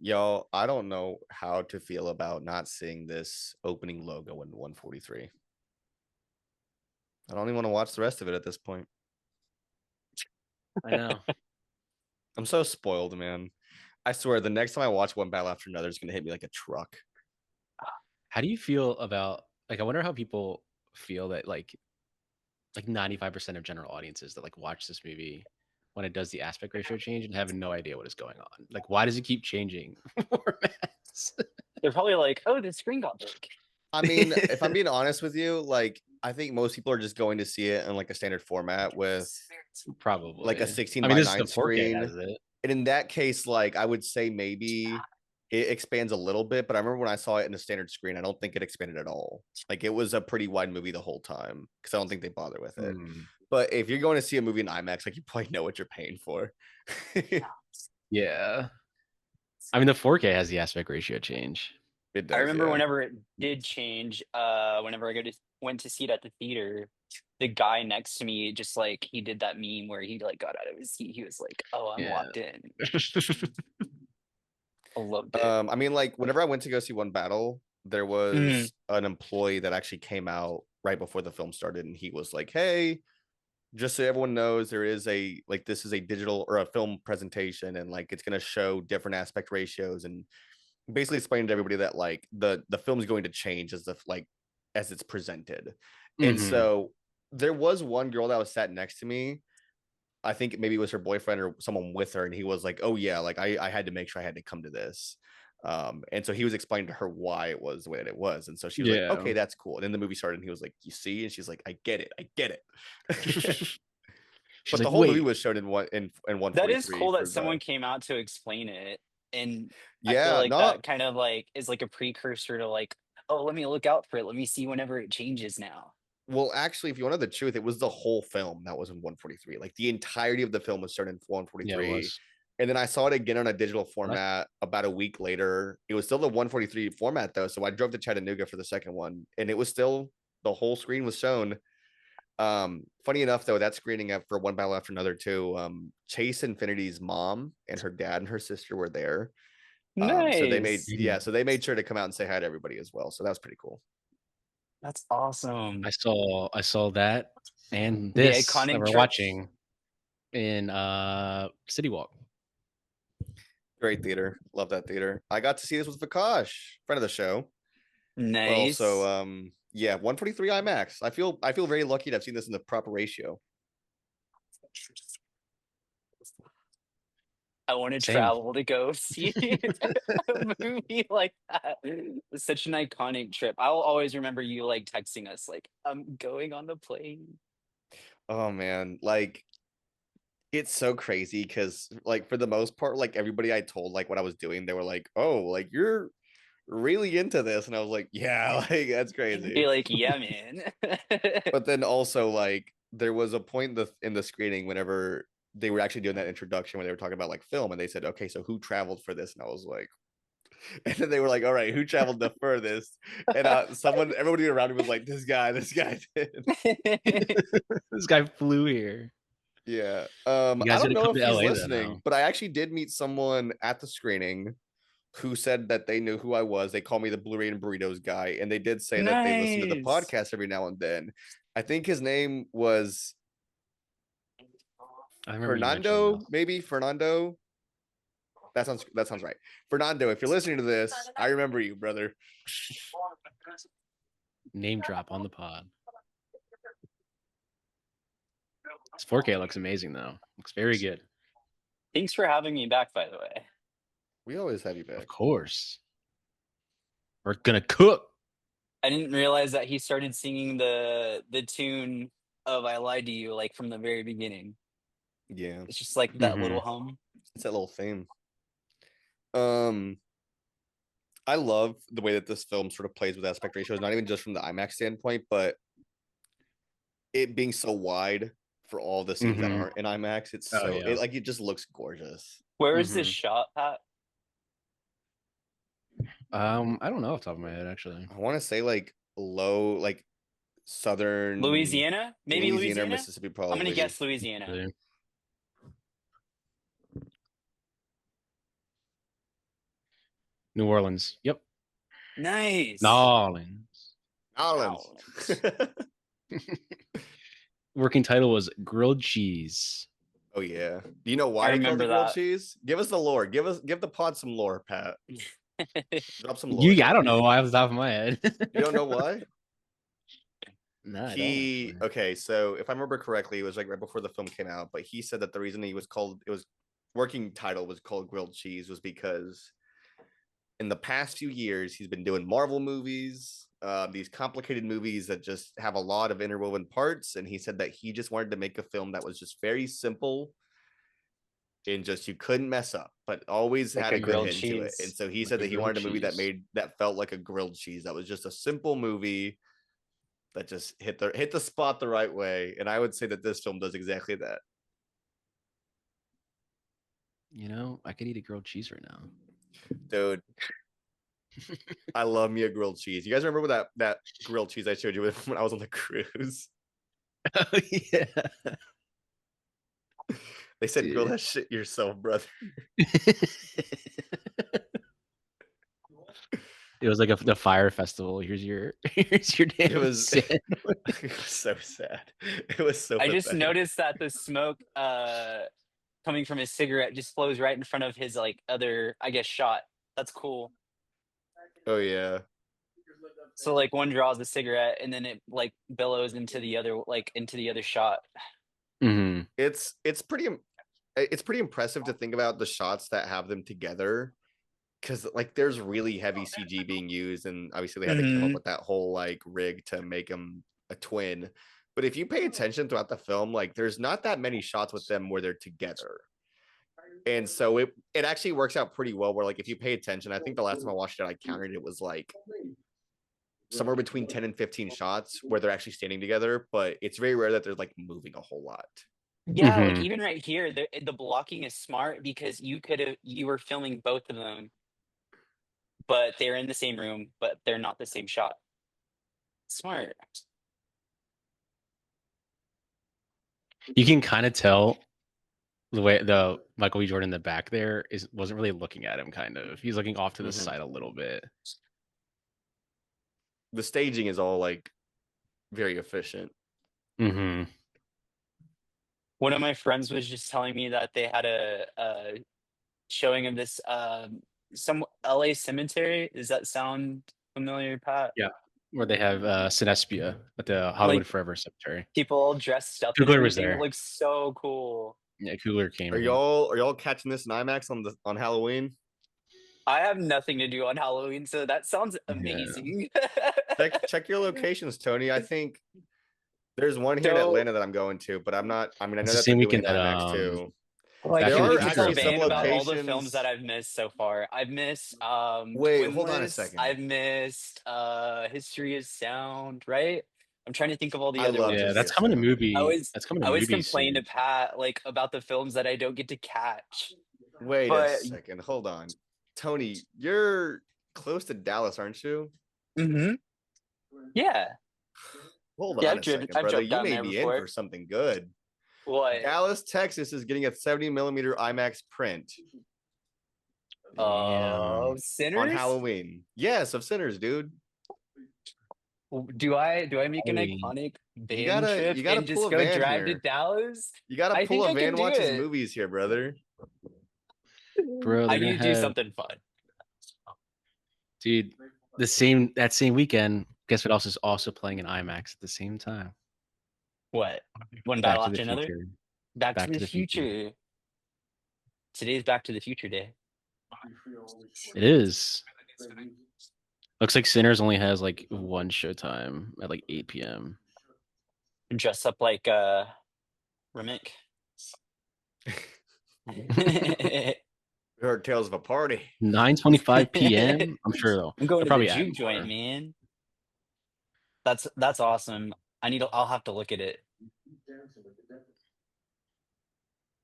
Y'all, I don't know how to feel about not seeing this opening logo in 143. I don't even want to watch the rest of it at this point. I know. I'm so spoiled, man. I swear, the next time I watch one battle after another, it's gonna hit me like a truck. How do you feel about I wonder how people feel that like 95% of general audiences that like watch this movie when it does the aspect ratio change and have no idea what is going on. Like why does it keep changing formats? They're probably like, "Oh, the screen got big." I mean, if I'm being honest with you, like I think most people are just going to see it in like a standard format with like a Probably. 16 I mean, by this is 9 the 4K screen. has it. And in that case, like I would say maybe it expands a little bit, but I remember when I saw it in the standard screen, I don't think it expanded at all. Like it was a pretty wide movie the whole time because I don't think they bother with it. Hmm. But if you're going to see a movie in IMAX, like you probably know what you're paying for. Yeah. I mean, the 4K has the aspect ratio change. It I does, remember yeah. whenever it did change, whenever went to see it at the theater, the guy next to me just like he did that meme where he like got out of his seat. He was like, "Oh, I'm Yeah. locked in." I loved it. I mean, like whenever I went to go see one battle, there Mhm. was an employee that actually came out right before the film started, and he was like, "Hey, just so everyone knows, there is a like this is a digital or a film presentation, and like it's gonna show different aspect ratios, and basically explain to everybody that like the film is going to change as the like as it's presented." And Hmm. so there was one girl that was sat next to me. I think maybe it was her boyfriend or someone with her, and he was like, "Oh yeah, like I had to make sure I had to come to this." And so he was explaining to her why it was the way that it was, and so she was like, Yeah. "Okay, that's cool." And then the movie started, and he was like, "You see?" And she's like, "I get it, I get it." She's But like, the whole movie wait. was shown in in That is 143 cool that for the someone came out to explain it, and I feel yeah, like not that kind of like is like a precursor to like, "Oh, let me look out for it. Let me see whenever it changes now." well, actually, if you want to know the truth, it was the whole film that was in 143. Like the entirety of the film was started in Yeah, it 143. was. And then I saw it again on a digital Well, format about a week later. It was still the 143 format though. So I drove to Chattanooga for the second one, and it was still the whole screen was shown. Funny enough, though, that screening for one battle after another too. Chase Infinity's mom and her dad and her sister were there. So they made Nice. yeah, so they made sure to come out and say hi to everybody as well. So that was pretty cool. That's awesome. I saw that and The this that iconic we're trip. watching in City Walk. Great theater. Love that theater. I got to see this with Vikash, friend of the show. But also, Nice. yeah, 143 IMAX. I feel very lucky to have seen this in the proper ratio. I want to Same. travel to go see a movie like that. It's such an iconic trip. I'll always remember you like texting us like, "I'm going on the plane." Oh man, like it's so crazy because like for the most part, like everybody I told like what I was doing, they were like, "Oh, like you're really into this," and I was like, "Yeah, like that's crazy." Be like, "Yeah, man." But then also like there was a point in the screening whenever they were actually doing that introduction where they were talking about like film, and they said, "Okay, so who traveled for this?" And I was like, and then they were like, "All right, who traveled the furthest?" And everybody around me was like, this guy did." This guy flew here. Yeah. You I guys don't gotta know come if to he's LA then listening, now. but I actually did meet someone at the screening who said that they knew who I was. They call me the Blu-ray and Burritos guy, and they did say that they listen to the Nice. podcast every now and then. I think his name was I remember you mentioning Fernando, this. maybe Fernando. That sounds right. Fernando, if you're listening to this, I remember you, brother. Name drop on the pod. This 4K looks amazing though. Looks very good. Thanks for having me back, by the way. We always have you Of back. course. We're gonna cook. I didn't realize that he started singing the tune of "I Lied to You" like from the very beginning. Yeah, It's just like that little Hmm. hum. it's that little theme. Um, I love the way that this film sort of plays with aspect ratios, not even just from the IMAX standpoint, but it being so wide for all the scenes that Hmm. aren't in IMAX. It's Oh so yeah. it like it just looks gorgeous. Where is this Hmm. shot, Pat? I don't know off the top of my head actually. I want to say like low, like southern Louisiana? Maybe Louisiana or Louisiana? Mississippi, I'm gonna probably. guess Louisiana. New Orleans. Yep. Nice. New Orleans. Collins. Working title was Grilled Cheese. Oh yeah. Do you know I why they called it remember grilled that. cheese? Give us the lore. Give the pod some lore, Pat. Drop some lore. I don't know off the top of my head. You don't know why? No, I don't. He Actually. okay, so if I remember correctly, it was like right before the film came out, but he said that the reason it was working title was called grilled cheese was because in the past few years he's been doing Marvel movies, these complicated movies that just have a lot of interwoven parts, and he said that he just wanted to make a film that was just very simple and just you couldn't mess up, but always Like had a a good grilled hint to it. And cheese. so he Like said a that he grilled wanted a movie that cheese. felt like a grilled cheese that was just a simple movie that just hit the spot the right way. And I would say that this film does exactly that. You know, I could eat a grilled cheese right now. Dude, I love me a grilled cheese. You guys remember that grilled cheese I showed you when I was on the cruise? Oh yeah. They said grill Dude. that shit yourself, brother. It was like the fire festival. Here's your damn It was sandwich. it was so sad. It was so I just pathetic. noticed that the smoke coming from his cigarette just flows right in front of his like other, I guess, shot. That's cool. Oh yeah. So like one draws the cigarette and then it like billows into the other shot. Mhm. It's pretty impressive to think about the shots that have them together, because like there's really heavy CG being used, and obviously they had to come up Mhm. with that whole like rig to make them a twin. But if you pay attention throughout the film, like there's not that many shots with them where they're together. And so it actually works out pretty well where like if you pay attention, I think the last time I watched it, I counted it was like somewhere between 10 and 15 shots where they're actually standing together, but it's very rare that they're like moving a whole lot. Yeah, like Mhm. even right here, the blocking is smart because you were filming both of them, but they're in the same room, but they're not the same shot. Smart. You can kind of tell the way the Michael B. Jordan in the back there wasn't really looking at him. Kind of, he's looking off to the Mhm. side a little bit. The staging is all like very efficient. Mm-hmm. One of my friends was just telling me that they had a showing of this some LA cemetery. Does that sound familiar, Pat? Yeah, where they have Sinespia at the Hollywood Like Forever Cemetery. people all dressed up and Coogler was everything. It there. looks so cool. Yeah, Coogler came. Are I think. y'all catching this in IMAX on Halloween? I have nothing to do on Halloween, so that sounds Yeah. amazing. Check your locations, Tony. I think there's one here in So- Atlanta that I'm going to, but I'm not. I mean, I know It's the that same they're doing weekend that IMAX too. Like, Back There to the are we can tell actually some Van about all the films locations- that I've missed so far. I've missed Wait, Twin hold on a Lists, second. I've missed History is Sound, right? I'm trying to think of all the I other love ones. Yeah, History that's of coming to Sound. movie. I always movies complain to soon. Pat like about the films that I don't get to catch. Wait a But- second. Hold on. Tony, you're close to Dallas, aren't you? Mm-hmm. Yeah. Hold Yeah, on a second, I've brother. jumped You down may there be before. in for something good. What? Dallas, Texas is getting a 70mm IMAX print Damn. Sinners? on Halloween. Yes, of Sinners, dude. Do I make an Halloween. iconic van gotta- trip you gotta and pull just a go van drive to here. Dallas? You gotta I pull think a I can van do watches it. movies here, brother. Bro, I they're need gonna to do have something fun. dude that same weekend. Guess what else is also playing in IMAX at the same time? What? One Back battle to the after another? Future. Back to the future. Today's Back to the Future Day. It is. Looks like Sinners only has like one showtime at like 8 p.m. Dress up like Remick. We heard tales of a party. 9:25 p.m. I'm sure though. I'm going They'll to the probably add juke joint, more. man. That's awesome. I'll have to look at it.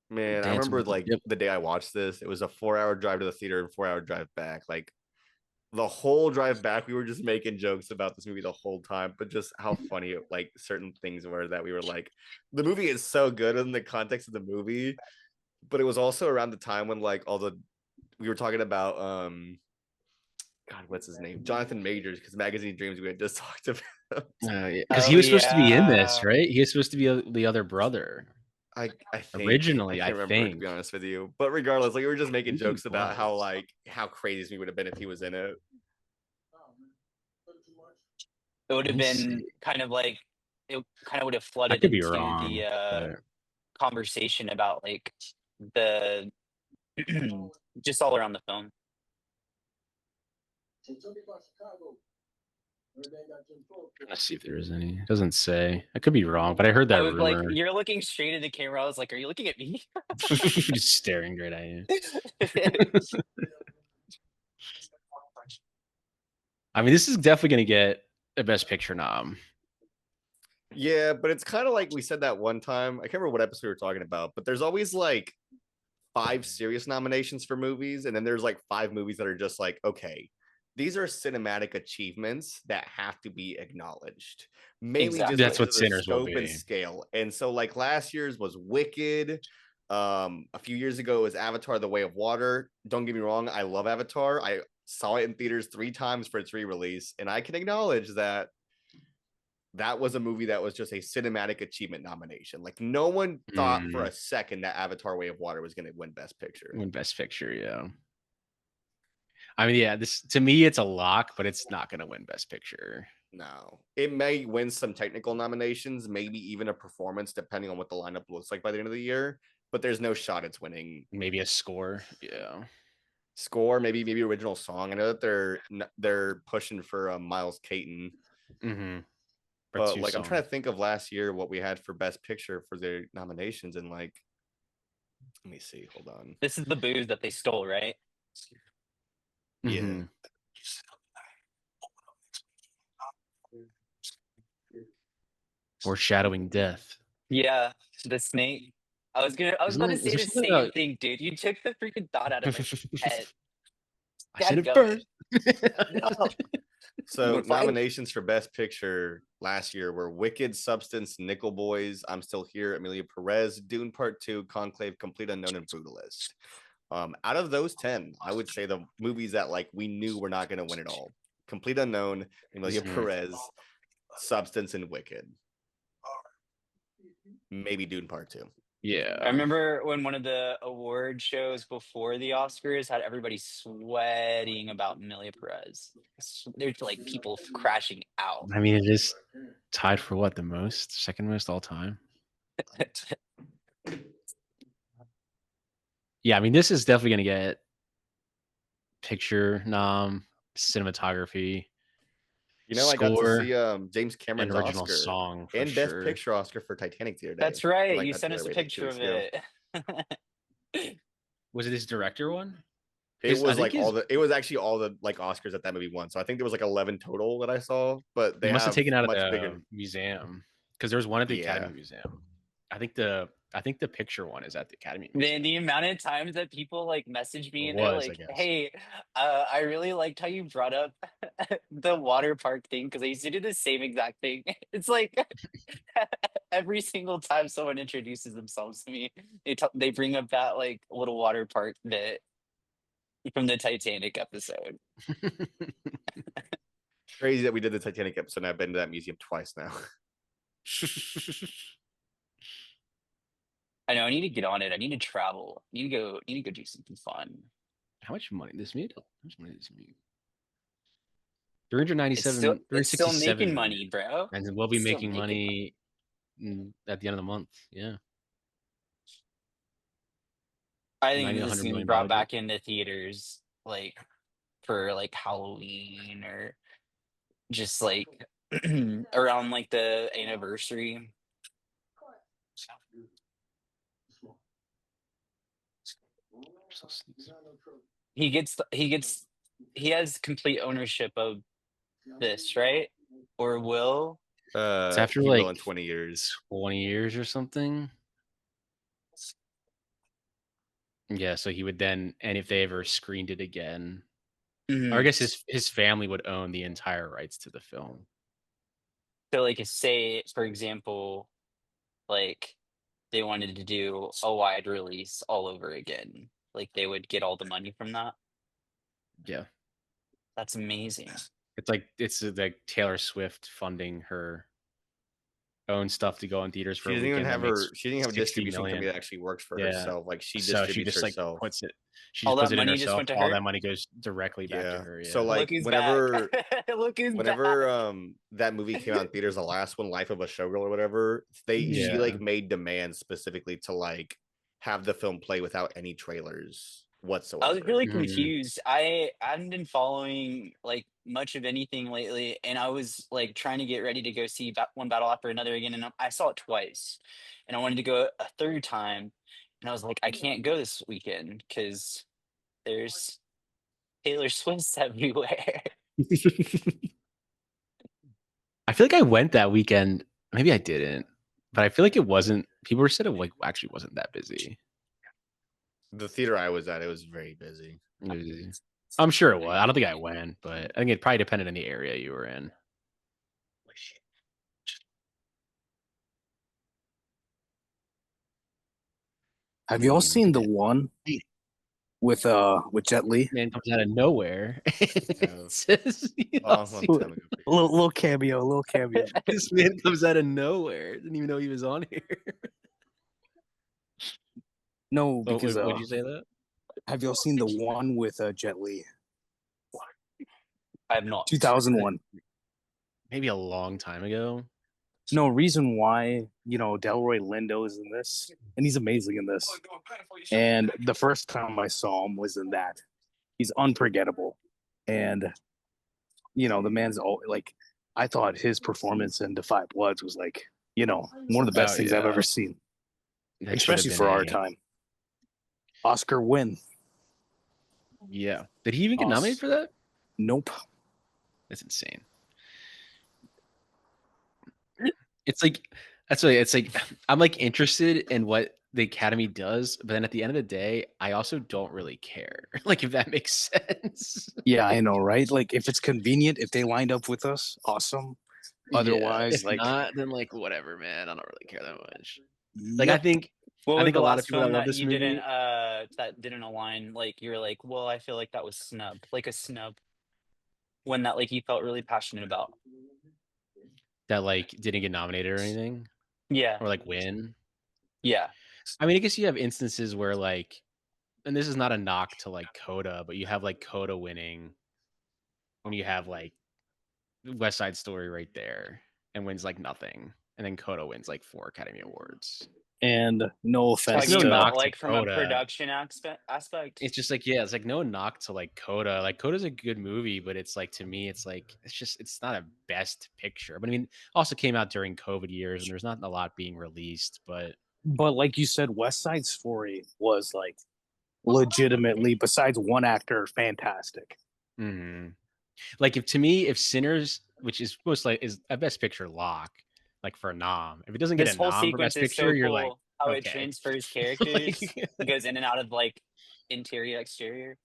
Man, I Dancing remember with the- like yep. the day I watched this, it was a 4-hour drive to the theater and 4-hour drive back. Like the whole drive back, we were just making jokes about this movie the whole time, but just how funny like certain things were that we were like, the movie is so good in the context of the movie, but it was also around the time when like we were talking about God, what's his name? Jonathan Majors, because Magazine Dreams we had just talked about. Because Oh he was supposed to be in this, yeah. right? He was supposed to be the other brother I think I originally. I can't remember to be think. honest with you, but regardless, like we were just making He jokes about how was. like how crazy this movie would have been if he was in it. It would Let have me been see. kind of like it kind of would have I flooded could be into wrong, the but conversation about like the just all around the film. let's see if there is any. It doesn't say. I could be wrong, but I heard I that was like, rumor. you're looking straight at the camera. I was like, are you looking at me? Just staring right at you. I mean, this is definitely going to get a Best Picture nom. Yeah, but it's kind of like we said that one time. I can't remember what episode we were talking about, but there's always like 5 serious nominations for movies, and then there's like 5 movies that are just like, okay, these are cinematic achievements that have to be acknowledged, mainly just That's Exactly. because what of the Sinners will scope and be. scale. And so, like last year's was Wicked. A few years ago was Avatar: The Way of Water. Don't get me wrong, I love Avatar. I saw it in theaters 3 times for its re-release, and I can acknowledge that that was a movie that was just a cinematic achievement nomination. Like no one thought for a second that Avatar: Way of Water was going to win Best Picture. Win Best Picture, yeah. I mean, yeah, this to me it's a lock, but it's not going to win Best Picture. No, it may win some technical nominations, maybe even a performance, depending on what the lineup looks like by the end of the year. But there's no shot it's winning. Maybe a score, yeah. Score, maybe original song. I know that they're pushing for Miles Caton. Mm-hmm. But like I'm trying to think of last year what we had for Best Picture for their nominations, and like, let me see. Hold on. This is the booze that they stole, right? Yeah. Mm-hmm. Foreshadowing death. Yeah, the snake. I was about to Is say there the something same about? thing, dude. You took the freaking thought out of my head. I said it Dadgummit. first. No. So If I- nominations for Best Picture last year were Wicked, Substance, Nickel Boys, I'm Still Here, Amelia Perez, Dune Part 2, Conclave, Complete Unknown, and Brutalist. Out of those 10, I would say the movies that like we knew were not going to win it all: Complete Unknown, Amelia Perez, Substance, and Wicked. Maybe Dune Part 2. Yeah. I remember when one of the award shows before the Oscars had everybody sweating about Amelia Perez. There's like people crashing out. I mean, it is tied for what, the most, second most all time. Yeah, I mean, this is definitely gonna get picture nom, cinematography, You know, I got to score, see James and Cameron's original Oscar song for and Best sure. Picture Oscar for Titanic the other day. That's Or, right. like, You not sent the us other a day, like, 2 picture weeks of ago. it. Was it his director one? It was like it was actually all the like Oscars that movie won. So I think there was like 11 total that I saw, but They they must have have taken out of much the bigger. museum because there was one at the Yeah. Academy Museum. I think the picture one is at the Academy The, Museum. the amount of times that people like message me and they're Was, I like, guess. "Hey, I really liked how you brought up the water park thing because I used to do the same exact thing." It's like every single time someone introduces themselves to me, they bring up that like little water park bit from the Titanic episode. Crazy that we did the Titanic episode. And I've been to that museum twice now. I know I need to get on it. I need to travel. I need to go do something fun. How much money this made? How much money this made? It's still 367 making million. money, bro. And we'll be It's still making making money at the end of the month. Yeah. I think 90 to this is 100 gonna be million brought budget. back into theaters like for like Halloween or just like around like the anniversary. He has complete ownership of this, right? Or will? It's after He like will in 20 years. 20 years or something. Yeah, so he would then, and if they ever screened it again, or I guess his family would own the entire rights to the film. So like say for example, like they wanted to do a wide release all over again. Like they would get all the money from that. Yeah. That's amazing. It's like Taylor Swift funding her own stuff to go in theaters for She a doesn't even weekend that have makes she didn't have a 60 distribution company million. that actually works for Yeah. herself. Like she So she distributes just like herself. puts it. She All just puts that it in money just herself. went to All her. that money goes directly back to her. So Yeah. like Look who's whenever back. Look who's whenever back. that movie came out in theaters, the last one, Life of a Showgirl or whatever, she Yeah. like made demands specifically to like have the film play without any trailers I whatsoever. was really Mhm. confused. I hadn't been following like much of anything lately, and I was like trying to get ready to go see one battle after another again, and I saw it twice, and I wanted to go a third time, and I was like, I can't go this weekend because there's Taylor Swift's everywhere. I feel like I went that weekend. Maybe I didn't, but I feel like it wasn't. People said it like actually wasn't that busy. The theater I was at, it was very busy. I'm sure it was. I don't think I went, but I think it probably depended on the area you were in. Have you all seen the one with Jet Li? Man comes out of nowhere. Yeah. Says, Long time ago. Little cameo. This man comes out of nowhere. Didn't even know he was on here. No, Oh, because would you say that? have you all seen the one with Jet Li? I have not. 2001. Maybe a long time ago. No reason why, Delroy Lindo is in this, and he's amazing in this. And the first time I saw him was in that. He's unforgettable. And, the man's like, I thought his performance in Defy Bloods was like, one of the best things I've ever seen, That should have especially been for our time. Oscar win. Yeah. Did he even get nominated for that? Nope. That's insane. It's like it's like I'm like interested in what the Academy does, but then at the end of the day, I also don't really care. Like if that makes sense. Yeah, I know, right? Like if it's convenient, if they lined up with us, awesome. Otherwise, if not, then like whatever, man. I don't really care that much. Like yep. I think What I was think the a lot last of people that film love that this you movie didn't that didn't align? Like you were like, well, I feel like that was snub, like a snub, when that like you felt really passionate about. that like didn't get nominated or anything Yeah, or like win. yeah. I mean, I guess you have instances where like, and this is not a knock to like Coda, but you have like Coda winning when you have like West Side Story right there and wins like nothing, and then Coda wins like 4 Academy Awards. And no offense It's no Talking to knock about like to from a Coda. production aspect. It's just like, yeah, it's like no knock to like Coda. Like Coda's a good movie, but it's like to me, it's like it's not a best picture. But I mean, also came out during COVID years, and there's not a lot being released. But like you said, West Side Story was like legitimately, besides one actor, fantastic. like if Sinners, which is most like is a best picture lock, like for a nom, if it doesn't get This a whole nom for sequence best is so picture, you're cool. like, How it okay. transfers characters, Like- it goes in and out of like interior, exterior.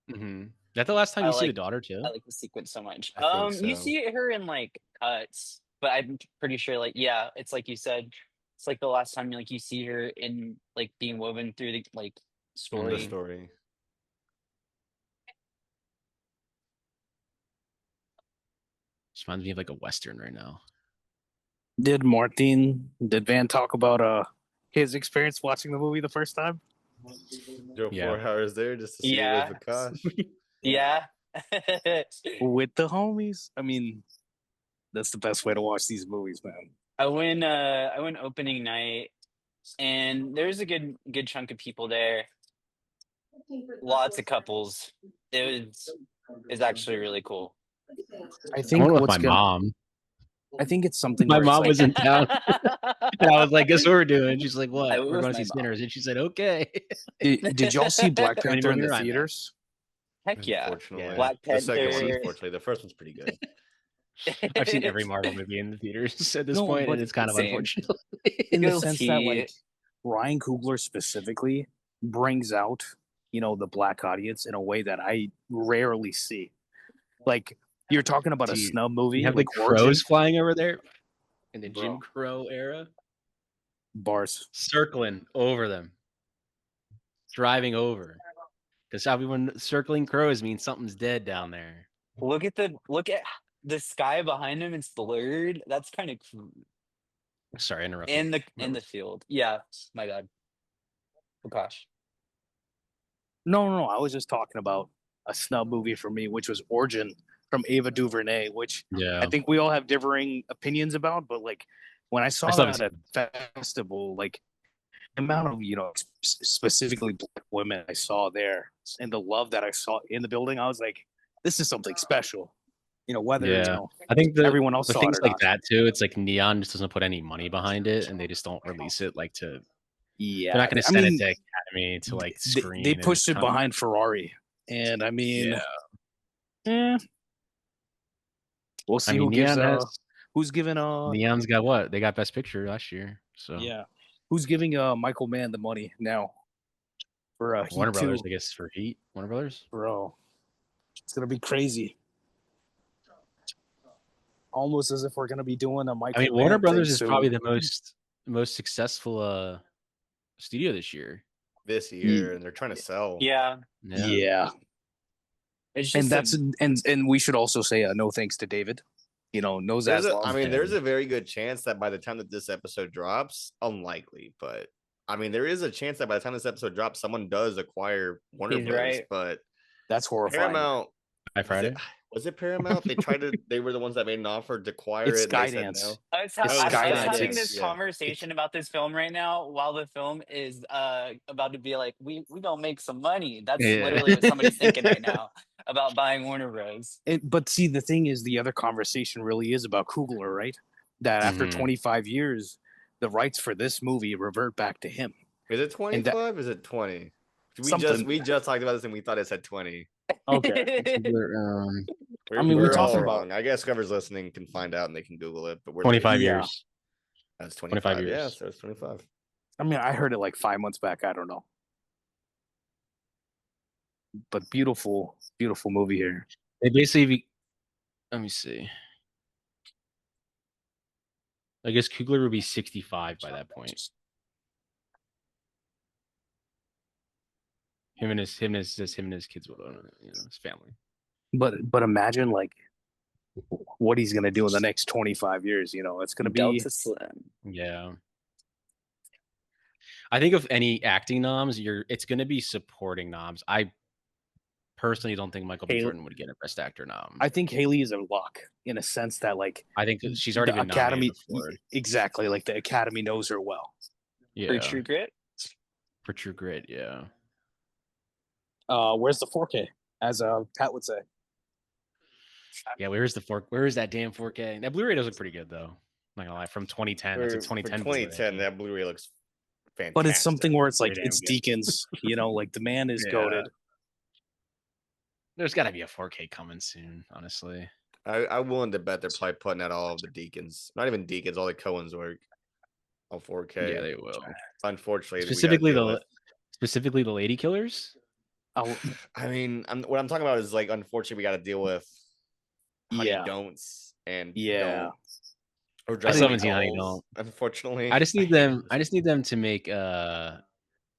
Is that the last time you see the daughter too? I like the sequence so much. I think You so. see her in like cuts, but I'm pretty sure like yeah, it's like you said, it's like the last time like you see her in like being woven through the like story. The story. Just reminds me of like a Western right now. Did Van talk about his experience watching the movie the first time? Drove Yeah. 4 hours there just to see Yeah. Elizabeth Kosh. Yeah. With the homies. I mean, that's the best way to watch these movies, man. I went opening night and there's a good chunk of people there. Lots of couples. It's actually really cool. I I think went with what's my gonna, mom. I think it's something My where it's mom like, was in town, and I was like, "Guess what we're doing?" She's like, I "What? went We're with going to my see mom. Sinners," and she said, "Okay." did y'all see Black How many Panther in movies the are in there? theaters? Heck yeah. Unfortunately. Yeah. Black The second one, Panther. unfortunately. The first one's pretty good. I've seen every Marvel movie in the theaters at this No, point, but and it's kind of same. unfortunate. In the sense that Guilty. like Ryan Coogler specifically brings out, the black audience in a way that I rarely see. Like you're talking about a Dude, snub movie, You have like the crows Origin, flying over there in the Bro. Jim Crow era, bars. circling over them, driving over. Because everyone circling crows means something's dead down there. Look at the sky behind him. It's blurred. That's kind of cool. Sorry, I interrupted. In the field. Yeah, my bad. Oh gosh. No. I was just talking about a snub movie for me, which was Origin from Ava DuVernay, which Yeah, I think we all have differing opinions about. But like when I saw I still haven't that at a festival, like the amount of specifically black women I saw there and the love that I saw in the building, I was like, this is something special. Whether yeah. I think everyone else the saw things it or like not. that too. It's like Neon just doesn't put any money behind it, and they just don't release it. Like they're Yeah, not going to I send mean, it to Academy to like screen. they and pushed it kind of- behind Ferrari, and I mean, we'll see who gives. Who's giving Neon's got what? They got Best Picture last year. So yeah, who's giving Michael Mann the money now for Warner Heat Brothers, 2? I guess, for Heat. Warner Brothers. Bro, it's gonna be crazy. Almost as if we're gonna be doing a Michael. I mean, Warner Mann Brothers thing is soon. probably the most successful studio this year. This year, and they're trying to sell. Yeah. Yeah. It's And just and we should also say no thanks to David. No There's Zaslav. I mean, there's a very good chance that by the time that this episode drops, unlikely, but I mean, there is a chance that by the time this episode drops, someone does acquire Warner He's Brothers. right. But That's horrifying. Paramount, By Friday. was it Paramount? They were the ones that made an offer to acquire It's it. and they said Skydance. no. I'm Skydance. having this Yeah. conversation about this film right now while the film is about to be like, we gonna make some money. That's literally what somebody's thinking right now about buying Warner Bros. But see, the thing is, the other conversation really is about Coogler, right? That after Mhm. 25 years, the rights for this movie revert back to him. Is it 25? Is it 20? We just talked about this and we thought it said 20. Okay. We're, I mean, we we're talked all about- wrong. I guess whoever's listening can find out and they can Google it. But we're 25 Yeah. years. That's 25, 25 Yeah, years. so it's 25. I mean, I heard it like 5 months back. I don't know. But beautiful, beautiful movie here. They basically, let me see. I guess Kugler would be 65 by that point. Him and his kids would own it, his family. But imagine like what he's gonna do in the next 25 years. It's gonna be Delta Slim. Yeah. I think of any acting noms, it's going to be supporting noms. I personally don't think Michael B. Jordan would get a Best Actor nom. I think Haley is a lock in a sense that like I think that she's already the been Academy nominated before. exactly like the Academy knows her well. Yeah, For True Grit. For True Grit, yeah. Where's the 4K? As Pat would say. Yeah, where's that damn 4K? That Blu-ray does look pretty good though. Not gonna lie, from 2010. That's a 2010. For 2010, that Blu-ray looks fantastic. But it's something where it's like Pretty damn it's good. Deacons, like the man is Yeah. goated. There's got to be a 4K coming soon, honestly. I'm willing to bet they're probably putting out all of the Deacons, not even Deacons, all the Cohen's work on 4K. Yeah, they will. Unfortunately, Specifically the Lady Killers. I mean, what I'm talking about is like, unfortunately, we got to deal with honey Yeah. don'ts and Yeah. don't, or I still haven't driving seen Honey calls, unfortunately. I just need them to make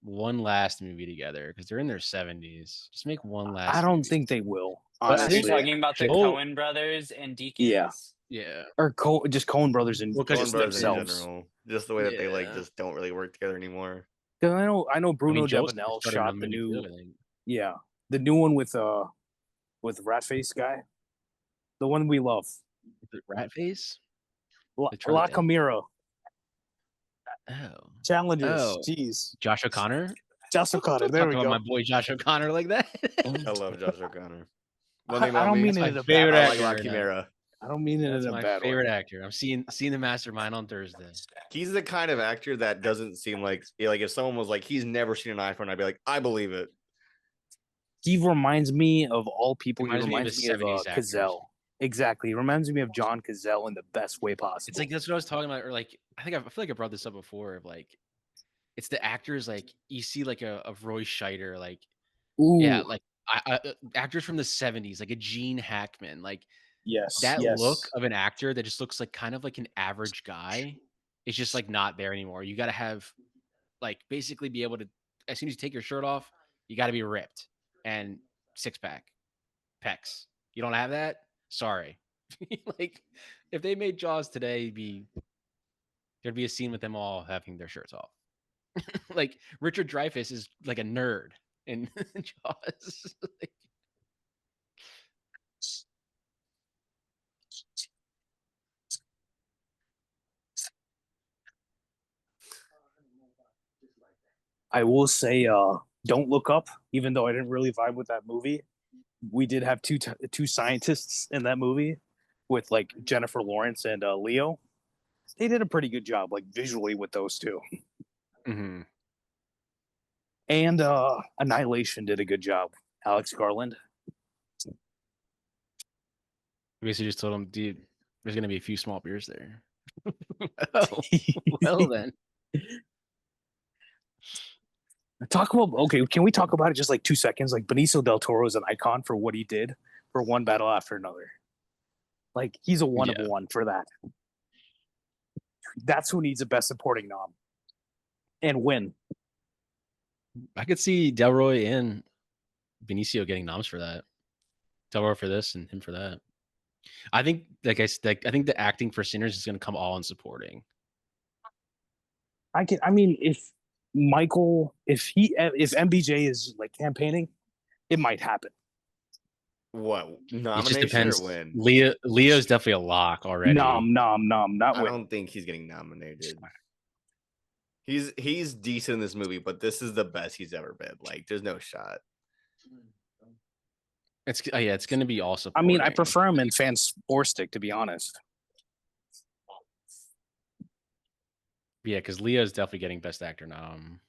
one last movie together because they're in their 70s. Just make one last. I don't movie. think they will. But Honestly. you're talking about the Joel- Coen brothers and Deacons. Yeah. Yeah. Or just Coen Brothers and Well, 'cause Coen it's Brothers in themselves. general, just the way that they like Yeah. just don't really work together anymore. 'Cause I know Bruno Joe's Devanel started shot on the movie new too, I think. the new one with Ratface guy, the one we love, Is it Ratface? La Charlie Day. Camira Oh, Challengers. Oh. Jeez, Josh O'Connor. Josh O'Connor. There Talk we about go. my boy Josh O'Connor like that. I love Josh O'Connor. One I thing about don't me, mean it's it my in a favorite bad I way. like actor La right now. Chimera. I don't mean it That's in a my bad favorite way. actor. I'm seeing the Mastermind on Thursday. He's the kind of actor that doesn't seem like if someone was like he's never seen an iPhone, I'd be like, I believe it. He reminds me of all people. He Reminds me of reminds his me of 70s actors. Cazelle. Exactly. He reminds me of John Cazelle in the best way possible. It's like that's what I was talking about. Or like I feel like I brought this up before. Of like, it's the actors like you see like a Roy Scheider, like Ooh, yeah, like actors from the 70s, like a Gene Hackman, like yes, that yes. look of an actor that just looks like kind of like an average guy. It's just like not there anymore. You got to have like basically be able to, as soon as you take your shirt off, you got to be ripped and six pack, pecs. You don't have that? Sorry. Like, if they made Jaws today, there'd be a scene with them all having their shirts off. Like Richard Dreyfuss is like a nerd in Jaws. Like, I will say, Don't Look Up. Even though I didn't really vibe with that movie, we did have two scientists in that movie with like Jennifer Lawrence and Leo. They did a pretty good job, like visually, with those two. mm-hmm. And Annihilation did a good job. Alex Garland. Basically just told him, dude, there's gonna be a few small beers there. Oh, well then. Talk about okay. Can we talk about it just like 2 seconds? Like Benicio del Toro is an icon for what he did for one battle after another. Like he's a one of one for that. That's who needs a Best Supporting nom and win. I could see Delroy and Benicio getting noms for that. Delroy for this and him for that. I think, I think the acting for Sinners is going to come all in supporting. I mean, if MBJ is like campaigning, it might happen. What It nomination just depends. or win? Leo's definitely a lock already. Not I win. don't think he's getting nominated. He's decent in this movie, but this is the best he's ever been. Like, there's no shot. It's going to be all I supporting. mean, I prefer him in Fantastic, to be honest. Yeah, because Leo's definitely getting Best Actor nom.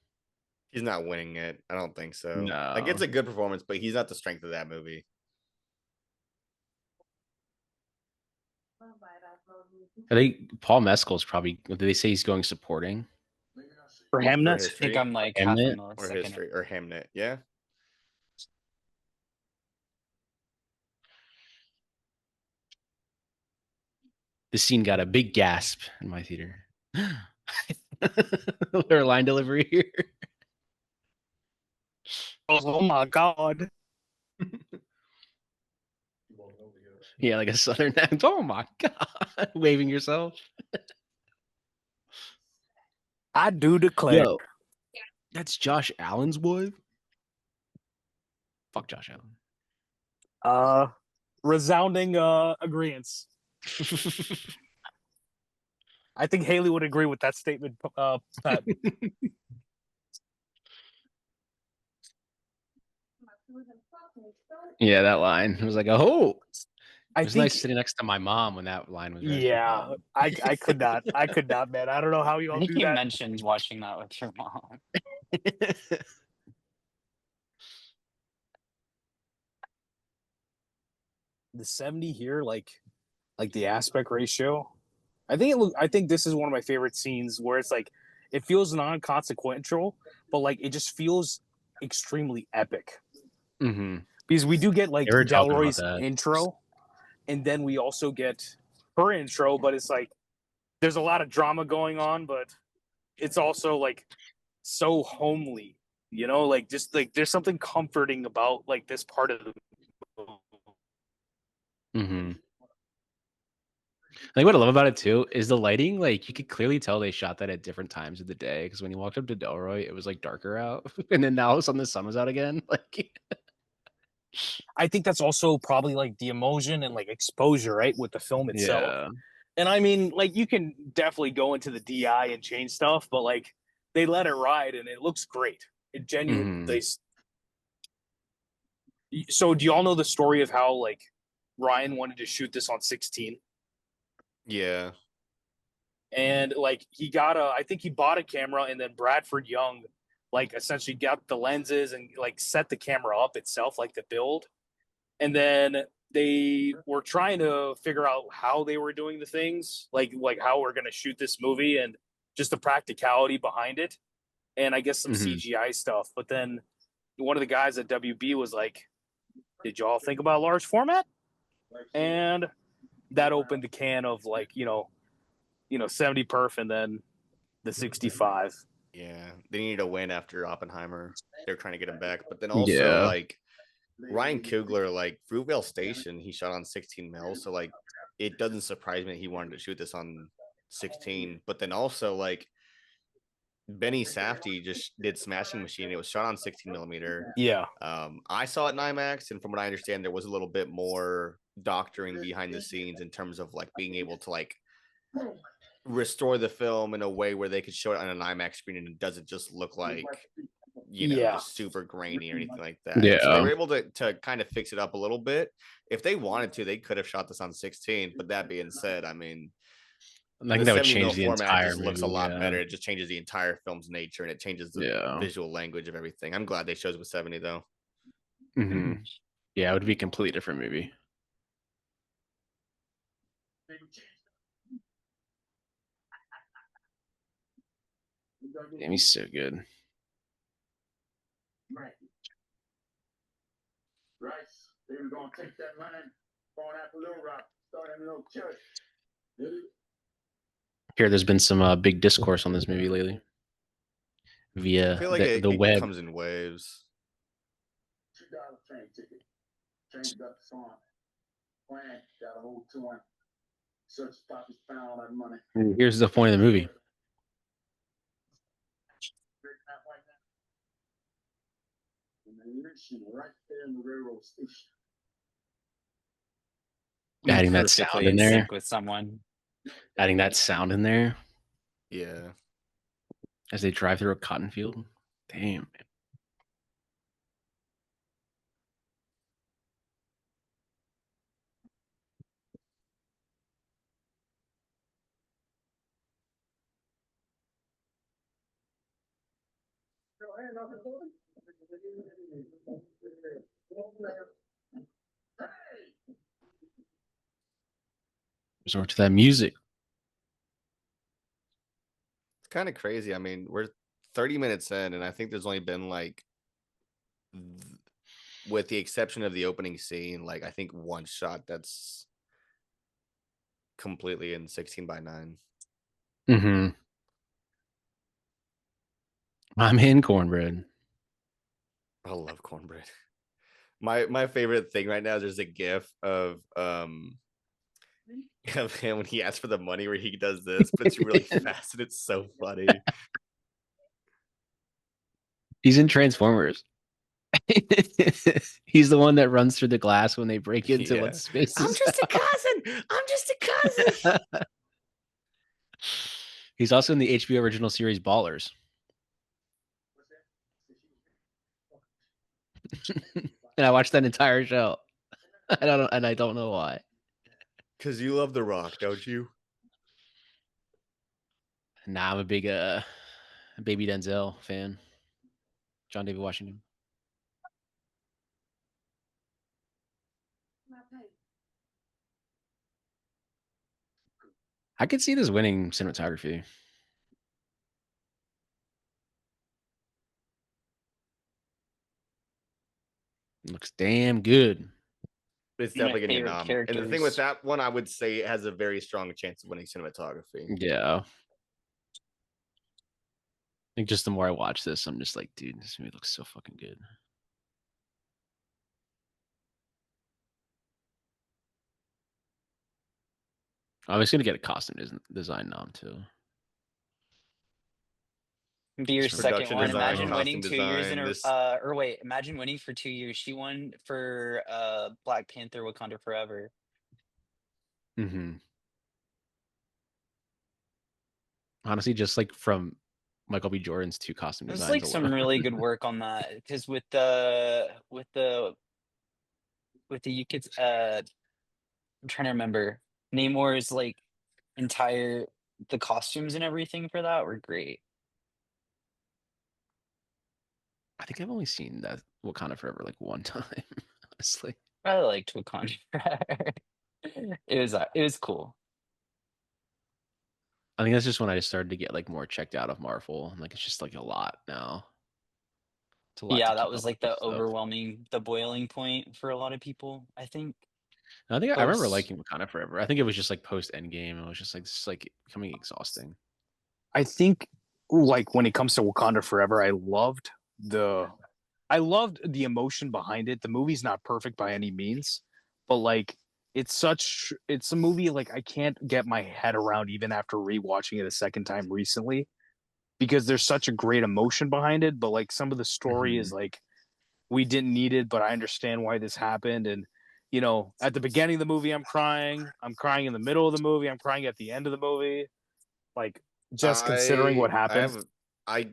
He's not winning it. I don't think so. No. Like, it's a good performance, but he's not the strength of that movie. I think Paul Mescal's probably. Did they say he's going supporting? For Hamnet? I think I'm like Hamnet? Or history or Hamnet. Yeah. This scene got a big gasp in my theater. Their line delivery here. Oh my god. Yeah, like a southern accent. Oh my god. Waving yourself. I do declare. Yo, that's Josh Allen's wife? Fuck Josh Allen. Resounding agreeance. I think Haley would agree with that statement, Pat. Yeah, that line. It was like, oh. I It was think, nice sitting next to my mom when that line was. yeah, I could not. I could not, man. I don't know how you I all think do you that. mentioned watching that with your mom. The 70 here, like the aspect ratio. I think this is one of my favorite scenes where it's like it feels non-consequential, but like it just feels extremely epic. Mm-hmm. Because we do get like They were talking about Delroy's that. intro, and then we also get her intro, but it's like there's a lot of drama going on, but it's also like so homely, you know, like just like there's something comforting about like this part of the Mm-hmm. Like what I love about it too is the lighting. Like you could clearly tell they shot that at different times of the day. Because when you walked up to Delroy, it was like darker out, and then now all of a sudden the sun was out again. Like, I think that's also probably like the emotion and like exposure, right, with the film itself. yeah, And I mean, like you can definitely go into the DI and change stuff, but like they let it ride and it looks great. It genuinely. So do y'all know the story of how like Ryan wanted to shoot this on 16? Yeah. And like I think he bought a camera, and then Bradford Young like essentially got the lenses and like set the camera up itself, like the build. And then they were trying to figure out how they were doing the things, like how we're going to shoot this movie and just the practicality behind it. And I guess some CGI stuff. But then one of the guys at WB was like, did y'all think about large format? And that opened the can of like, 70 perf and then the 65. Yeah. They needed a win after Oppenheimer. They're trying to get him back. But then also like Ryan Coogler, like Fruitvale Station, he shot on 16 mil, so like it doesn't surprise me that he wanted to shoot this on 16. But then also like Benny Safdie just did Smashing Machine. It was shot on 16 millimeter. Yeah. I saw it in IMAX, and from what I understand, there was a little bit more doctoring behind the scenes in terms of like being able to like restore the film in a way where they could show it on an IMAX screen and it doesn't just look like just super grainy or anything like that. And so they were able to kind of fix it up a little bit. If they wanted to, they could have shot this on 16. But that being said, I mean, Like the that would 70 mil change the format entire just looks a movie, lot yeah. better. It just changes the entire film's nature and it changes the visual language of everything. I'm glad they chose with 70 though. Mm-hmm. Yeah, it would be a completely different movie. Damn, he's so good. They were gonna take that line, going after Little Rock, starting a little church. Here, there's been some big discourse on this movie lately via I feel like the it web. comes in waves. $2 train ticket. Train got the song. Plan got a hold to him. Search pockets found all that money. Here's the point of the movie. And they lynching right there in the railroad station. Adding that sound Perfectly in there. sync with someone. Adding that sound in there Yeah. as they drive through a cotton field. Damn, man. Resort to that music. It's kind of crazy. I mean, we're 30 minutes in, and I think there's only been like, with the exception of the opening scene, like I think one shot that's completely in 16:9. Mm-hmm. I'm in cornbread. I love cornbread. My favorite thing right now is there's a gif of him when he asks for the money where he does this, but it's really fast and it's so funny. He's in Transformers. He's the one that runs through the glass when they break into Yeah. what space I'm is just a out. cousin. I'm just a cousin. He's also in the HBO original series Ballers. And I watched that entire show. I don't know why. Because you love The Rock, don't you? Nah, I'm a big Baby Denzel fan. John David Washington. I could see this winning cinematography. Looks damn good. It's My definitely getting a favorite nom. And the thing with characters. that one, I would say it has a very strong chance of winning cinematography. Yeah. Like just the more I watch this, I'm just like, dude, this movie looks so fucking good. I was gonna get a costume design nom too. Be your Just for second production one. design, Imagine winning costume 2 years in design, a this- or wait, imagine winning for 2 years. She won for Black Panther Wakanda Forever. Mm-hmm. Honestly, just like from Michael B. Jordan's 2 costume There's designs. like some alone. really good work on that because with the you kids I'm trying to remember Namor's like entire the costumes and everything for that were great. I think I've only seen that Wakanda Forever like one time, honestly. I liked Wakanda Forever. It was cool. I think that's just when I started to get like more checked out of Marvel. Like it's just like a lot now. It's a lot. Yeah, to that keep was up like with the this stuff. overwhelming, the boiling point for a lot of people, I think. I think I remember Post- liking Wakanda Forever. I think it was just like post Endgame. It was just like this is like becoming exhausting. I think like when it comes to Wakanda Forever, I loved the I loved the emotion behind it. The movie's not perfect by any means, but like it's a movie like I can't get my head around even after rewatching it a second time recently because there's such a great emotion behind it, but like some of the story is like we didn't need it, but I understand why this happened. And at the beginning of the movie, I'm crying. I'm crying in the middle of the movie. I'm crying at the end of the movie. Like just considering what I happened. have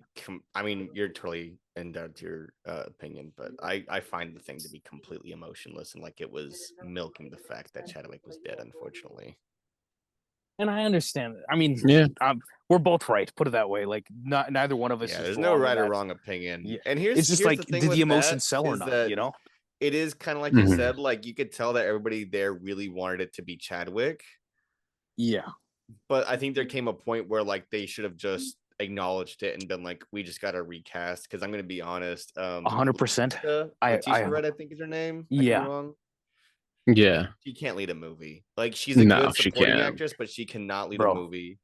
I mean, you're totally endowed to your opinion, but I find the thing to be completely emotionless and like it was milking the fact that Chadwick was dead, unfortunately. And I understand. I mean, Yeah. we're both right. Put it that way. Like, neither one of us Yeah, is there's wrong no in right or that. wrong opinion. Yeah. And It's just here's like, the thing did with the emotion that sell or is not? that it is kind of like you Mhm. said, like you could tell that everybody there really wanted it to be Chadwick. Yeah. But I think there came a point where like they should have just acknowledged it and been like, we just got to recast. Because I'm going to be honest, 100%. Letitia Red, I think is her name. I could be Yeah. wrong. Yeah. She can't lead a movie. Like she's a No, good she supporting can't. actress, but she cannot lead a Bro. movie.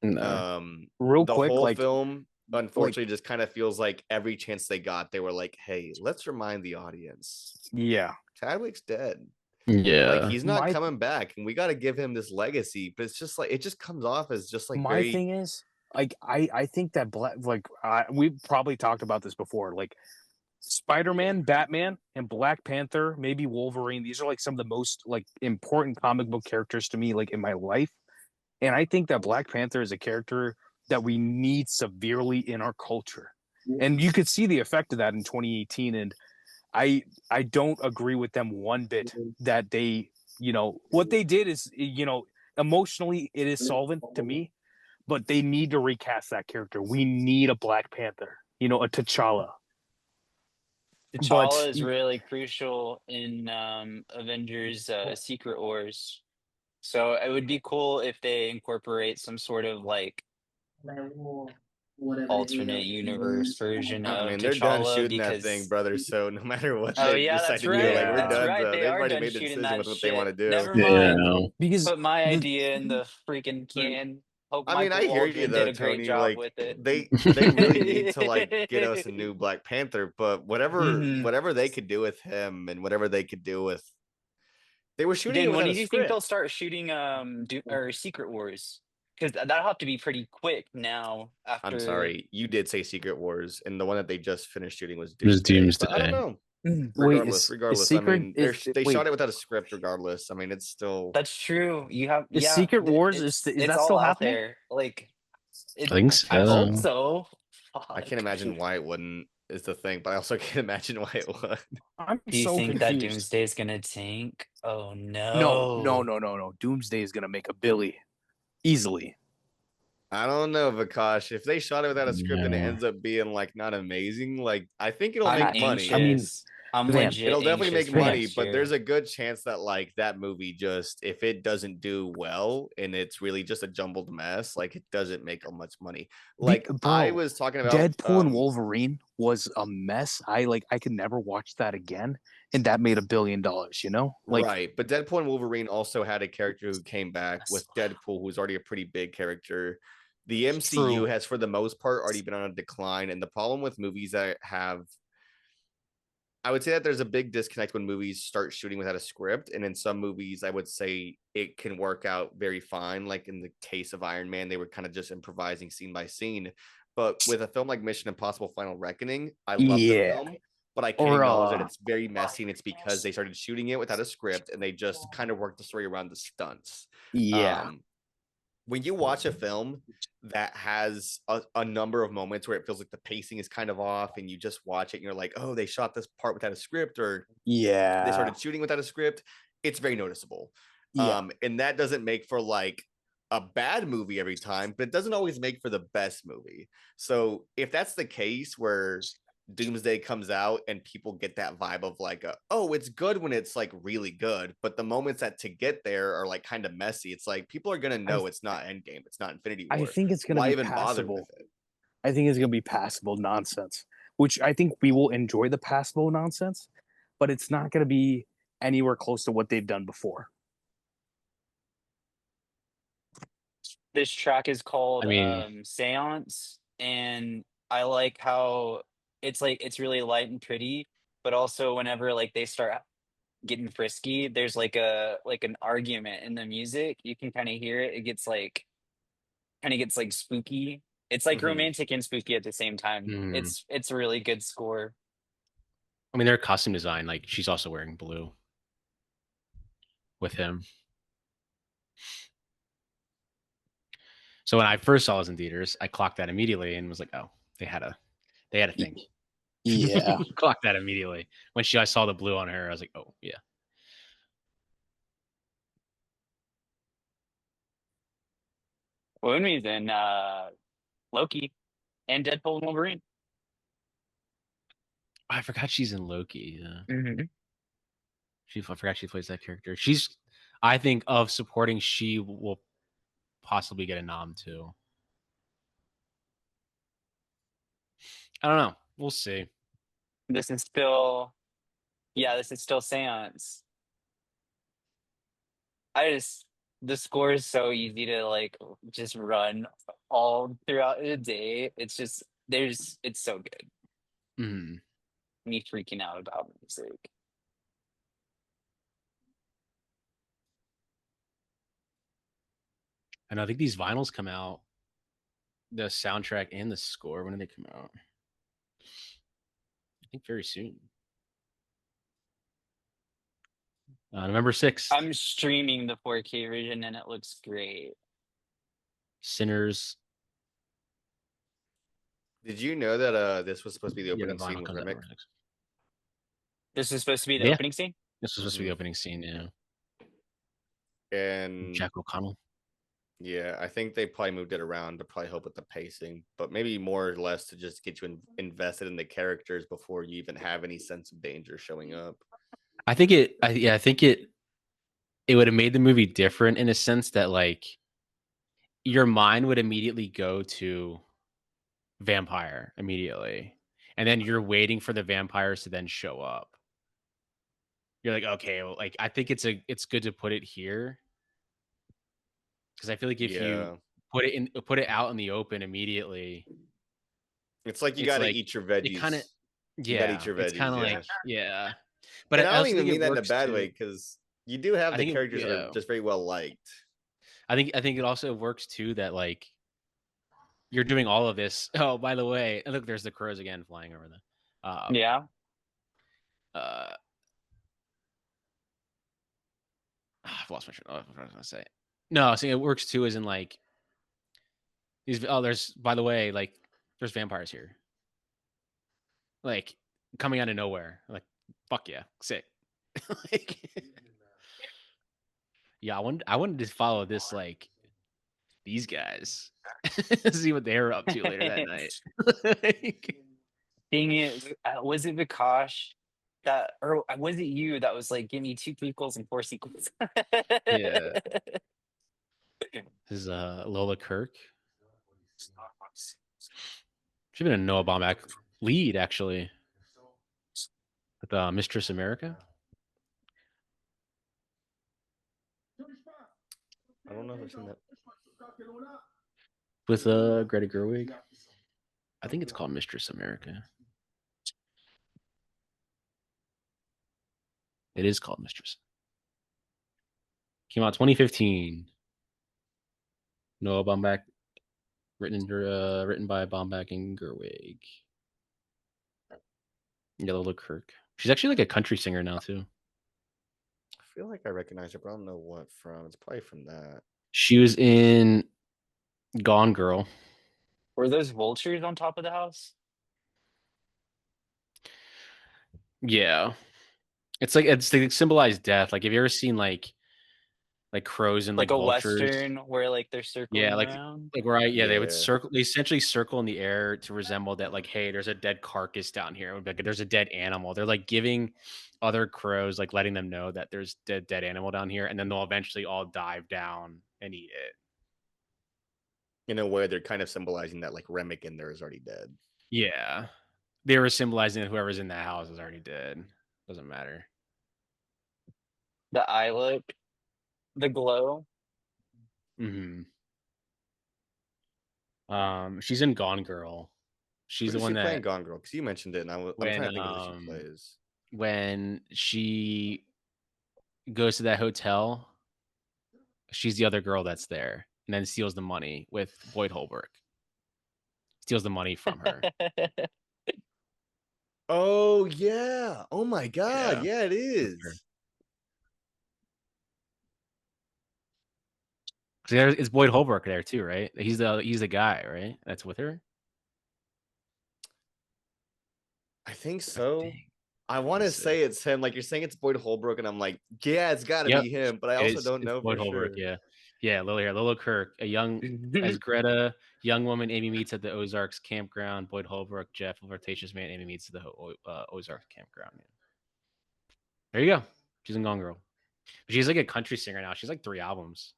No. Real The quick, whole like, film, unfortunately, just kind of feels like every chance they got, they were like, "Hey, let's remind the audience, yeah. Chadwick's dead. Yeah. Like he's not My- coming back, and we got to give him this legacy." But it's just like it just comes off as just like My very. thing is, like, I think that we've probably talked about this before. Like, Spider-Man, Batman, and Black Panther, maybe Wolverine. These are like some of the most like important comic book characters to me, like in my life. And I think that Black Panther is a character that we need severely in our culture. And you could see the effect of that in 2018. And I don't agree with them one bit that they, what they did is, emotionally it is solvent to me, but they need to recast that character. We need a Black Panther, a T'Challa. T'Challa is really crucial in Avengers Secret Wars. So it would be cool if they incorporate some sort of like alternate universe version I of mean, they're done T'Challa shooting that thing, because brother. So no matter what oh they yeah, decide that's to do, like right. we're That's done. right. So They they've are already done made the shooting decision that with what they want to shit. do. Never Yeah. mind. because Put my idea in the freaking can. Hope I mean, Michael I hear you Waldron though, did a great Tony. job Like with it. they really need to like get us a new Black Panther, but Mhm. whatever they could do with him and whatever they could do with they were shooting it Dude, when without do a you think they'll script. start shooting or Secret Wars? Because that'll have to be pretty quick now I'm after. sorry, you did say Secret Wars, and the one that they just finished shooting was It was Doomsday. But I don't Doomsday. know. Wait, Regardless, I Secret mean, is they wait, shot it without a script. Regardless, I mean, it's still. That's true. You have is yeah. Secret Wars is It's that all still out happening? there. Like I it. think I hope so. so. I can't Fuck. imagine why it wouldn't is the thing, but I also can't imagine why it would. I'm Do you so think that confused. Doomsday is gonna tank? Oh No. Doomsday is gonna make a Billy easily. I don't know, Vakash. If they shot it without a script and it Yeah. ends up being like not amazing, like I think it'll I'm make anxious. money. I'm Vamp. legit. It'll definitely anxious make for money, next but year. there's a good chance that like that movie just if it doesn't do well and it's really just a jumbled mess, like it doesn't make much money. Like I was talking about Deadpool and Wolverine was a mess. I could never watch that again, and that made $1 billion. Like right, but Deadpool and Wolverine also had a character who came back with Deadpool, who's already a pretty big character. The MCU True. has, for the most part, already been on a decline, and the problem with movies that have I would say that there's a big disconnect when movies start shooting without a script. And in some movies, I would say it can work out very fine. Like in the case of Iron Man, they were kind of just improvising scene by scene. But with a film like Mission Impossible Final Reckoning, I love the film, but I can acknowledge that it's very messy. And it's because they started shooting it without a script and they just kind of worked the story around the stunts. When you watch a film that has a number of moments where it feels like the pacing is kind of off and you just watch it and you're like, oh, they shot this part without a script or they started shooting without a script, it's very noticeable. And that doesn't make for like a bad movie every time, but it doesn't always make for the best movie. So if that's the case where Doomsday comes out and people get that vibe of like, oh, it's good when it's like really good, but the moments that to get there are like kind of messy. It's like people are gonna know it's not Endgame, it's not Infinity War. I think it's gonna Why be even bother passable. with it? I think it's gonna be passable nonsense, which I think we will enjoy the passable nonsense, but it's not gonna be anywhere close to what they've done before. This track is called I mean- Seance, and I like how it's like it's really light and pretty, but also whenever like they start getting frisky, there's like an argument in the music. You can kind of hear it. It gets like kind of gets like spooky. It's like Mhm. romantic and spooky at the same time. Mm. It's a really good score. I mean, their costume design, like she's also wearing blue with him. So when I first saw this in theaters, I clocked that immediately and was like, oh, they had a thing. Yeah. Clocked that immediately. When I saw the blue on her, I was like, oh yeah. Mooney's in Loki and Deadpool and Wolverine. I forgot she's in Loki. Yeah. Mm-hmm. I forgot she plays that character. She's, I think, of supporting, she will possibly get a nom too. I don't know. We'll see. This is still Seance. The score is so easy to like just run all throughout the day. It's just it's so good. Mhm. Me freaking out about music. And I think these vinyls come out, the soundtrack and the score. When do they come out? I think very soon. November 6th. I'm streaming the 4K version and it looks great. Sinners. Did you know that this was supposed to be the Yeah, the opening scene vinyl with comes out Remick? November 6th. This is supposed to be the Yeah. opening scene? This was supposed to be the opening scene, yeah. And Jack O'Connell. yeah, I think they probably moved it around to probably help with the pacing, but maybe more or less to just get you invested in the characters before you even have any sense of danger showing up. I think it would have made the movie different in a sense that like your mind would immediately go to vampire immediately. And then you're waiting for the vampires to then show up. You're like, okay, well, like I think it's good to put it here. Because I feel like if you put it out in the open immediately, it's like you got to like, eat your veggies. It kind of, you got to eat your veggies. It's kind of like, yeah. But and I don't even mean that in a bad way because you do have the characters that are just very well liked. I think it also works too that like you're doing all of this. Oh, by the way, look, there's the crows again flying over the. Yeah. I've lost my train. What was I gonna say? No, I think it works too. As in like these. Oh, there's, by the way, like there's vampires here. Like coming out of nowhere. Like fuck yeah, sick. Like, yeah, I wanted to follow this like these guys, see what they're up to later that night. Like, dang it, was it Vikash that, or was it you that was like, give me 2 prequels and 4 sequels? Yeah. This is Lola Kirk. She's been a Noah Baumbach lead actually with Mistress America. I don't know if I've seen that. With Greta Gerwig. I think it's called Mistress America. It is called Mistress. Came out 2015. Noah Baumbach, written by Baumbach and Gerwig. Lola Kirk. She's actually like a country singer now too. I feel like I recognize her, but I don't know what from. It's probably from that. She was in Gone Girl. Were those vultures on top of the house? Yeah. It's they symbolize death. Like, have you ever seen like crows and like a vultures? Western where like they're circling around? Like where they would circle. They essentially circle in the air to resemble that. Like, hey, there's a dead carcass down here. Like, there's a dead animal. They're like giving other crows, like letting them know that there's dead animal down here, and then they'll eventually all dive down and eat it. In a way, they're kind of symbolizing that like Remick in there is already dead. Yeah, they were symbolizing that whoever's in that house is already dead. Doesn't matter. The eye look, the glow. Mm-hmm. She's in Gone Girl. She's Who the is one she playing that Gone Girl? Because you mentioned it, and I'm when trying to think of who she plays. when she goes to that hotel, she's the other girl that's there, and then steals the money with Boyd Holbrook. Steals the money from her. Oh yeah! Oh my god! Yeah. Yeah, it is. Sure. It's Boyd Holbrook there too, right? He's the guy, right? That's with her. I think so. Dang. I want to Let's see. say it's him. Like you're saying, it's Boyd Holbrook, and I'm like, yeah, it's got to Yep. be him. But I also don't know Boyd for Holbrook, sure. yeah. Yeah, Lilo Kirk, a young as Greta, young woman Amy meets at the Ozarks campground. Boyd Holbrook, Jeff, a flirtatious man Amy meets at the Ozarks campground. Yeah. There you go. She's in Gone Girl. She's like a country singer now. She's like 3 albums.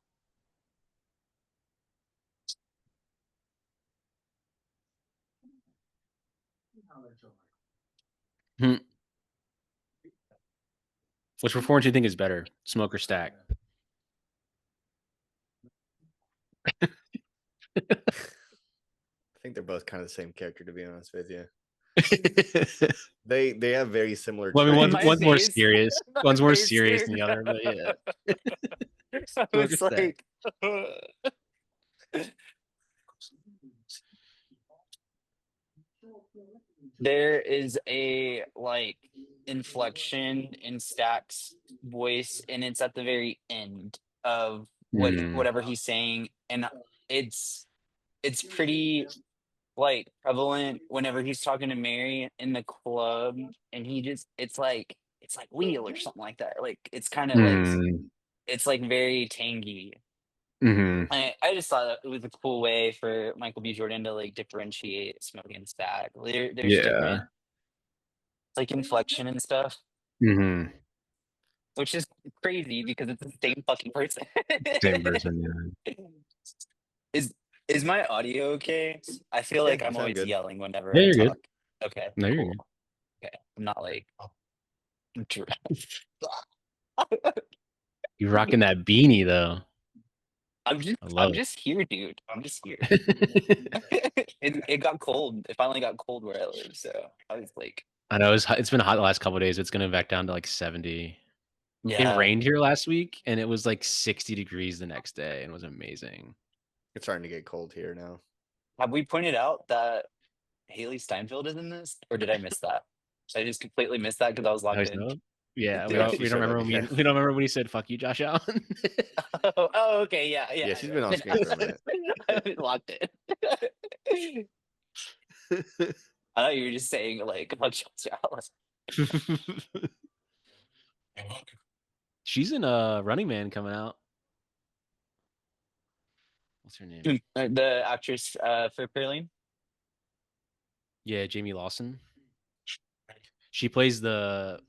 Which performance do you think is better, Smoke or Stack? I think they're both kind of the same character, to be honest with you. They have very similar. Well, I mean, traits. one's more face- serious. my One's more face, serious dude. than the other, but yeah. I Smoke or was Stack? like, there is a like inflection in Stack's voice, and it's at the very end of whatever he's saying, and it's pretty like prevalent whenever he's talking to Mary in the club, and it's like wheel or something like that. Like it's kind of like it's like very tangy. I just thought it was a cool way for Michael B. Jordan to like differentiate Smoke and Stack. There's different like inflection and stuff, which is crazy because it's the same fucking person. Same person, yeah. Is my audio okay? I feel Yeah, like you I'm sound always good. yelling whenever Yeah, I you're good. talk. Okay, No, you're cool. good. Okay, I'm not like. You're rocking that beanie though. I'm love it. just here, dude. I'm just here. It got cold. It finally got cold where I live, so I was like, I know it's been hot the last couple of days. It's gonna back down to like 70. yeah. It rained here last week, and it was like 60 degrees the next day, and it was amazing. It's starting to get cold here now. Have we pointed out that Haley Steinfeld is in this, or did I miss that? I just completely missed that because I was locked Nice in. note. Yeah, we Yeah, don't she we don't showed up, remember when yeah. we don't remember when he said "fuck you, Josh Allen." Oh, okay, yeah. Yeah, she's been on screen for a minute. I've been locked in. I thought you were just saying like fuck Josh Allen. She's in Running Man coming out. What's her name? The actress for Perlene. Yeah, Jamie Lawson. She plays it'd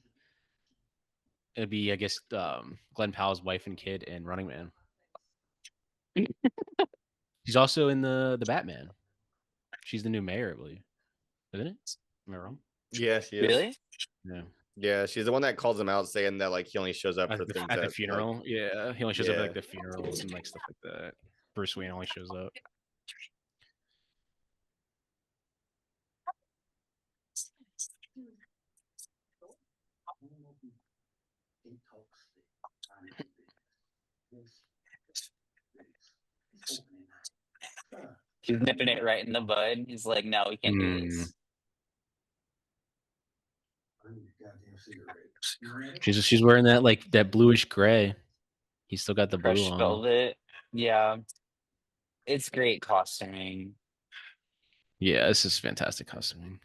be, I guess, Glenn Powell's wife and kid in Running Man. She's also in the Batman. She's the new mayor, I believe. Isn't it? Am I wrong? Yeah, she is. Really? Yeah. Yeah, she's the one that calls him out, saying that like he only shows up for things At the that, funeral. like, Yeah, he only shows up at yeah. like the funerals and like stuff like that. Bruce Wayne only shows up. He's nipping it right in the bud. He's like, no, we can't do this. She's wearing that bluish gray. He's still got the blue Crushed on. velvet. Yeah. It's great costuming. Yeah, this is fantastic costuming.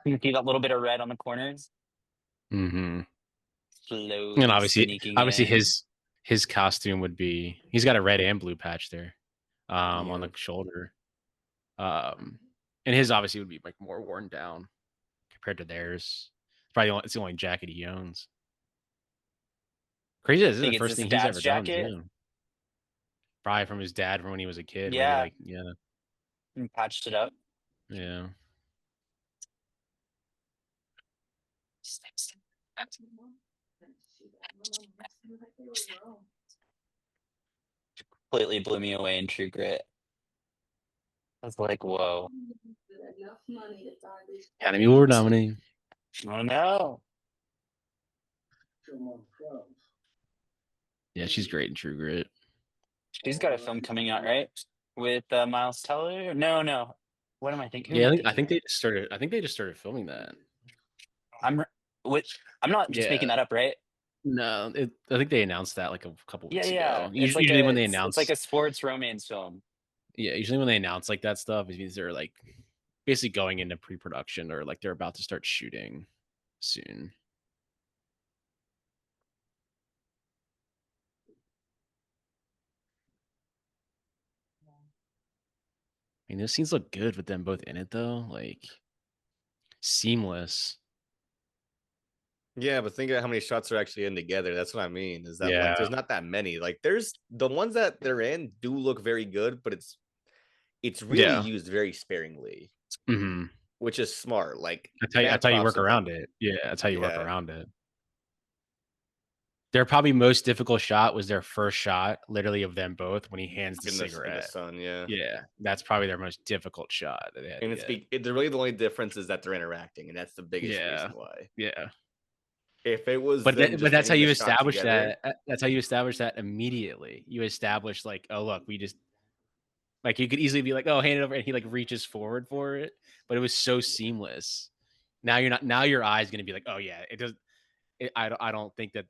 You can see that little bit of red on the corners. Mm-hmm. Slowly And obviously in. his costume would be, he's got a red and blue patch there, on Yeah. the shoulder. And his obviously would be like more worn down compared to theirs. It's the only jacket he owns. Crazy. This is Think the it's first his thing he's dad's ever jacket? done too. Probably from his dad from when he was a kid. Yeah. Maybe yeah. And patched it up. Yeah. Completely blew me away in True Grit. I was like, whoa. Academy Award nominee. Oh no. Yeah, she's great in True Grit. She's got a film coming out, right? With Miles Teller? No. What am I thinking? Who Yeah, am I think thinking they just started. I think they just started filming that. of? I'm not just making Yeah. that up, right? No, I think they announced that like a couple Yeah, weeks yeah. ago. It's like Usually when they it's announce, like a sports romance film. yeah, usually when they announce like that stuff, it means they're like basically going into pre-production or like they're about to start shooting soon. I mean, those scenes look good with them both in it though, like seamless. Yeah, but think about how many shots are actually in together. That's what I mean. Is that like Yeah. there's not that many. Like there's the ones that they're in do look very good, but it's really Yeah. used very sparingly, hmm which is smart. Like That's mad how you props work to around them. it. Yeah, that's how you work Yeah. around it. Their probably most difficult shot was their first shot, literally of them both when he hands the In the cigarette. sun, yeah. Yeah, that's probably their most difficult shot that they had. And to get. it's really the only difference is that they're interacting, and that's the biggest Yeah. reason why. Yeah, If it was but them but just that's how hitting you the shot establish together, that. That's how you establish that immediately. You establish like, oh look, we just like you could easily be like, oh, hand it over, and he like reaches forward for it, but it was so seamless. Now you're not. Now your eye's gonna be like, oh yeah, it does. I don't think that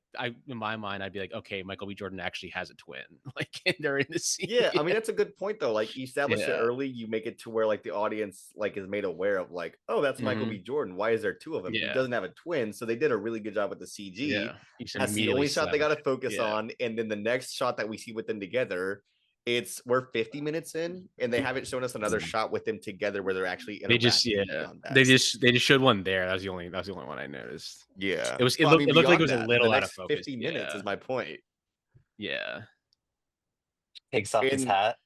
in my mind I'd be like, okay, Michael B. Jordan actually has a twin, like and they're in the scene. yeah, I mean that's a good point though. Like you establish it Yeah. early, you make it to where like the audience like is made aware of like, oh, that's Michael Mhm. B. Jordan. Why is there two of them? He Yeah. doesn't have a twin, so they did a really good job with the CG. Yeah, you should That's the immediately only shot they got to establish- focus yeah. on, and then the next shot that we see with them together, we're 50 minutes in, and they haven't shown us another shot with them together where they're actually They just interacting beyond that. they just showed one there. That was the only one I noticed. yeah, It was Well, I mean, it looked like it beyond was a that, little the out of next focus. 50 minutes Yeah. is my point. Yeah. Takes off his And hat.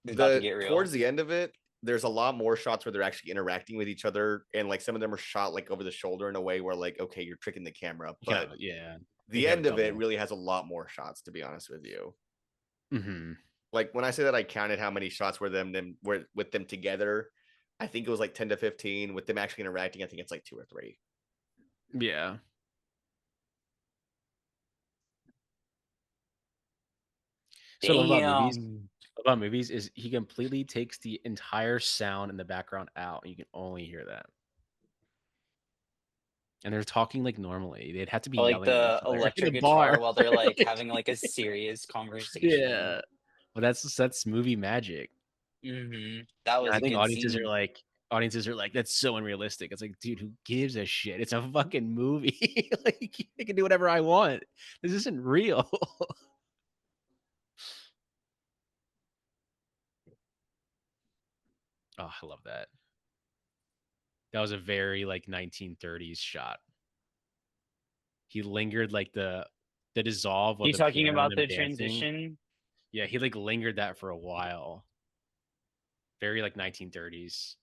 He's about to get real. Towards the end of it, there's a lot more shots where they're actually interacting with each other, and like some of them are shot like over the shoulder in a way where like, okay, you're tricking the camera, You but kinda- yeah. the you have end of it double. really has a lot more shots, to be honest with you. Mm-hmm. Like when I say that I counted how many shots were were with them together, I think it was like 10 to 15. With them actually interacting, I think it's like 2 or 3. Yeah. So what about movies is he completely takes the entire sound in the background out, and you can only hear that. And they're talking like normally. They'd have to be like yelling at the each other in electric a guitar bar. while they're like having like a serious conversation. Yeah. Well, that's movie magic. That was I a think good audiences scene. are like, that's so unrealistic. It's like, dude, who gives a shit? It's a fucking movie. Like, I can do whatever I want. This isn't real. Oh, I love that. That was a very like 1930s shot. He lingered like the dissolve of You the talking piano about and the them dancing. transition? Yeah, he like lingered that for a while. Very like 1930s.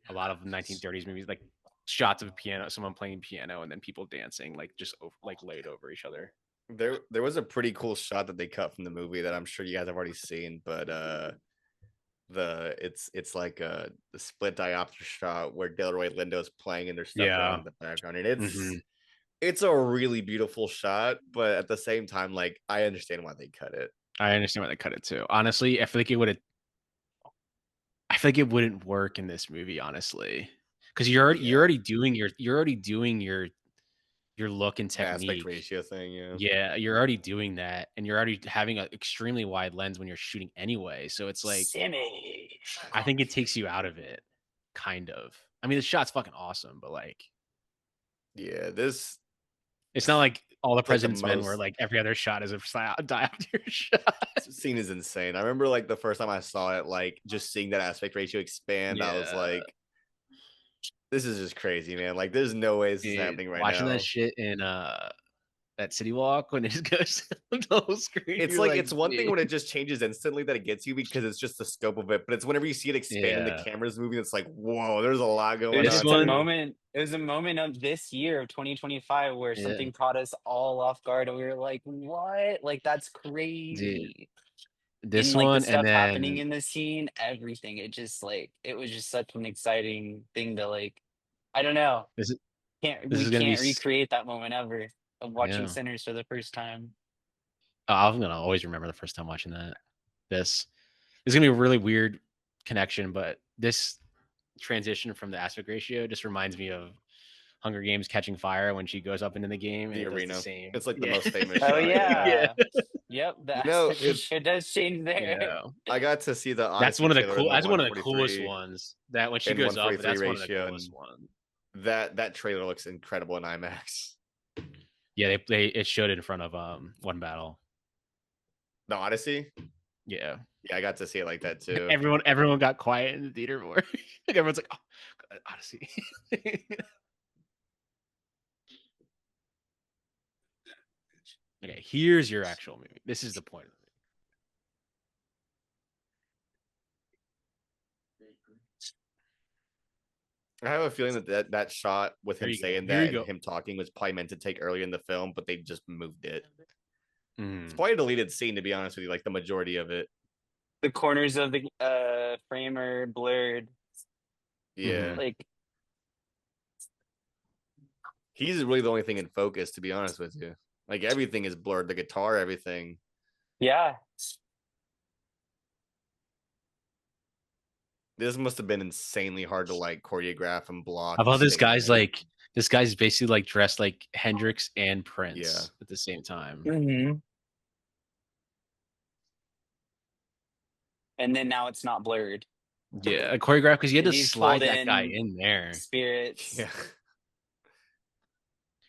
A lot of 1930s movies, like shots of a piano, someone playing piano, and then people dancing, like just like laid over each other. There was a pretty cool shot that they cut from the movie that I'm sure you guys have already seen, but it's like the split diopter shot where Delroy Lindo's playing and there's stuff going on in the background, and it's a really beautiful shot, but at the same time, like I understand why they cut it. I understand why they cut it too. Honestly, I feel like it wouldn't work in this movie, honestly, because you're already doing your look and technique. Aspect ratio thing, yeah. Yeah, you're already doing that, and you're already having an extremely wide lens when you're shooting anyway. So it's like, I think it takes you out of it, kind of. I mean, the shot's fucking awesome, but like, yeah, it's not like All the President's Men, where most- like every other shot is a diopter shot. scene is insane. I remember like the first time I saw it, like just seeing that aspect ratio expand, I was Yeah. like, this is just crazy, man. Like, there's no way this is Dude, happening right watching now. that shit in that City Walk when it just goes on the whole screen. It's you're like it's one thing "Dude." when it just changes instantly that it gets you because it's just the scope of it. But it's whenever you see it expand and Yeah. the camera's moving, it's like, whoa, there's a lot going It was This on. just a one- moment. It was a moment of this year of 2025 where Yeah. something caught us all off guard, and we were like, "What? Like that's crazy." This and like one, the stuff and happening then in the scene, everything. It just like it was just such an exciting thing to like. I don't know. this is We gonna be can't recreate that moment ever of watching yeah. Sinners for the first time. Oh, I'm gonna always remember the first time watching that. This is gonna be a really weird connection, but this transition from the aspect ratio just reminds me of Hunger Games Catching Fire when she goes up into the game and The it does arena. the same. It's like the Yeah. most famous Oh shot. yeah. Yep, the You know, aspect ratio does change there. Yeah. I got to see the That's Odyssey one of the trailer cool. in the That's one of the coolest 143 ones. That when she in goes up, 143 that's one of the ratio, coolest and ones. that trailer looks incredible in IMAX. Yeah, they it showed it in front of One Battle. The Odyssey. Yeah, Yeah, I got to see it like that too. everyone got quiet in the theater more. Like everyone's like, oh, God, Odyssey. Okay, here's your actual movie. This is the point of it. I have a feeling that shot with There him you go. saying Here that you and go. him talking was probably meant to take early in the film, but they just moved it. It's Mm. probably a deleted scene, to be honest with you, like the majority of it. The corners of the frame are blurred. Yeah. Mhm. Like He's really the only thing in focus, to be honest with you. Like everything is blurred, the guitar, everything. yeah. This must have been insanely hard to like choreograph and block. How about and this stay in guy's there. like this guy's basically like dressed like Hendrix and Prince Yeah. at the same time. Mm-hmm. And then now it's not blurred. Yeah, a choreograph because you had to He's slide pulled that guy in in there spirits. Yeah.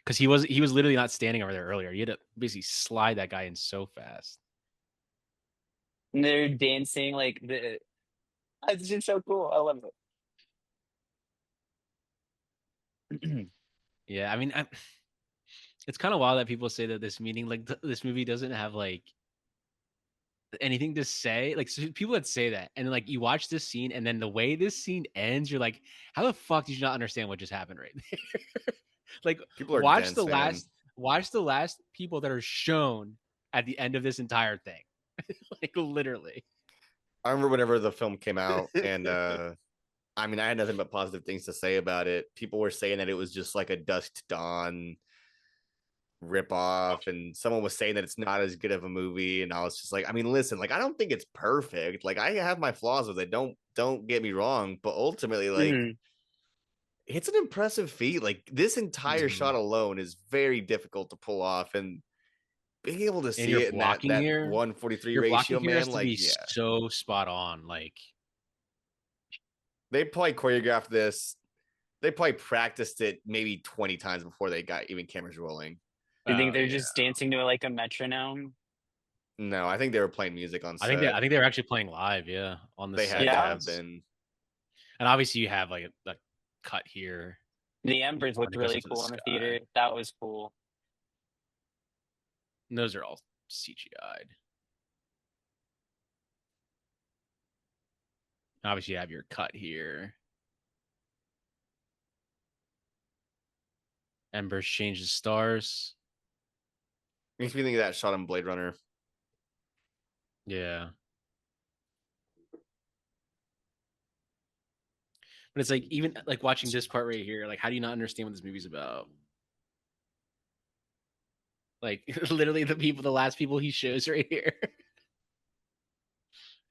because he was literally not standing over there earlier. You had to basically slide that guy in so fast. And they're dancing like the. It's just so cool. I love it. Yeah, I mean, it's kind of wild that people say that this meeting, like this movie, doesn't have like anything to say. Like so people that say that, and then like you watch this scene, and then the way this scene ends, you're like, how the fuck did you not understand what just happened right there? Like, People are watch dense, the man. last people that are shown at the end of this entire thing. Like literally. I remember whenever the film came out, and I mean, I had nothing but positive things to say about it. People were saying that it was just like a Dusk to Dawn rip off, and someone was saying that it's not as good of a movie, and I was just like, I mean, listen, like I don't think it's perfect. Like I have my flaws with it. Don't get me wrong, but ultimately, like Mhm. it's an impressive feat. Like this entire Mhm. shot alone is very difficult to pull off, and being able to see your it in that blocking here- 143 Your blocking ratio, here has man, to like be yeah, so spot on. Like, they probably choreographed this. They probably practiced it maybe 20 times before they got even cameras rolling. You think oh, they're yeah. just dancing to like a metronome? No, I think they were playing music on I set. think they were actually playing live. Yeah, on the They set. had to Yeah. have been. And obviously you have like a cut here. The embers looked it goes really into the cool in the sky. theater. That was cool. And those are all CGI'd. Obviously you have your cut here. Embers changes stars. Makes me think of that shot in Blade Runner. Yeah. But it's like even like watching this part right here, like how do you not understand what this movie's about? Like literally the last people he shows right here.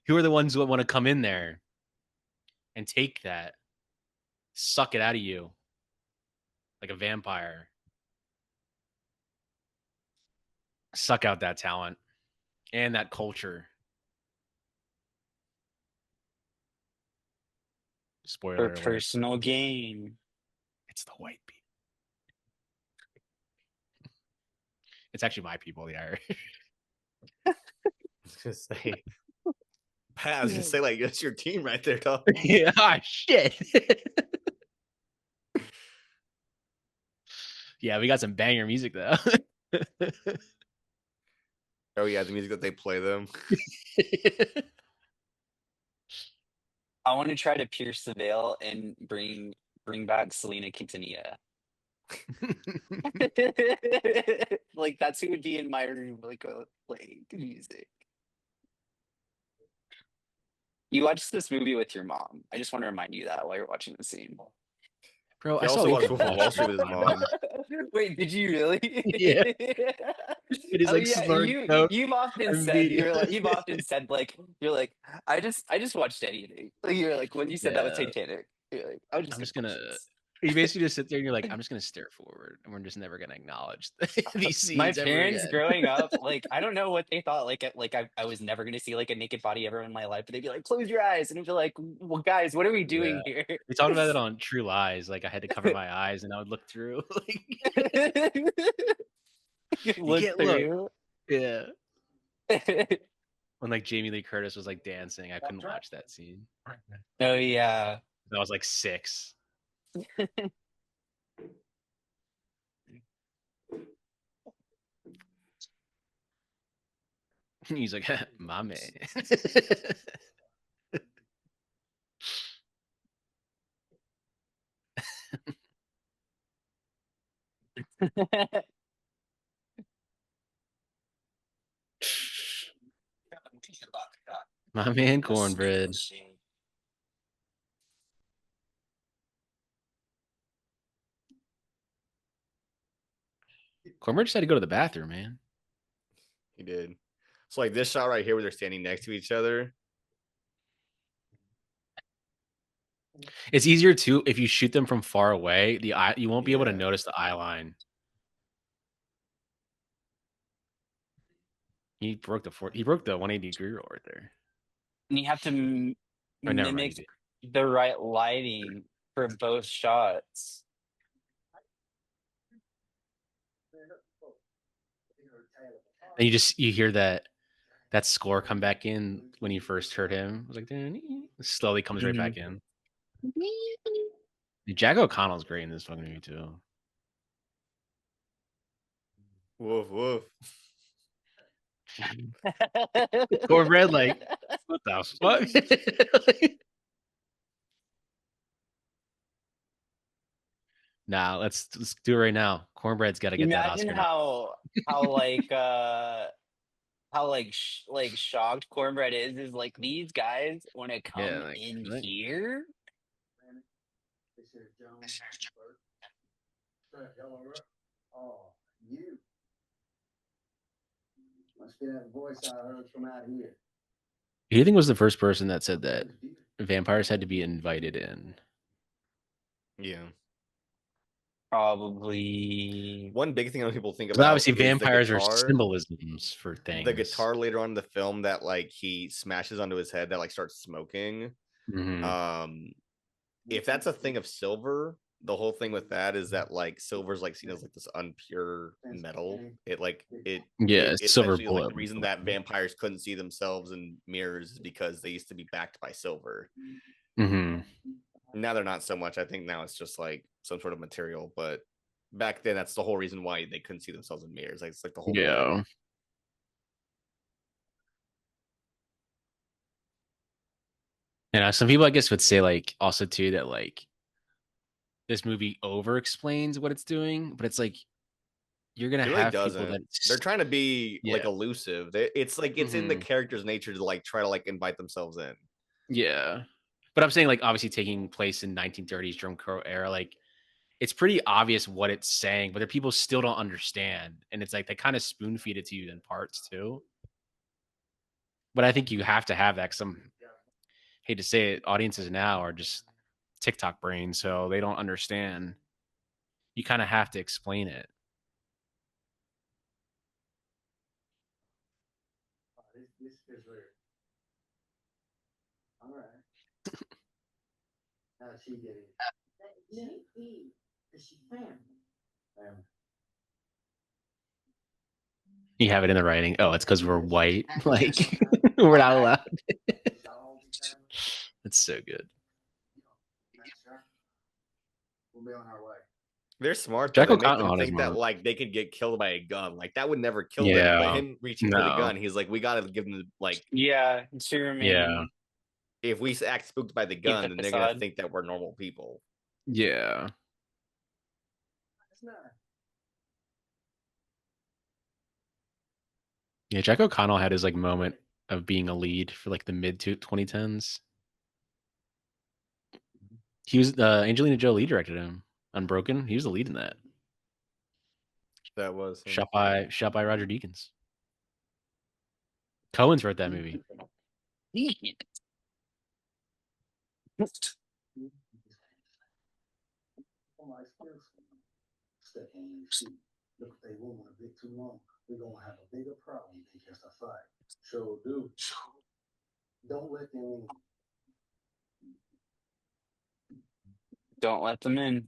Who are the ones who want to come in there and take that, suck it out of you like a vampire, suck out that talent and that culture. Spoiler For alert. personal gain. It's the white people. It's actually my people, the Irish. I was gonna say, Pat, I was gonna say, like, that's your team right there, dog. Yeah, oh, shit. Yeah, we got some banger music though. Oh yeah, the music that they play them. I want to try to pierce the veil and bring back Selena Quintanilla. Like that's who would be in my room, like playing music. You watched this movie with your mom. I just want to remind you that while you're watching the scene. Bro, He I saw also watched Wolf Wolf of Wall Street Street with his mom. Wait, did you really? Yeah. It is Oh like yeah, smart coat. you've often said you've often said like you're like I just watched anything. Like you're like when you said that with Yeah. Titanic, you're like I'm just gonna. You basically just sit there and you're like, I'm just gonna stare forward, and we're just never gonna acknowledge these scenes. My ever parents again. growing up, like I don't know what they thought. Like I was never gonna see like a naked body ever in my life, but they'd be like, "Close your eyes," and I'd be like, "Well, guys, what are we doing here?" We talked about it on True Lies. Like I had to cover my eyes, and I would look through. You Look can't through. Yeah. When like Jamie Lee Curtis was like dancing, I couldn't watch that scene. Oh yeah. I was like 6. He's like, my man. My man, Cornbread. Cornbread just had to go to the bathroom, man. He did. So like this shot right here where they're standing next to each other. It's easier too if you shoot them from far away. The eye, you won't be able to notice the eye line. He broke the 180-degree rule right there. And you have to Or never mimic mind. the right lighting for both shots. And you hear that score come back in when you first heard him. It was like slowly comes right back in. Jack O'Connell's great in this fucking movie too. Woof woof. Cornbread, like, what the fuck? Nah, let's do it right now. Cornbread's got to get that Oscar. Imagine how shocked Cornbread is like these guys want to come in here. Oh, you. Must get that voice I heard from out here. Who do you think was the first person that said that vampires had to be invited in? Yeah. Probably. One big thing that people think But about obviously is vampires the are guitar, symbolisms for things. the guitar later on in the film that like he smashes onto his head that like starts smoking. Mhm. If that's a thing of silver, the whole thing with that is that like silver's like seen as like this unpure metal. It's silver essentially, like bullet. the reason that vampires couldn't see themselves in mirrors is because they used to be backed by silver. Mhm. Now they're not so much. I think now it's just like some sort of material, but back then that's the whole reason why they couldn't see themselves in mirrors. Like it's like the whole Yeah. And some people, I guess, would say like also too that like this movie over explains what it's doing, but it's like you're gonna It really have doesn't. people that They're trying to be like Yeah. elusive. It's like it's in the character's nature to like try to like invite themselves in. Yeah. But I'm saying like obviously taking place in 1930s Jim Crow era, like it's pretty obvious what it's saying, but the people still don't understand. And it's like they kind of spoon feed it to you in parts too. But I think you have to have that because hate to say it, audiences now are just TikTok brains, so they don't understand. You kind of have to explain it. This is weird. All right. How'd she get in? Is she family? You have it in the writing. Oh, it's because we're white. Like we're not allowed. That's so good. We'll be on our way. They're smart. Jack They make O'Connell them is think that smart. like they could get killed by a gun. Like that would never kill them. Yeah. But him reaching for the No. gun, he's like, we gotta give them like Yeah, to remain. Yeah. if we act spooked by the gun, the then they're gonna facade. think that we're normal people. Yeah. Yeah, Jack O'Connell had his like moment of being a lead for like the mid 2010s. He was Angelina Jolie directed him. Unbroken. He was the lead in that. That was him. Shot by Roger Deakins. Cohen's wrote that movie. Look, if they room a bit too long, we're gonna have a bigger problem than just a fight. Sure do. Don't let them in. Don't let them in.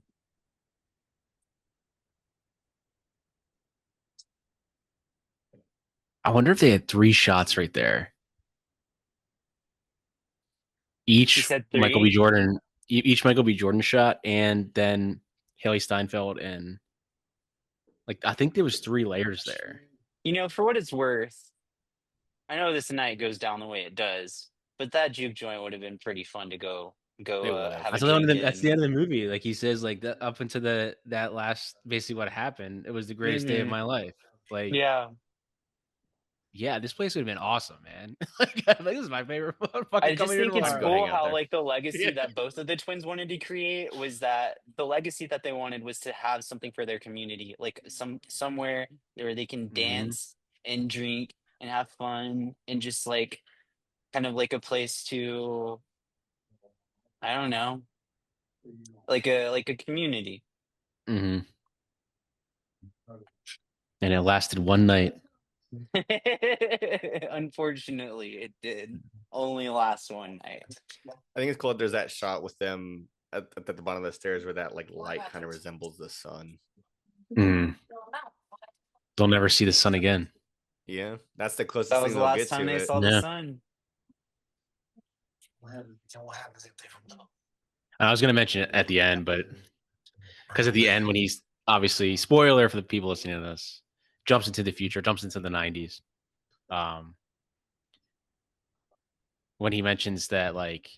I wonder if they had 3 shots right there. Each said Michael B. 3? Jordan, each Michael B. Jordan shot, and then Haley Steinfeld, and like I think there was 3 layers there. You know, for what it's worth, I know this night goes down the way it does, but that juke joint would have been pretty fun to go It have a That's the end of drink the, that's the in. end of the movie. Like he says, like that up into that last basically what happened. It was the greatest day of Mhm. my life. Like Yeah, this place would have been awesome, man. Like this is my favorite fucking I just coming here think it's tomorrow. go hang cool out how there. like the legacy Yeah. that both of the twins wanted to create was that the legacy that they wanted was to have something for their community, like somewhere where they can Mhm. dance and drink and have fun and just like kind of like a place to, I don't know, like a community. Mm-hmm. And it lasted one night. Unfortunately, it did only last one night. I think it's cool that there's that shot with them at the bottom of the stairs where that like light kind of resembles the sun. Mm. They'll never see the sun again. Yeah, that's the closest That thing was the they'll last get time to they it. saw Yeah. the sun. What happens if they don't know? I was going to mention it at the end, but because at the end, when he's obviously spoiler for the people listening to this, jumps into the future, jumps into the 90s. When he mentions that, like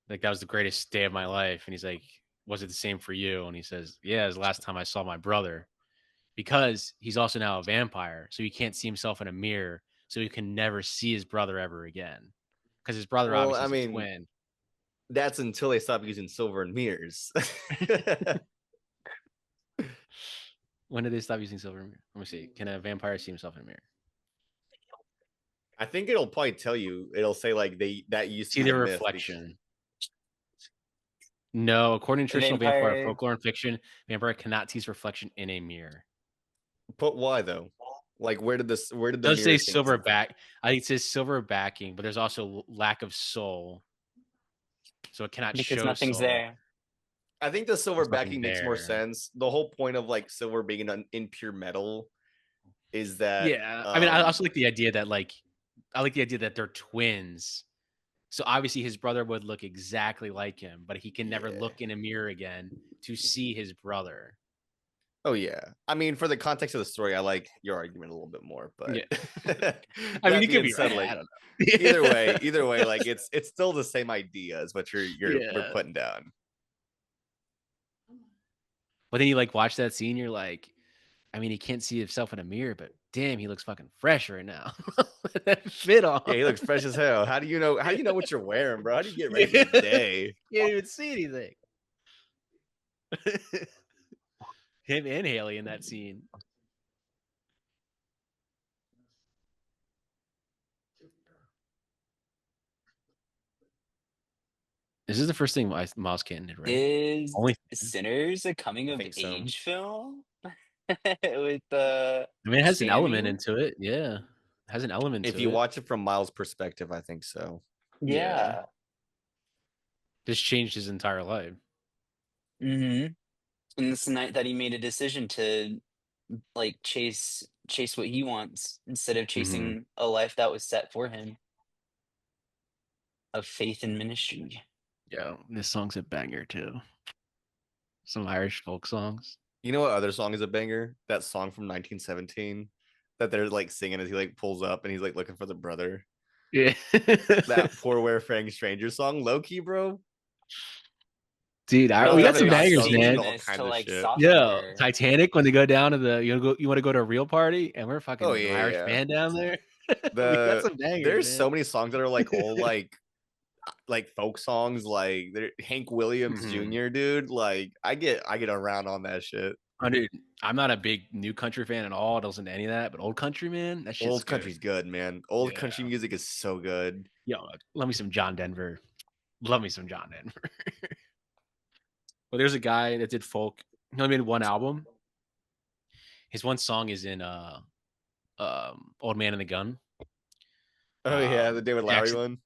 that was the greatest day of my life, and he's like, "Was it the same for you?" And he says, "Yeah, it was the last time I saw my brother," because he's also now a vampire, so he can't see himself in a mirror, so he can never see his brother ever again, because his brother Well, obviously I is a mean, twin. That's until they stop using silver and mirrors. When did they stop using silver mirror? Let me see. Can a vampire see himself in a mirror? I think it'll probably tell you. It'll say like that used to See be the a myth reflection. No, according to traditional vampire Vampire- folklore and fiction, vampire cannot see his reflection in a mirror. But why though? Like where did the It does say mirror thing silver come from? back. I think it says silver backing, but there's also lack of soul, so it cannot because show nothing's soul. there. I think the silver There's nothing backing makes more there. sense. The whole point of like silver being an impure metal is that Yeah, I mean, I also like the idea that they're twins. So obviously his brother would look exactly like him, but he can never Yeah. look in a mirror again to see his brother. Oh yeah. I mean, for the context of the story, I like your argument a little bit more, but Yeah. I mean, you could be right. Like, I don't know. either way, like it's still the same idea as what we're Yeah. putting down. But then you like watch that scene, you're like, I mean, he can't see himself in a mirror, but damn, he looks fucking fresh right now. That fit on. Yeah, he looks fresh as hell. How do you know what you're wearing, bro? How do you get ready for the day? Can't even see anything. Him and Haley in that scene. This is the first thing Miles Canton did, right? Is Only- Sinners a coming of think so. age film? With the I mean, it has an element Sammy? into it. Yeah, it has an element. If to you it. watch it from Miles' perspective, I think so. Yeah. This changed his entire life. Mm-hmm. And it's the night that he made a decision to like chase what he wants instead of chasing a life that was set for him of faith and ministry. Yeah, this song's a banger too. Some Irish folk songs. You know what other song is a banger? That song from 1917 that they're like singing as he like pulls up and he's like looking for the brother. Yeah, That Poor Where Frank Stranger song, low key, bro. dude, No, we got they're some not bangers, singing man. all this kinds to of like shit. soften Yo, her. Titanic when they go down to the you want to go to a real party and we're fucking Oh, some yeah, Irish yeah. band down there. got some bangers, There's man. so many songs that are like old, like folk songs, like Hank Williams Mhm. Jr. Dude, like I get around on that shit. Oh, dude, I'm not a big new country fan at all. I don't listen to any of that, but old country, man, that shit's Old good. country's good, man. Old Yeah. country music is so good. Yo, love me some John Denver. Love me some John Denver. Well, there's a guy that did folk. He only made one album. His one song is in Old Man and the Gun. Oh yeah, the David Lowery Jackson, one.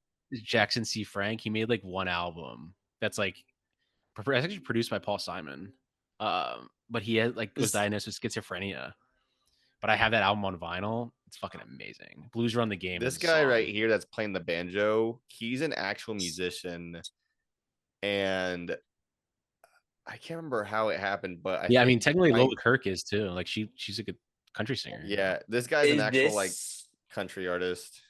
Jackson C. Frank. He made like one album that's like it's actually produced by Paul Simon. But he had like was This- diagnosed with schizophrenia. But I have that album on vinyl. It's fucking amazing. Blues Run the Game. This is a guy song. right here that's playing the banjo, he's an actual musician, and I can't remember how it happened, but I mean, technically like- Lola Kirk is too. Like she's a good country singer. yeah, this guy's an Is actual like this country artist.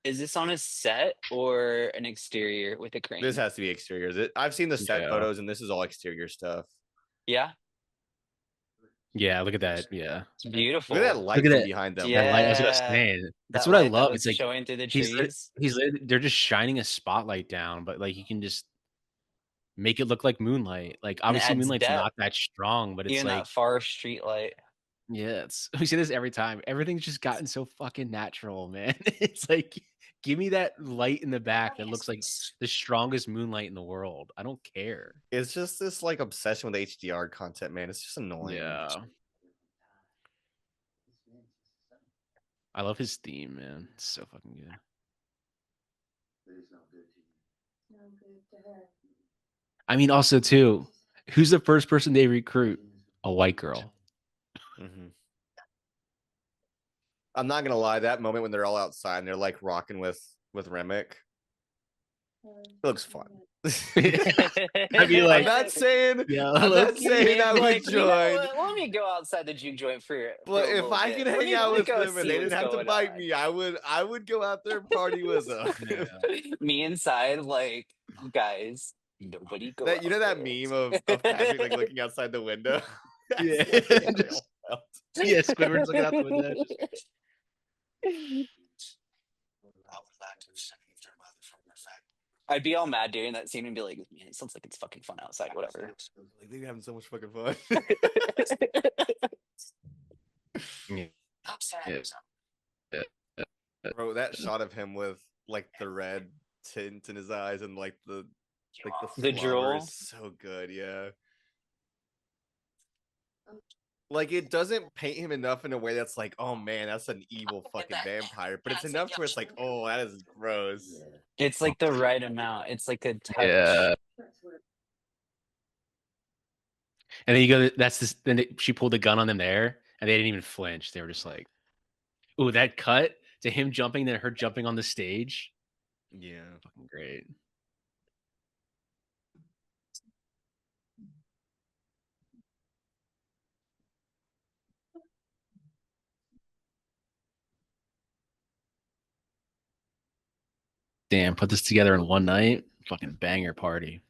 is this on a set or an exterior with a crane? This has to be exteriors. I've seen the set Yeah. photos, and this is all exterior stuff. Yeah, Yeah, look at that. Yeah. it's beautiful. Look at that light Look at from that. behind them. That light, I was gonna Yeah, say. That's that what I light that love. was It's like showing through the he's trees. they're just shining a spotlight down, but like you can just make it look like moonlight. Like And it obviously adds moonlight's depth. not that strong, but it's Even like that far street light. yeah, it's we say this every time. Everything's just gotten so fucking natural, man. It's like give me that light in the back that looks like the strongest moonlight in the world. I don't care. It's just this like obsession with HDR content, man. It's just annoying. Yeah. I love his theme, man. It's so fucking good. I mean, also too, who's the first person they recruit? A white girl. Mhm. I'm not gonna lie, that moment when they're all outside and they're like rocking with Remick, it looks fun. I'd be like, I'm not saying, yeah, I'm not low-key, saying I would Like, you know join, what? Let me go outside the juke joint for but a if little I bit. could Let hang me- out let me with go them and see they didn't what's have to going bite on. me, I would go out there and party with them. Yeah. Me inside, like, guys, nobody go That you know out that there. meme of Patrick like looking outside the window. That's Yeah. exactly how they all felt. Yeah, Squidward's looking out the window. I'd be all mad during that scene and be like, man, it sounds like it's fucking fun outside, whatever. Like they're having so much fucking fun. Bro, that shot of him with like the red tint in his eyes and like the The flubber drool? is so good, yeah. Like it doesn't paint him enough in a way that's like, oh man, that's an evil fucking vampire. But it's enough to where it's like, oh, that is gross. It's like the right amount. It's like a touch. Yeah. And then you go, that's this. Then she pulled the gun on them there, and they didn't even flinch. They were just like, "Ooh, that cut to him jumping, then her jumping on the stage, Yeah. fucking great." Damn, put this together in one night, fucking banger party.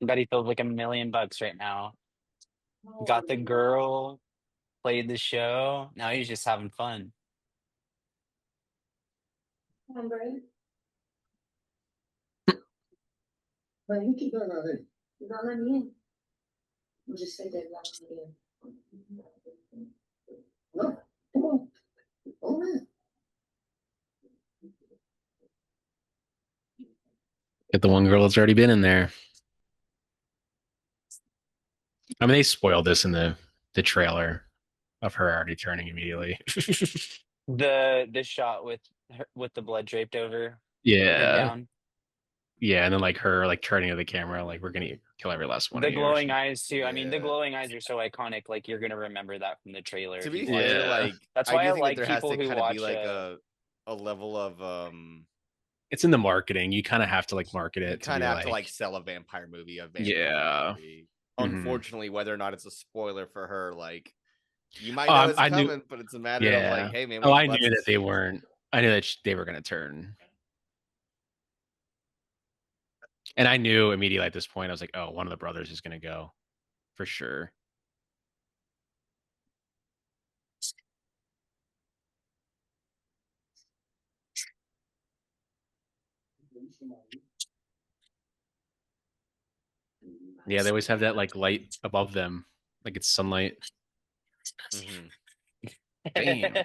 Bet he feels like $1 million right now. Got the girl, played the show. Now he's just having fun. Man, you keep going out there. You not letting me in. You just say that not let me in. No, come on. Oh man. Get the one girl that's already been in there. I mean, they spoiled this in the trailer of her already turning immediately. The shot with her, with the blood draped over her Yeah, down. yeah, and then like her like turning to the camera, like we're gonna kill every last one. The of you," or glowing something. eyes too. I mean, the Yeah. glowing eyes are so iconic. Like you're gonna remember that from the trailer. To if be you watch fair, it. Yeah. like That's I why do I think like that there has people to who kind of be watch, like a level of It's in the marketing. You kind of have to like market you it. kind be of have to like sell a vampire movie, Yeah. movie. Mhm. Unfortunately, whether or not it's a spoiler for her, like you might Oh, know it's I knew- coming, but it's a matter of Yeah. like, hey man, Oh, we I knew busted that they seats. weren't. I knew that they were gonna turn. And I knew immediately at this point, I was like, oh, one of the brothers is gonna go for sure. Yeah, they always have that like light above them, like it's sunlight. Mhm. Damn.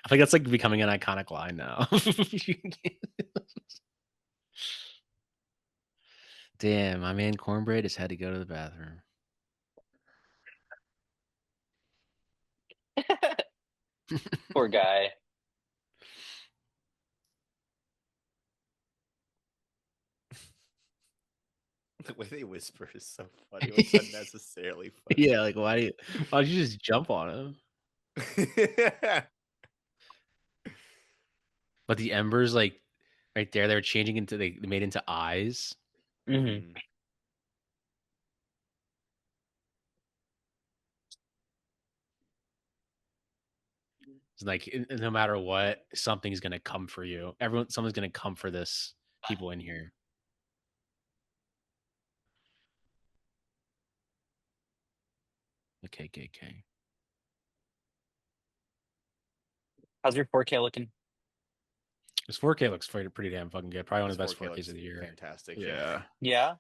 I think that's like becoming an iconic line now. Damn, my man Cornbread has had to go to the bathroom. Poor guy. The way they whisper is so funny. It's unnecessarily funny. Yeah, like why don't you just jump on him? But the embers, like right there, they're changing into they made into eyes. Mhm. It's like no matter what, something's gonna come for you. Someone's gonna come for this people in here. The KKK. How's your 4K looking? This 4K looks pretty damn fucking good. Probably one of the This best 4K 4Ks looks of the year. fantastic. Yeah. Yeah.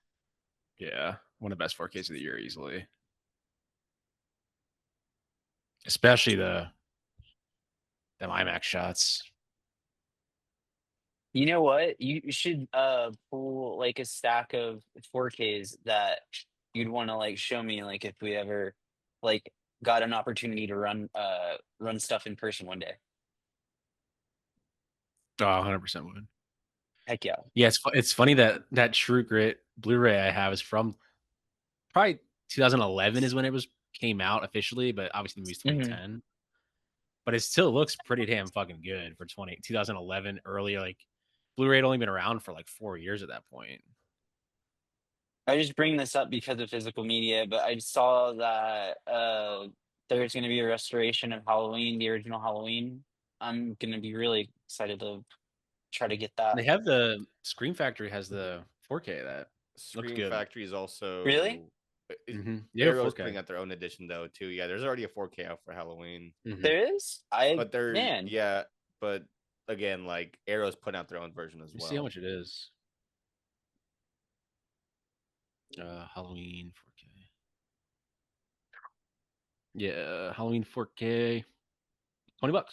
Yeah. One of the best 4Ks of the year easily. Especially them IMAX shots. You know what? You should pull like a stack of 4Ks that you'd want to like show me like if we ever like got an opportunity to run stuff in person one day. Oh, 100% would. Heck yeah. Yeah, it's funny that True Grit Blu-ray I have is from probably 2011 is when it came out officially, but obviously the movie's Mhm. 2010. But it still looks pretty damn fucking good for 2011 earlier. Like Blu-ray had only been around for like 4 years at that point. I just bring this up because of physical media, but I saw that there's going to be a restoration of Halloween, the original Halloween. I'm going to be really excited to try to get that. They have the Scream Factory has the 4K that looks Scream good. Factory is also Really? Yeah, Arrow's 4K. putting out their own edition though too. Yeah, there's already a 4K out for Halloween. There is? But they're Man. yeah, but again, like Arrow's putting out their own version as well. See how much it is. Halloween 4K. Yeah, Halloween 4K. $20.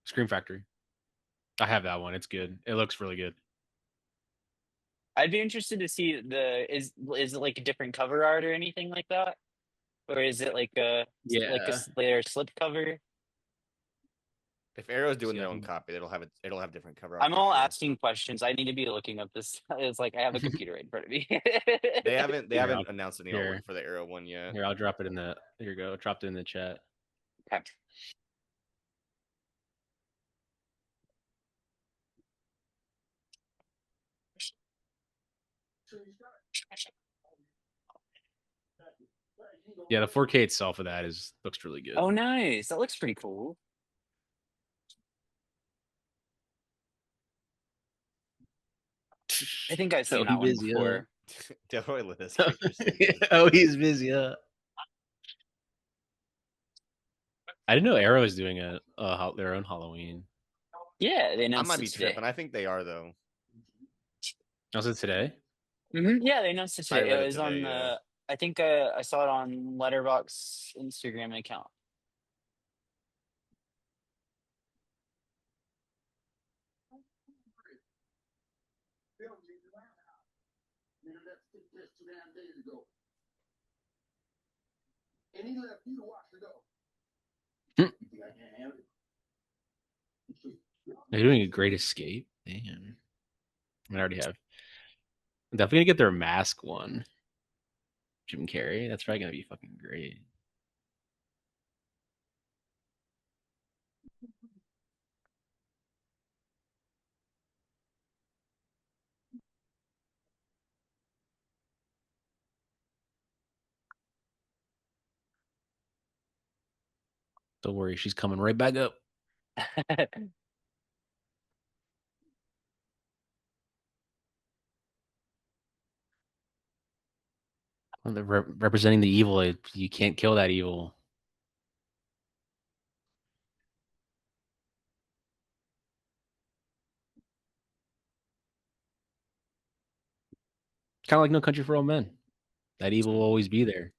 Scream Factory. I have that one. It's good. It looks really good. I'd be interested to see is it like a different cover art or anything like that? Or is it like a their slip cover? If Arrow's doing See, their I own can- copy, it'll have different cover art. I'm for all sure. asking questions. I need to be looking up this. It's like I have a computer right in front of me. They haven't Here, announced any here. artwork for the Arrow one yet. Here, I'll drop it in the. Here you go. Dropped it in the chat. Okay. Yeah, the 4K itself of that looks really good. Oh, nice. That looks pretty cool. I think I've seen that one before. Delroy Linnell's Oh, he's busy. I didn't know Arrow is doing their own Halloween. Yeah, they I announced might it be today. tripping. I think they are though. Was it today? Yeah, they announced it I today. read It it was today, on yeah. I think I saw it on Letterbox Instagram account. And he left you to watch the dog. They're doing a Great Escape. Damn. I already have. I'm definitely gonna get their mask one. Jim Carrey. That's probably gonna be fucking great. Don't worry, she's coming right back up. Well, they're representing the evil. You can't kill that evil. Kind of like No Country for Old Men. That evil will always be there.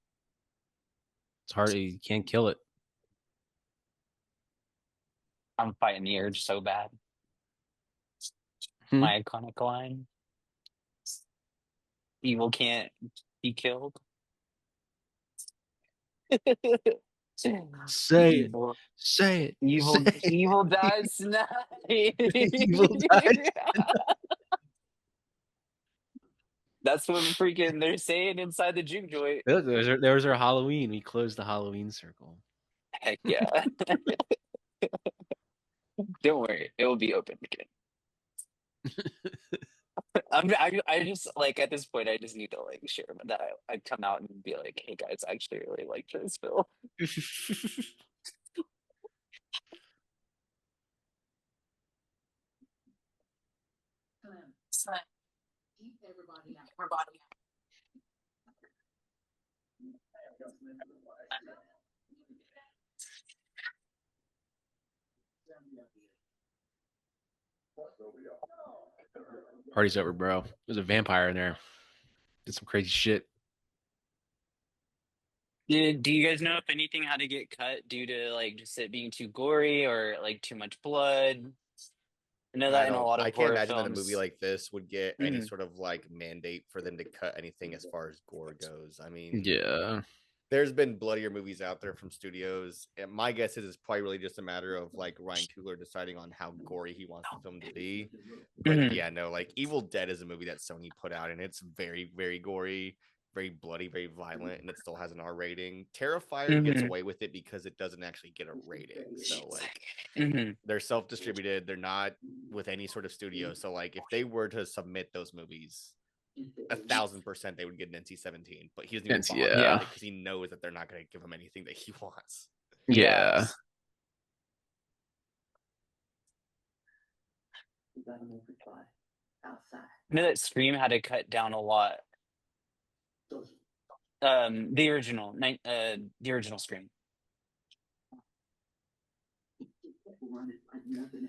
It's hard. You can't kill it. I'm fighting the urge so bad. Hmm. My iconic line. Evil can't be killed. Say it. Evil, Say it. evil, Say it. evil dies tonight. Evil dies. That's what freaking they're saying inside the juke joint. Look, there was our Halloween. We closed the Halloween circle. Heck yeah. Don't worry, it will be open again. I just like at this point I just need to like share that I'd come out and be like, hey guys, I actually really like this film. Keep everybody out. Party's over, bro. There's a vampire in there. Did some crazy shit. Do you guys know if anything had to get cut due to like just it being too gory or like too much blood? I know that in a lot of I can't horror imagine that a films. movie like this would get any Mhm. sort of like mandate for them to cut anything as far as gore goes. I mean, Yeah. there's been bloodier movies out there from studios. And my guess is it's probably really just a matter of like Ryan Coogler deciding on how gory he wants the film to be. But Mhm. yeah, no, like Evil Dead is a movie that Sony put out, and it's very, very gory, very bloody, very violent, and it still has an R rating. Terrifier gets Mhm. away with it because it doesn't actually get a rating. So like Mhm. they're self-distributed, they're not with any sort of studio. So like if they were to submit those movies, 1,000% they would get an NC-17, but he doesn't even bother Yeah. because he knows that they're not going to give him anything that he wants. Yeah. You got no reply. Outside. I know that Scream had to cut down a lot. The original Scream.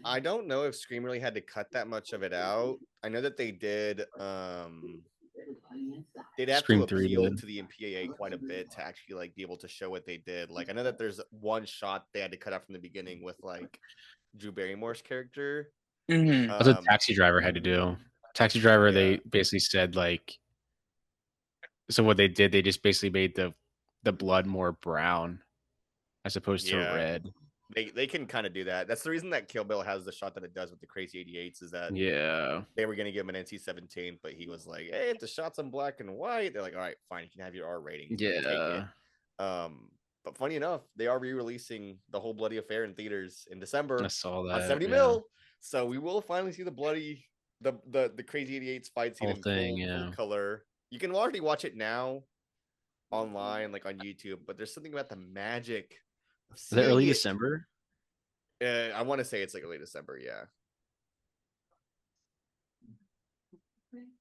I don't know if Scream really had to cut that much of it out. I know that they did. They'd have Scream to 3 appeal did. to the MPAA quite a bit to actually like be able to show what they did. Like I know that there's one shot they had to cut out from the beginning with like Drew Barrymore's character. Mhm. That's what Taxi Driver had to do. Taxi Driver, yeah. they basically said like, so what they did, they just basically made the blood more brown as opposed to Yeah. red. They can kind of do that. That's the reason that Kill Bill has the shot that it does with the Crazy 88s is that Yeah. they were going to give him an NC-17, but he was like, hey, if the shot's in black and white, they're like, all right, fine, you can have your R rating. Take Yeah. it. But funny enough, they are re-releasing The Whole Bloody Affair in theaters in December I saw on that. 70 yeah. mil. So we will finally see the bloody the Crazy 88s fight scene Whole in thing, full yeah. color. You can already watch it now online, like on YouTube, but there's something about the magic of Is that early seeing it. December? I want to say it's like early December, yeah.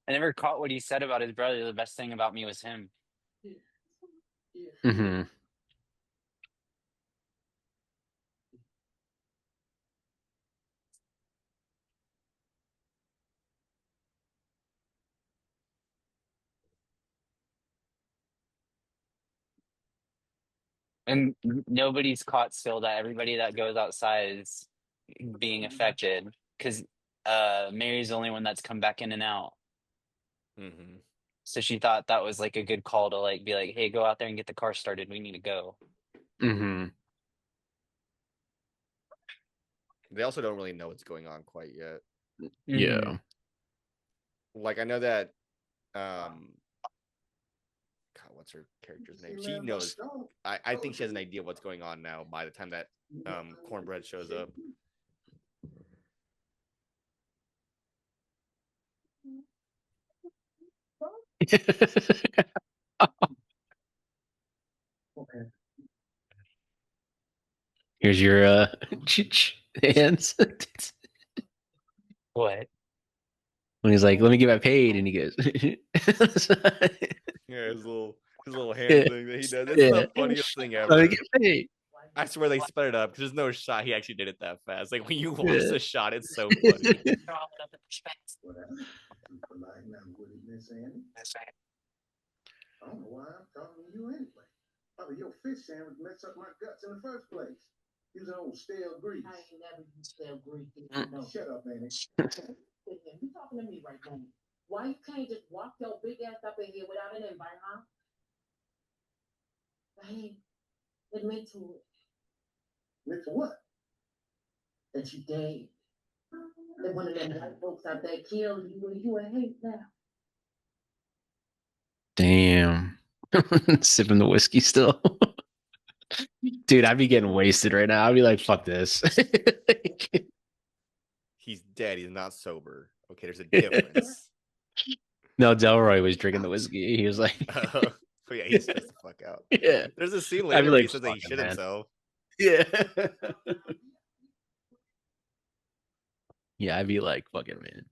I never caught what he said about his brother. The best thing about me was him. Mm-hmm. And nobody's caught still that everybody that goes outside is being affected because Mary's the only one that's come back in and out. Mm-hmm. So she thought that was like a good call to like be like, hey, go out there and get the car started. We need to go. Mm-hmm. They also don't really know what's going on quite yet. Yeah. Like I know that God, what's her character's name? She knows. I think she has an idea of what's going on now by the time that Cornbread shows up. Here's your hands. What? When he's like, "Let me get my paid," and he goes, Yeah, his little hand thing that he does. It's Yeah. the funniest thing "Let me ever. get paid." I swear they sped it up because there's no shot he actually did it that fast. Like when you watch Yeah. the shot, it's so funny. Sandy. I don't know why I'm talking to you anyway. Probably your fish sandwich messed up my guts in the first place. Using old stale grease. I ain't never used stale grease. No. Shut up, Manny. You talking to me right now. Why you can't just walk your big ass up in here without an invite, huh? Hey, admit to it. Admit to what? That you gay. That one of them white folks out there killed you and you a hate now. Damn. Sipping the whiskey still. Dude, I'd be getting wasted right now. I'd be like, fuck this. He's dead. He's not sober. Okay, there's a difference. No, Delroy was drinking the whiskey. He was like, Oh yeah, he's stressed the fuck out. yeah. There's a scene I'd be later where he like, says that he "Fucking shit man." himself. Yeah. Yeah, I'd be like, fucking man.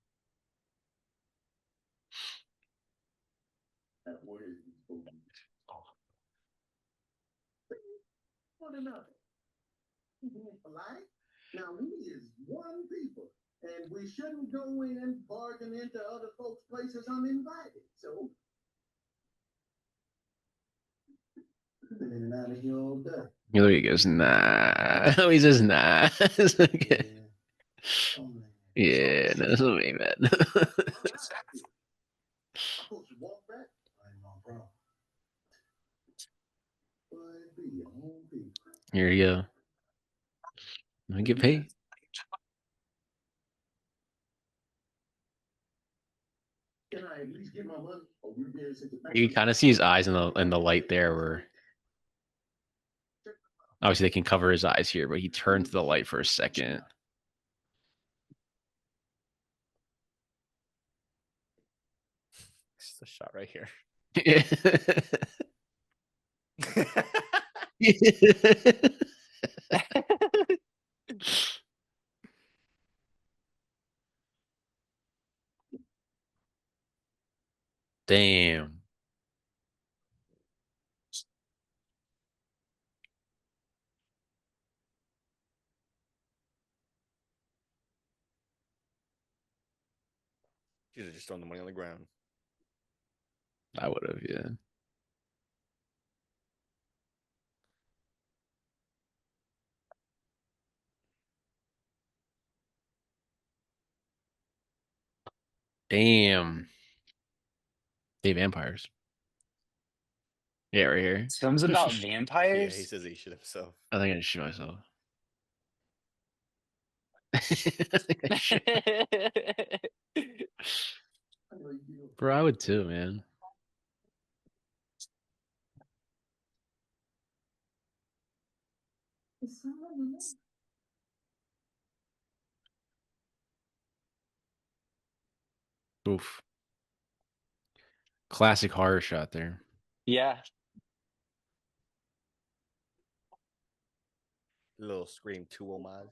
One another. Polite. Now we is one people, and we shouldn't go in barging into other folks' places uninvited. So been in and out of here all day. He goes, nah. He says, nah. It's okay. Oh, man. Yeah, no, that's what I mean, man. I'm supposed to walk back. I ain't no problem. But be your own people. Here you go. I get paid. Can I at least get my money? Or we there since the You can kind of see his eyes in the light there where obviously they can cover his eyes here, but he turned to the light for a second. Just a shot right here. Damn. Should have just thrown the money on the ground. I would have, yeah. Damn. They vampires. Yeah, right here. This film's about Yeah, vampires. he says he shit himself. I think I just shoot myself. I think I should. Bro, I would too, man. Oof. Classic horror shot there. Yeah. Little Scream 2 homage.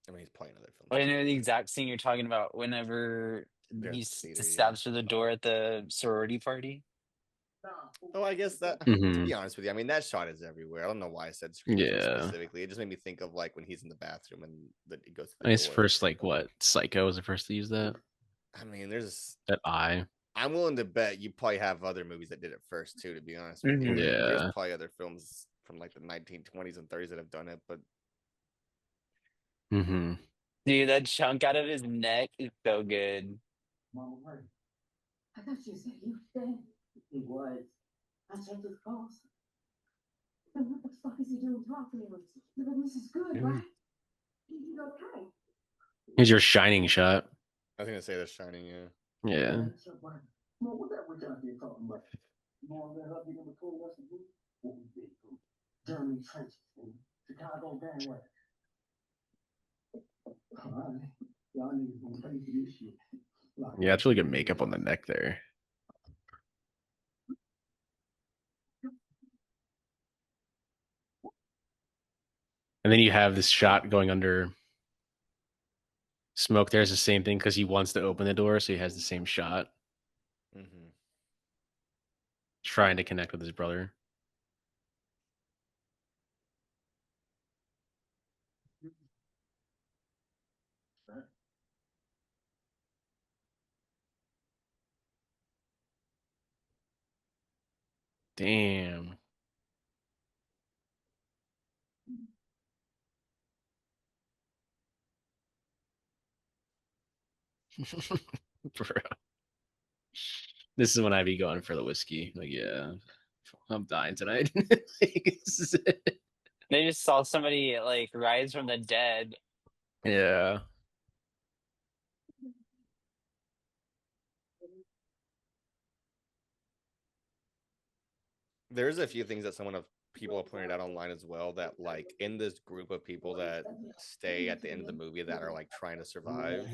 I mean, he's playing other films. I know the exact scene you're talking about. Whenever They're in he the theater, yeah. stabs through the door at the sorority party. Oh, I guess that. To Mhm. be honest with you, I mean that shot is everywhere. I don't know why I said Scream 2 Yeah. specifically. It just made me think of like when he's in the bathroom and it goes to the I guess door. first, like, what? Psycho was the first to use that? I mean, there's. That eye. I'm willing to bet you probably have other movies that did it first too. To be honest with you, Mhm. Yeah. there's probably other films from like the 1920s and 30s that have done it, but Mm-hmm. Dude, that chunk out of his neck is so good. Mama, right. I thought you said he was dead. He was. I checked his pulse. Then what the fuck is he doing talking to us? This is good, Mhm. right? He's okay. Here's your shining shot. I was gonna say The Shining. Yeah. Yeah. Well, what that we got here talking about? More than her being the cool Western group? What we did group? Germany trenches and Chicago bandwagon. All right. Y'all niggas gonna pay for this shit. Yeah, it's really good makeup on the neck there. And then you have this shot going under smoke. There's the same thing because he wants to open the door, so he has the same shot Mm-hmm. trying to connect with his brother. Damn. Bro. This is when I be going for the whiskey. Like, yeah, I'm dying tonight. This is it. They just saw somebody like rise from the dead. Yeah. There's a few things that people have pointed out online as well, that like in this group of people that stay at the end of the movie that are like trying to survive,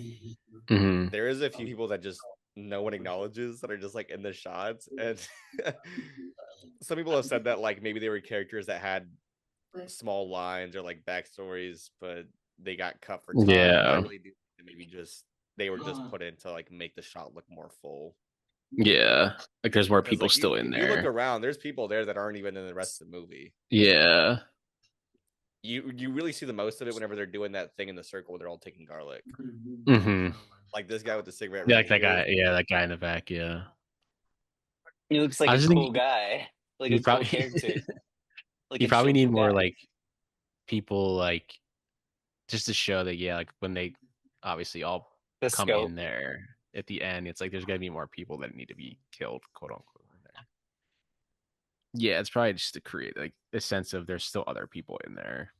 Mhm. there is a few people that just no one acknowledges that are just like in the shots. And some people have said that like maybe they were characters that had small lines or like backstories, but they got cut for time. But I Yeah. really do think that maybe just they were just put in to like make the shot look more full. Yeah. Like there's more 'Cause, people like, still in if you look there. around, there's people there that aren't even in the rest of the movie. Yeah. You really see the most of it whenever they're doing that thing in the circle where they're all taking garlic. Mhm. Like this guy with the cigarette Yeah, right like that here. guy. Yeah, that guy in the back. Yeah. He looks I like a was cool thinking guy, like you a cool probably character, like you a probably chill need cool more guy. like people like just to show that like when they obviously all The come scope. in there at the end, it's like there's gonna be more people that need to be killed, quote unquote. In there. Yeah, it's probably just to create like a sense of there's still other people in there.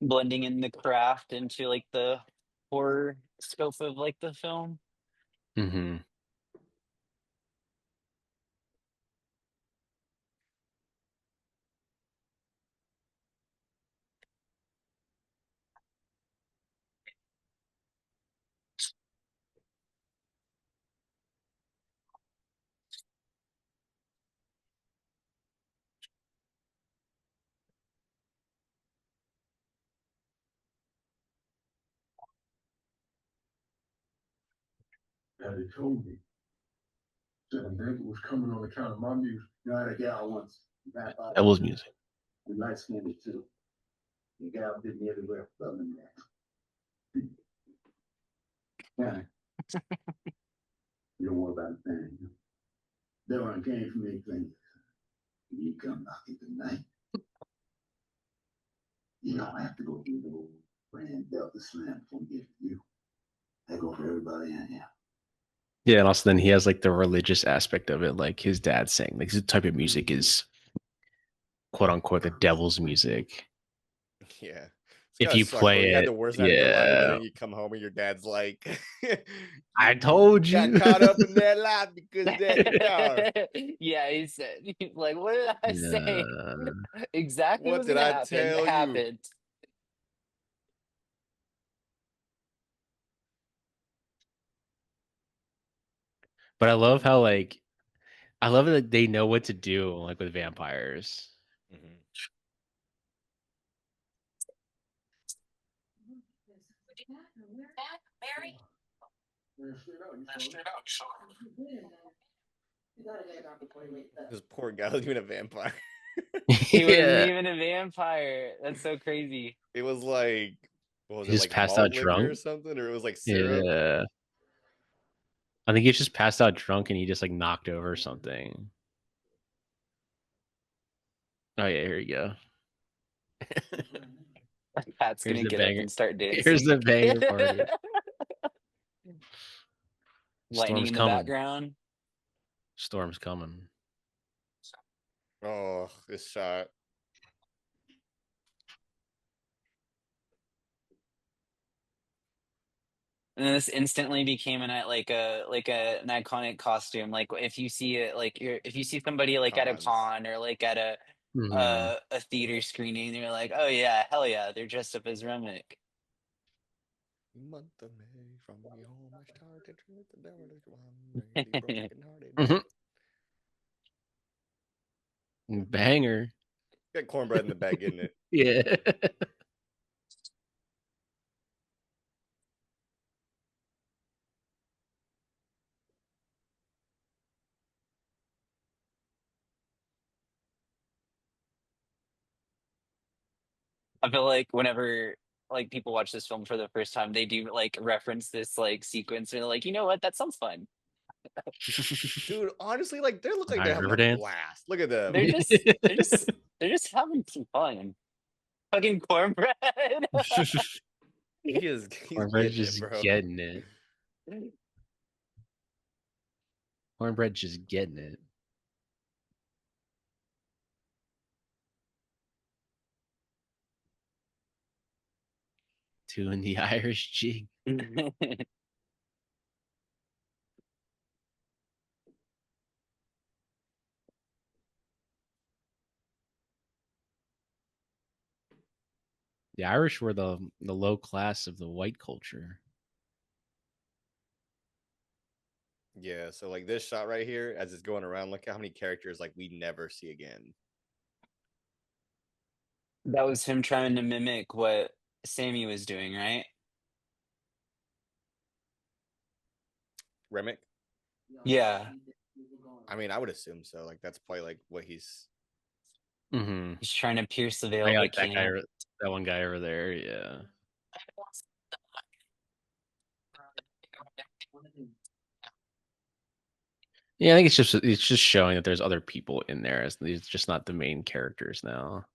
Blending in the craft into like the horror scope of like the film. Mm-hmm. Now they told me. Said a nigga was coming on account of my music. You know, I had a gal once. That was music. We light skinned too. The gal did me everywhere. Loving that. Yeah. You don't worry about a thing. They weren't came for me things. You come knocking tonight. You don't have to go through the old brand Delta Slam from get you. I go for everybody I am. Yeah, and also then he has like the religious aspect of it, like his dad saying like this type of music is quote unquote the devil's music. Yeah. It's If gotta you suck though. play You had it, the worst night of your life, and yeah, then you come home and your dad's like, I you told got you. caught up in that life because that guitar. Yeah, he said, he's like, what did I say? Yeah. Exactly What what's did gonna I happen tell you? happened. But I love how like I love that they know what to do like with vampires. Mhm. This poor guy was even a vampire. He wasn't Yeah. even a vampire. That's so crazy. It was like, what was He it, just like passed out malt liquor or drunk. something, or it was like syrup? Yeah. I think he just passed out drunk and he just like knocked over something. Oh yeah, here you go. Pat's Here's gonna the get up banger. and start Here's dancing. the banger part. Lightning Storm's in the coming. background. Storm's coming. Oh, this shot. And then this instantly became an iconic costume. Like if you see it, like if you see somebody like at a Cons. con or like at Mhm. a theater screening, you're like, oh yeah, hell yeah, they're dressed up as Remick. Month of May from your home, I started with the devil is one, really broken hearted. Banger. Got cornbread in the bag, isn't it? Yeah. I feel like whenever like people watch this film for the first time, they do like reference this like sequence, and they're like, you know what, that sounds fun. Dude, honestly, like they look like they're having a Riverdance. blast. Look at them. They're just having some fun. Fucking cornbread. He's Cornbread getting just it, bro. getting it. Cornbread just getting it. Doing the Irish jig. The Irish were the low class of the white culture. Yeah, so like this shot right here, as it's going around, look at how many characters like we never see again. That was him trying to mimic what Sammy was doing, right? Remick? Yeah. I mean, I would assume so. Like that's probably like what he's. Mm-hmm. He's trying to pierce the veil, I but like that guy, can't. that one guy over there. Yeah. Yeah, I think it's just showing that there's other people in there. It's just not the main characters now.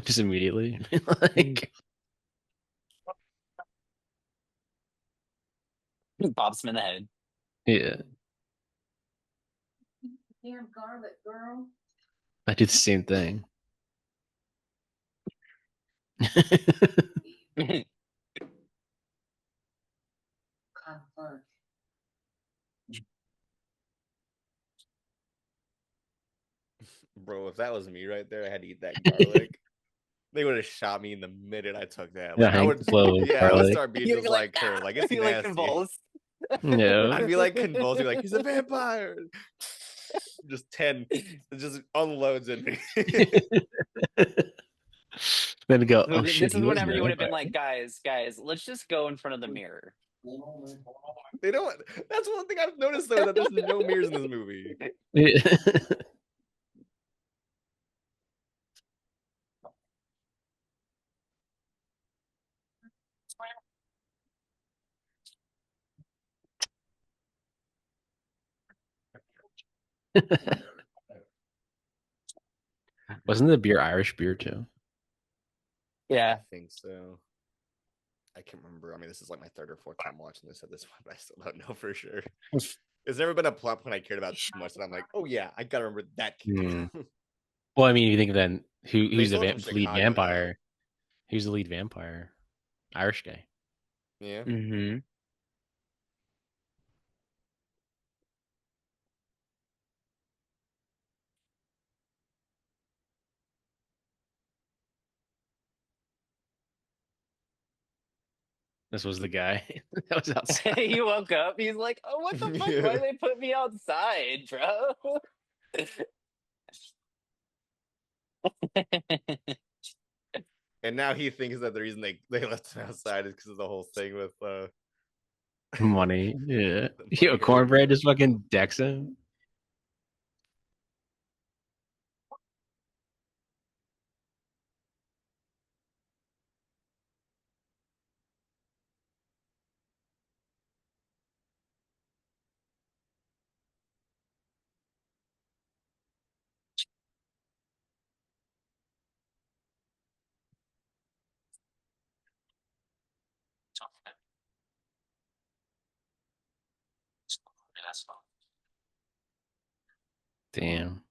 Just immediately. Like, Pops him in the head. yeah. Damn garlic girl. I do the same thing. Bro, if that was me right there, I had to eat that garlic. They would have shot me in the minute I took that. Yeah, Like I Hank would, Slow with yeah, I would garlic. start being You'd just be like her. Like it's you like nasty. convulse. No. I'd be like convulsing, like he's a vampire. Just 10, it just unloads in me. Then go. So Oh shit! this is He was whenever a you would have been vampire. like, guys, let's just go in front of the mirror. They don't. That's one thing I've noticed though, that there's no mirrors in this movie. Yeah. Wasn't the beer Irish beer too? Yeah. I think so. I can't remember. I mean, this is like my third or fourth time watching this at this point, but I still don't know for sure. There's never been a plot point I cared about so much that I'm like, oh yeah, I gotta remember that. Well, I mean, you think then who's the still from lead Chicago, vampire? Who's the lead vampire? Irish guy. Yeah. Mm-hmm. This was the guy that was outside. He woke up. He's like, "Oh, what the fuck? Why they put me outside, bro?" And now he thinks that the reason they left him outside is because of the whole thing with Money. Yeah. the Yo, money cornbread over just fucking decks him. Damn.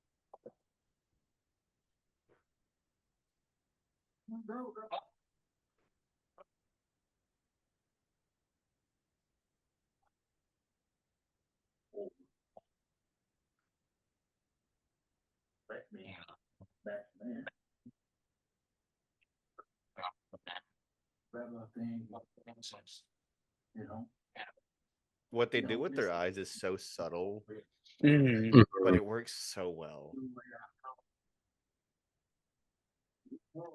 what they do with their eyes is so subtle, Mm-hmm. but it works so well. Won't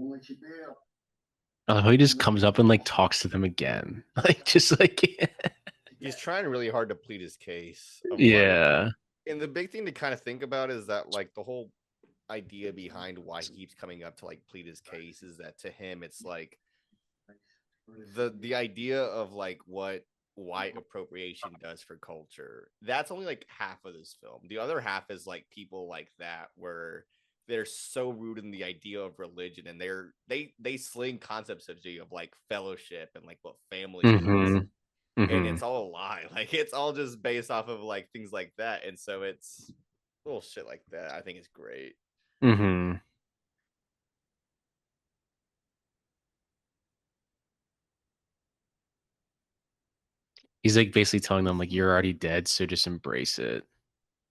let you down. He just comes up and like talks to them again, like just like He's trying really hard to plead his case of like, yeah. and the big thing to kind of think about is that like the whole idea behind why he keeps coming up to like plead his case is that to him it's like the idea of like what white appropriation does for culture. That's only like half of this film. The other half is like people like that where they're so rooted in the idea of religion and they sling concepts of like fellowship and like what family is. Mm-hmm. And Mm-hmm. it's all a lie. Like it's all just based off of like things like that. And so it's little shit like that. I think it's great. Mm-hmm. He's like basically telling them like you're already dead, so just embrace it.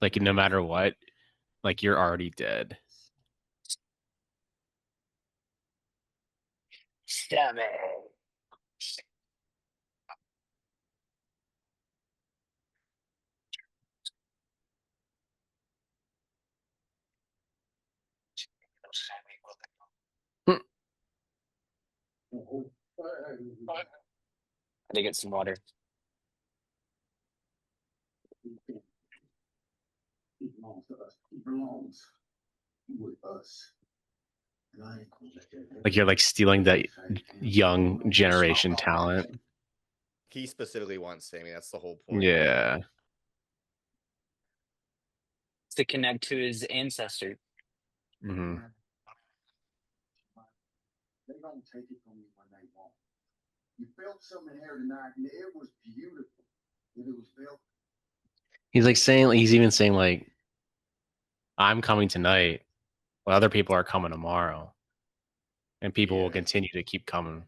Like no matter what, like you're already dead. Damn it. I to get some water. He belongs to us. He belongs with us. And I ain't gonna let that Like you're like stealing that young generation talent. He specifically wants Sammy. That's the whole point. Yeah. To connect to his ancestor. Mm-hmm. They don't take it from you when they want. You felt something here tonight, and it was beautiful. If it was felt. He's like saying, he's even saying like, I'm coming tonight, while other people are coming tomorrow, and people will continue to keep coming.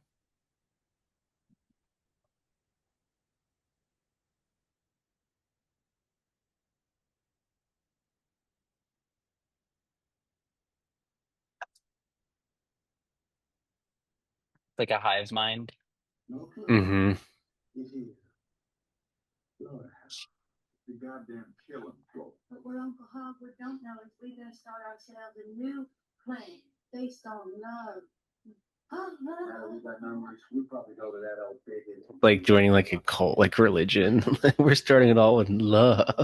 Like a hive mind. Mm-hmm. The goddamn killing floor. But what Uncle Hogwarts don't know is we're gonna start ourselves a new plan based on love. We got numbers. We probably go to that old big. Like joining like a cult, like religion. We're starting it all with love.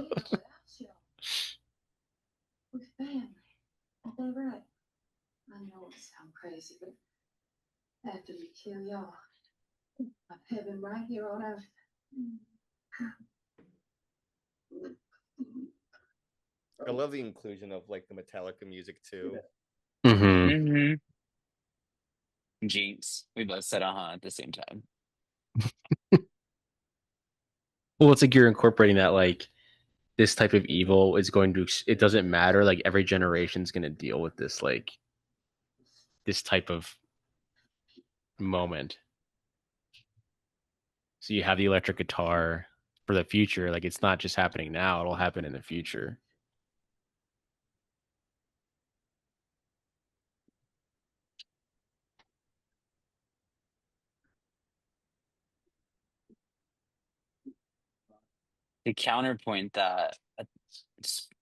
With family. Ain't they right? I know it sounds crazy, but after we kill y'all, I've heaven right here on earth. I love the inclusion of like the Metallica music too. Mm-hmm. Mm-hmm. Jeez. We both said at the same time. Well, it's like you're incorporating that like this type of evil is going to, it doesn't matter, like every generation's going to deal with this, like this type of moment. So you have the electric guitar for the future. Like it's not just happening now, it'll happen in the future. The counterpoint that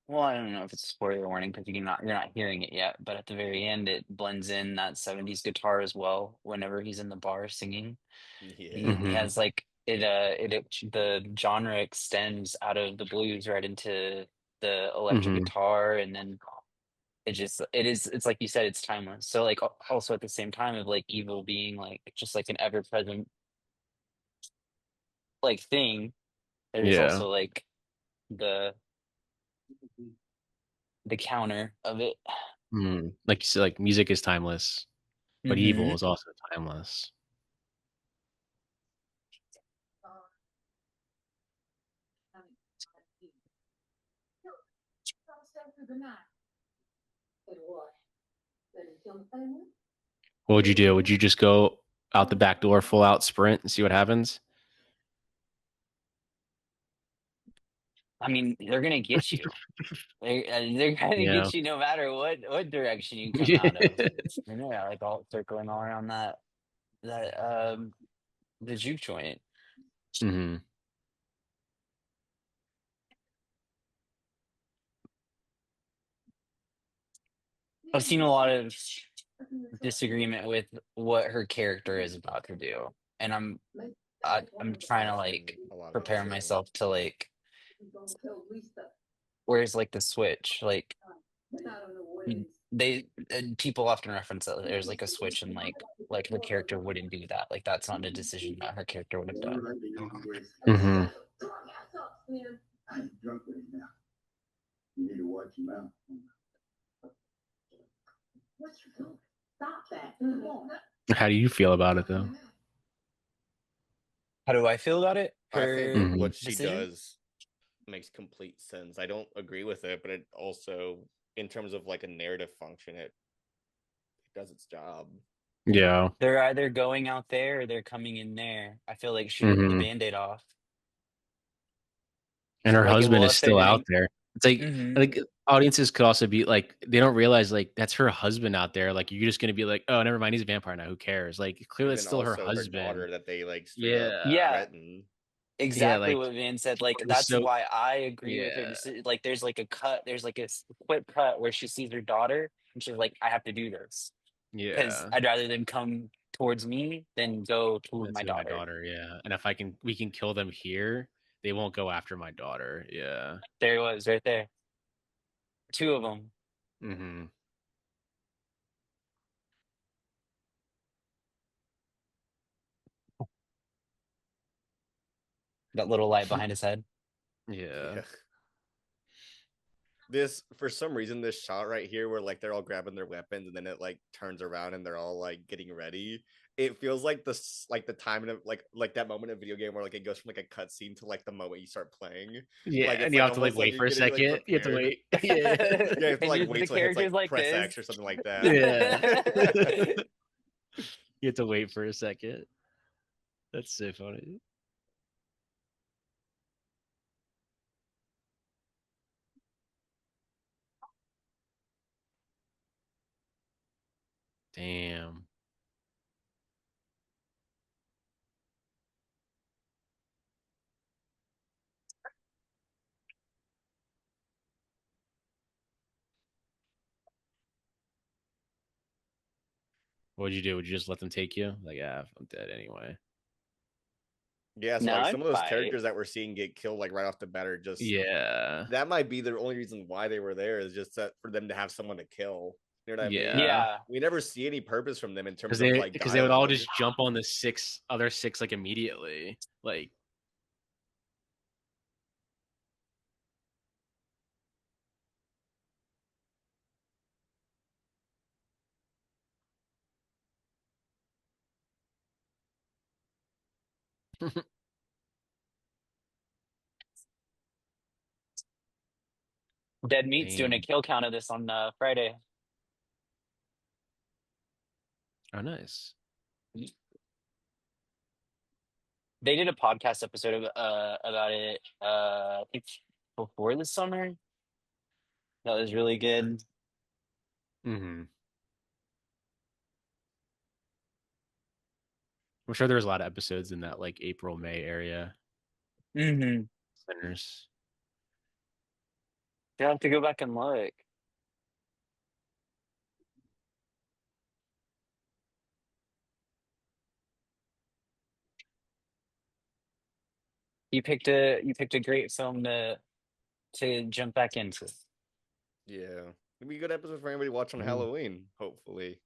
well, I don't know if it's a spoiler warning because you're not hearing it yet, but at the very end it blends in that 70s guitar as well whenever he's in the bar singing. Yeah. He has like the genre extends out of the blues right into the electric guitar, and then it's like you said, it's timeless. So like also at the same time of like evil being like just like an ever present like thing, there's Yeah. also like the counter of it. Like you said, like music is timeless, but evil is also timeless. What would you do? Would you just go out the back door, full out sprint, and see what happens? I mean, they're gonna get you. They're gonna Yeah. get you no matter what direction you come out of. And yeah, like all circling all around that the juke joint. Mm-hmm. I've seen a lot of disagreement with what her character is about to do, and I'm trying to like A lot of prepare people. myself to like where's like the switch like they people often reference that there's like a switch and like her character wouldn't do that, like that's not a decision that her character would have done. Mm-hmm. I ain't drunk with him now. You need to watch your mouth. What you doing? Stop that. Come on. How do you feel about it though? How do I feel about it? I think Mhm. what she decision? does makes complete sense. I don't agree with it, but it also, in terms of like a narrative function, it does its job. Yeah. They're either going out there or they're coming in there. I feel like she ripped the Mhm. Band-Aid off. And her Like, husband well, is if they're still gonna out there. It's like Mhm. like audiences could also be like they don't realize like that's her husband out there. Like you're just gonna be like, oh, never mind, he's a vampire now. Who cares? Like clearly it's Even still her also her daughter husband. that they like straight up Yeah. Yeah. threaten. Exactly like what Van said. Like it's that's so why I agree with her. yeah. Like there's like a cut, there's like a quick cut where she sees her daughter and she's like, I have to do this because Yeah. I'd rather them come towards me than go toward That's my my daughter. daughter, yeah. And if we can kill them here, they won't go after my daughter. Yeah. There it was right there. Two of them. Mm-hmm. That little light behind his head. Yeah. This, for some reason, this shot right here where like they're all grabbing their weapons and then it like turns around and they're all like getting ready. It feels like the time in a, like that moment in a video game where like it goes from like a cutscene to like the moment you start playing. Yeah, Like it's and you like have to like almost like wait you're for a getting like second. You have to prepared. wait. Yeah. Yeah, you have to And like just wait the till it hits characters like like press this. X or something like that. Yeah. You have to wait for a second. That's so funny. Damn. What'd you do? Would you just let them take you? Like, yeah, I'm dead anyway. Yeah, so No, like I'd some of those fight. characters that we're seeing get killed like right off the bat are just Yeah. that might be the only reason why they were there, is just that for them to have someone to kill. You know what I mean? Yeah. We never see any purpose from them in terms Because of like they would all dialogue. just jump on the other six like immediately. Like Dead Meat's doing a damn. kill count of this on Friday. Oh, nice. They did a podcast episode of, about it. I think before the summer. That was really good. Mm-hmm. I'm sure there was a lot of episodes in that like April, May area. Mm-hmm. Centers. You have to go back and look. You picked a great film to jump back into. Yeah. It'd be a good episode for anybody watching on Halloween, hopefully.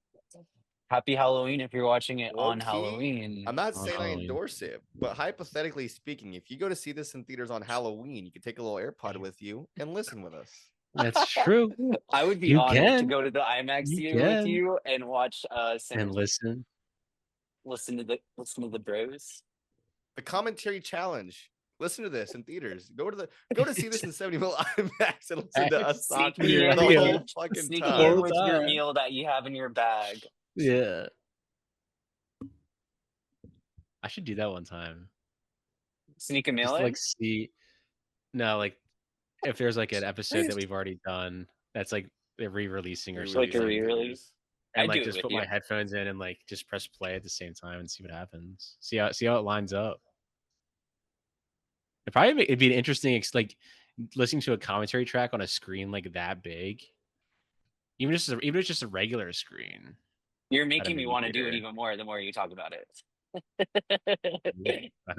Happy Halloween if you're watching it Low on key, Halloween. I'm not On saying I Halloween. endorse it, but hypothetically speaking, if you go to see this in theaters on Halloween, you could take a little AirPod with you and listen with us. That's true. I would be You honored to can. go to the IMAX You theater with can. you and watch And Synergy. listen. Listen to the bros. The commentary challenge. Listen to this in theaters. Go to see this in 70 mil IMAX and listen to us talk Sneak me the in Yeah. whole with, fucking sneak me in time. with your time. meal that you have in your bag. Yeah. I should do that one time. Sneak a Just meal to, in? like see. No, like if there's like an episode that we've already done that's like they're re-releasing or Like a something, re-release? and I'd like do it just with put you. my headphones in and like just press play at the same time and see what happens. See how it lines up. It'd be an interesting like listening to a commentary track on a screen like that big. Even if it's just a regular screen. You're making me movie want to do it theater. even more the more you talk about it. I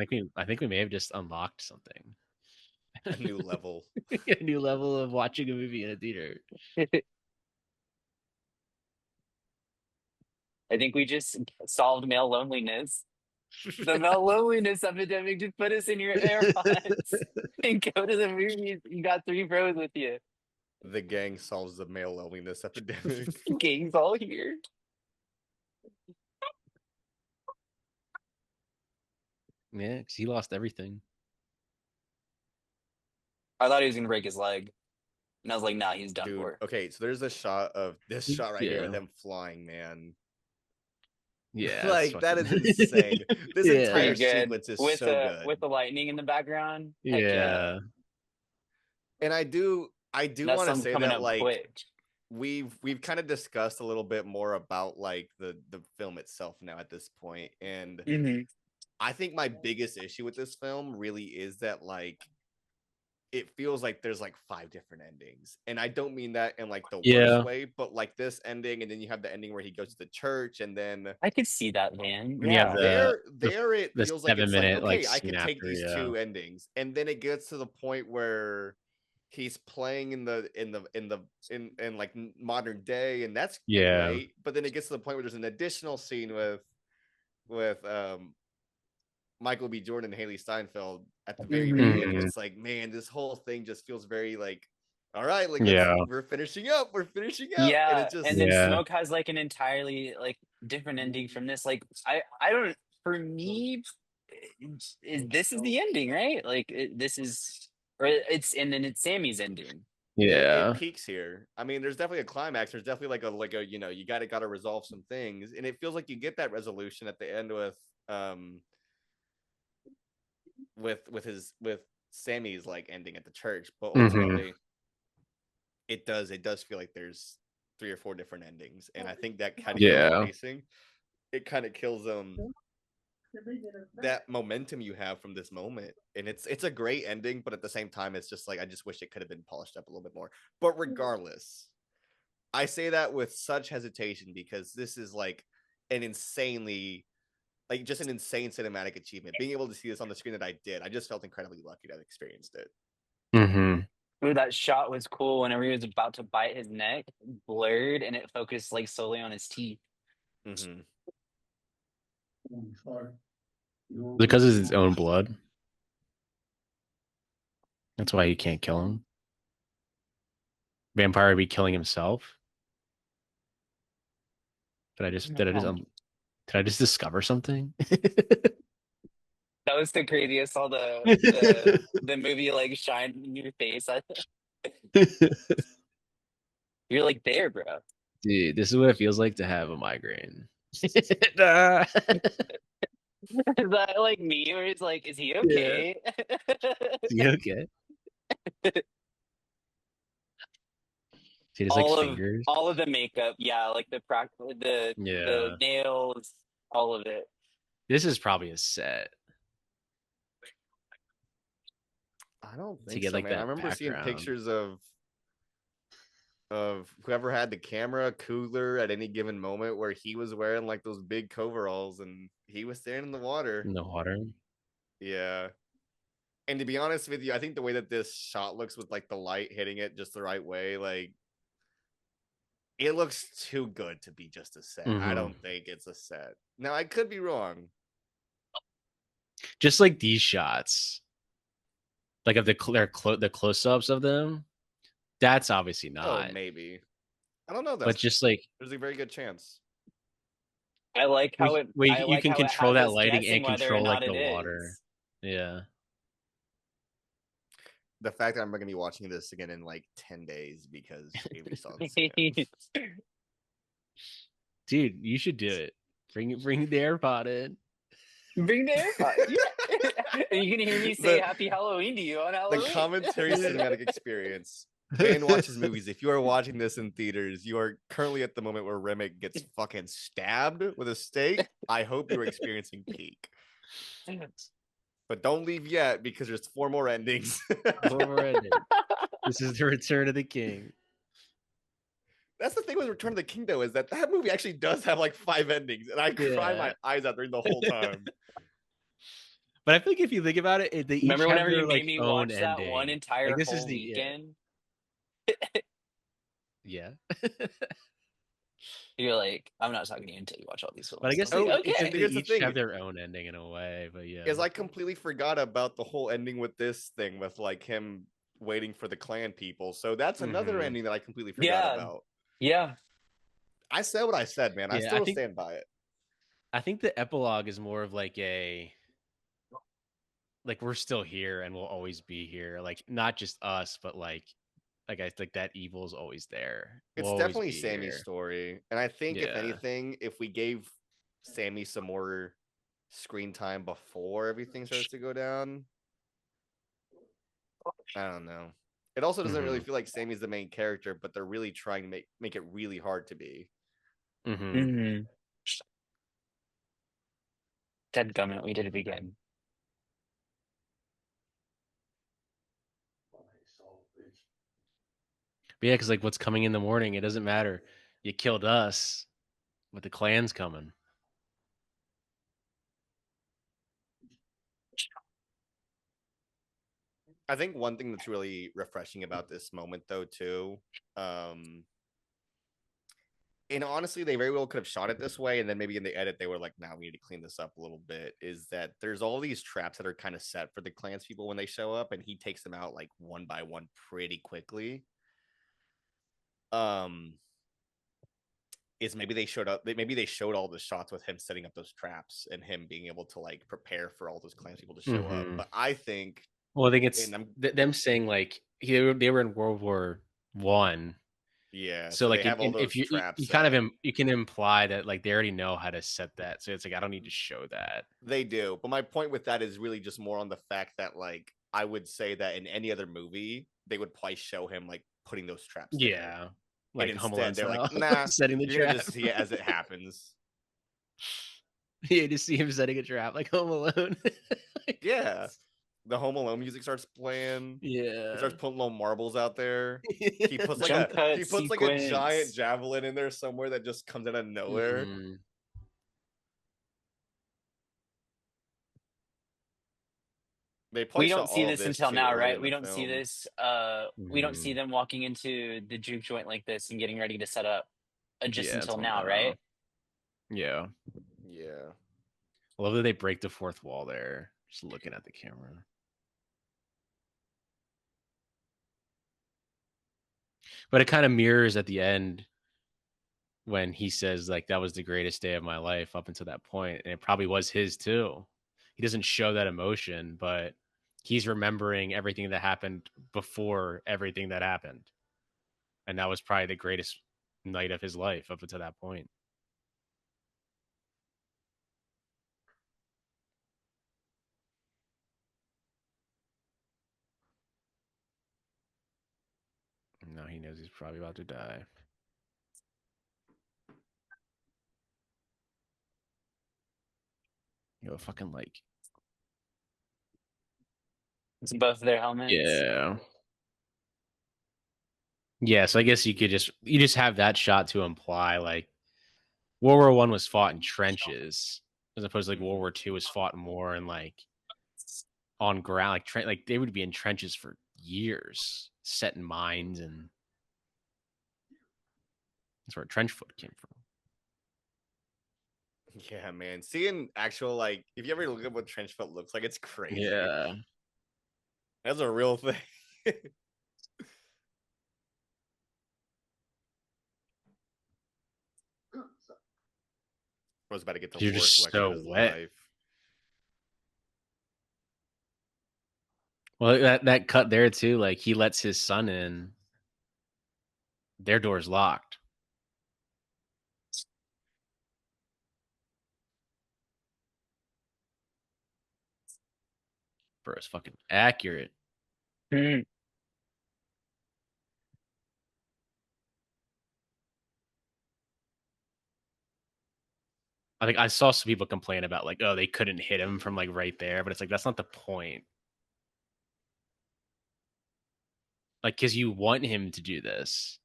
think we may have just unlocked something. A new level. A new level of watching a movie in a theater. I think we just solved male loneliness. The male loneliness epidemic. Just put us in your AirPods and go to the movies. You got 3 bros with you. The gang solves the male loneliness epidemic. Gang's all here. Yeah, because he lost everything. I thought he was gonna break his leg, and I was like, "Nah, he's done Dude, for." okay, so there's a shot of this shot right here of Yeah. them flying, man. Yeah, Like that is fucking- insane. This Yeah. entire Pretty good. sequence is with so good. with the lightning in the background. Heck Yeah. And I do That want to sun's say coming that up like quick. we've kind of discussed a little bit more about like the film itself now at this point, and Mhm. I think my biggest issue with this film really is that like it feels like there's like 5 different endings, and I don't mean that in like the Yeah. worst way, but like this ending, and then you have the ending where he goes to the church, and then I could see that, man. And you have Yeah. there it the feels like it's like 7-minute, okay, like, I can scene take after, these yeah. 2 endings, and then it gets to the point where he's playing in like modern day, and that's Yeah. great, but then it gets to the point where there's an additional scene with Michael B. Jordan and Haley Steinfeld at the very beginning. Mhm. It's like, man, this whole thing just feels very like, all right, like Yeah. we're finishing up, and Yeah, it just and then Yeah. Smoke has like an entirely like different ending from this. Like I don't. For me, this is the ending, right? Like this is, or it's, and then it's Sammy's ending. Yeah. it peaks here. I mean, there's definitely a climax. There's definitely like a you know, you gotta resolve some things, and it feels like you get that resolution at the end with Sammy's like ending at the church, but Mhm. ultimately it does feel like there's 3 or 4 different endings, and I think that kind of Yeah. pacing, it kind of kills that momentum you have from this moment, and it's a great ending, but at the same time it's just like I just wish it could have been polished up a little bit more. But regardless, I say that with such hesitation because this is like an insanely like just an insane cinematic achievement. Being able to see this on the screen that I did, I just felt incredibly lucky to have experienced it. Mm-hmm. Ooh, that shot was cool whenever he was about to bite his neck, blurred, and it focused like solely on his teeth. Mm-hmm. Because it's his own blood. That's why he can't kill him. Vampire would be killing himself. Did I just discover something? That was the craziest. All the movie like shine in your face. You're like there, bro. Dude, this is what it feels like to have a migraine. Is that like me, or it's like, is he okay? You okay? See his like fingers. all of the makeup, yeah, like the the nails, all of it. This is probably a set. I don't think To get so, like man. I that remember seeing background. pictures of whoever had the camera cooler at any given moment where he was wearing like those big coveralls and he was standing in the water. In the water. Yeah. And to be honest with you, I think the way that this shot looks with like the light hitting it just the right way, like it looks too good to be just a set. I don't think it's a set. Now I could be wrong. Just like these shots, like of the close-ups of them, that's obviously not. Oh, maybe. I don't know. But just like there's a very good chance. I like how you can control that lighting and control like the it water. is. Yeah. The fact that I'm going to be watching this again in like 10 days because Avery saw this again. Dude, you should do it. Bring the AirPod in. Bring the AirPod. Yeah. And you can hear me say Happy Halloween to you on Halloween. The commentary cinematic experience. Ben watches movies. If you are watching this in theaters, you are currently at the moment where Remick gets fucking stabbed with a stake. I hope you're experiencing peak. But don't leave yet because there's 4 more endings. 4 more endings. This is the return of the king. That's the thing with Return of the King, though, is that movie actually does have like 5 endings, and I cry my eyes out during the whole time. But I think if you think about it, they each Remember have whenever their you like made me own watch that ending. one entire Like, this is whole the weekend? yeah. You're like, I'm not talking to you until you watch all these films. But I guess I'm they, like, it's like okay. they Here's the each thing. have their own ending in a way. But yeah, Is I completely forgot about the whole ending with this thing with like him waiting for the clan people. So that's another Mhm. ending that I completely forgot about. Yeah. I said what I said, man. I Yeah, still stand by it. I think the epilogue is more of like we're still here and we'll always be here. Like not just us, but like I think that evil is always there. We'll It's always definitely be Sammy's here. story. And I think if Yeah. anything, if we gave Sammy some more screen time before everything starts to go down, I don't know. It also doesn't really feel like Sammy's the main character, but they're really trying to make it really hard to be. Mm-hmm. Dadgummit, we did it again. But yeah, because like what's coming in the morning, it doesn't matter. You killed us, but the clan's coming. I think one thing that's really refreshing about this moment, though, too, and honestly, they very well could have shot it this way, and then maybe in the edit they were like, "Now we need to clean this up a little bit." Is that there's all these traps that are kind of set for the clans people when they show up, and he takes them out like one by one pretty quickly. Is maybe they showed up, maybe they showed all the shots with him setting up those traps and him being able to like prepare for all those clans people to show up. But I think, well, I think it's them saying like they were in World War I. Yeah. So like they have all those if you traps, you kind of you can imply that like they already know how to set that. So it's like I don't need to show that. They do. But my point with that is really just more on the fact that like I would say that in any other movie, they would probably show him like putting those traps there. Yeah. Like and Home Alone instead they're style. like, nah, setting the you're trap. gonna just see it as it happens. Yeah, just see him setting a trap like Home Alone. Yeah. The Home Alone music starts playing. Yeah. He starts putting little marbles out there. He puts like Jump cut like a giant sequence. javelin in there somewhere that just comes out of nowhere. They probably We don't shot see all of this until too now, early right? in We the don't see film. this. We don't see them walking into the juke joint like this and getting ready to set up just until now, right? Yeah. Yeah. I love that they break the fourth wall there, just looking at the camera. But it kind of mirrors at the end when he says like that was the greatest day of my life up until that point, and it probably was his too. He doesn't show that emotion, but he's remembering everything that happened before everything that happened, and that was probably the greatest night of his life up until that point. Now he knows he's probably about to die. You know, fucking like. It's above their helmets. Yeah. Yeah, so I guess you just have that shot to imply like World War I was fought in trenches, as opposed to like World War II was fought more in like on ground, like they would be in trenches for years, setting mines, and that's where trench foot came from. Yeah, man. Seeing actual like if you ever look at what trench foot looks like, it's crazy. Yeah. That's a real thing. I was about to get the You're worst just lecture so of his wet. life. Well, that cut there too, like he lets his son in. Their door's locked. Bro, it's fucking accurate. Mm. I think I saw some people complain about like, oh, they couldn't hit him from like right there, but it's like that's not the point. Like, because you want him to do this.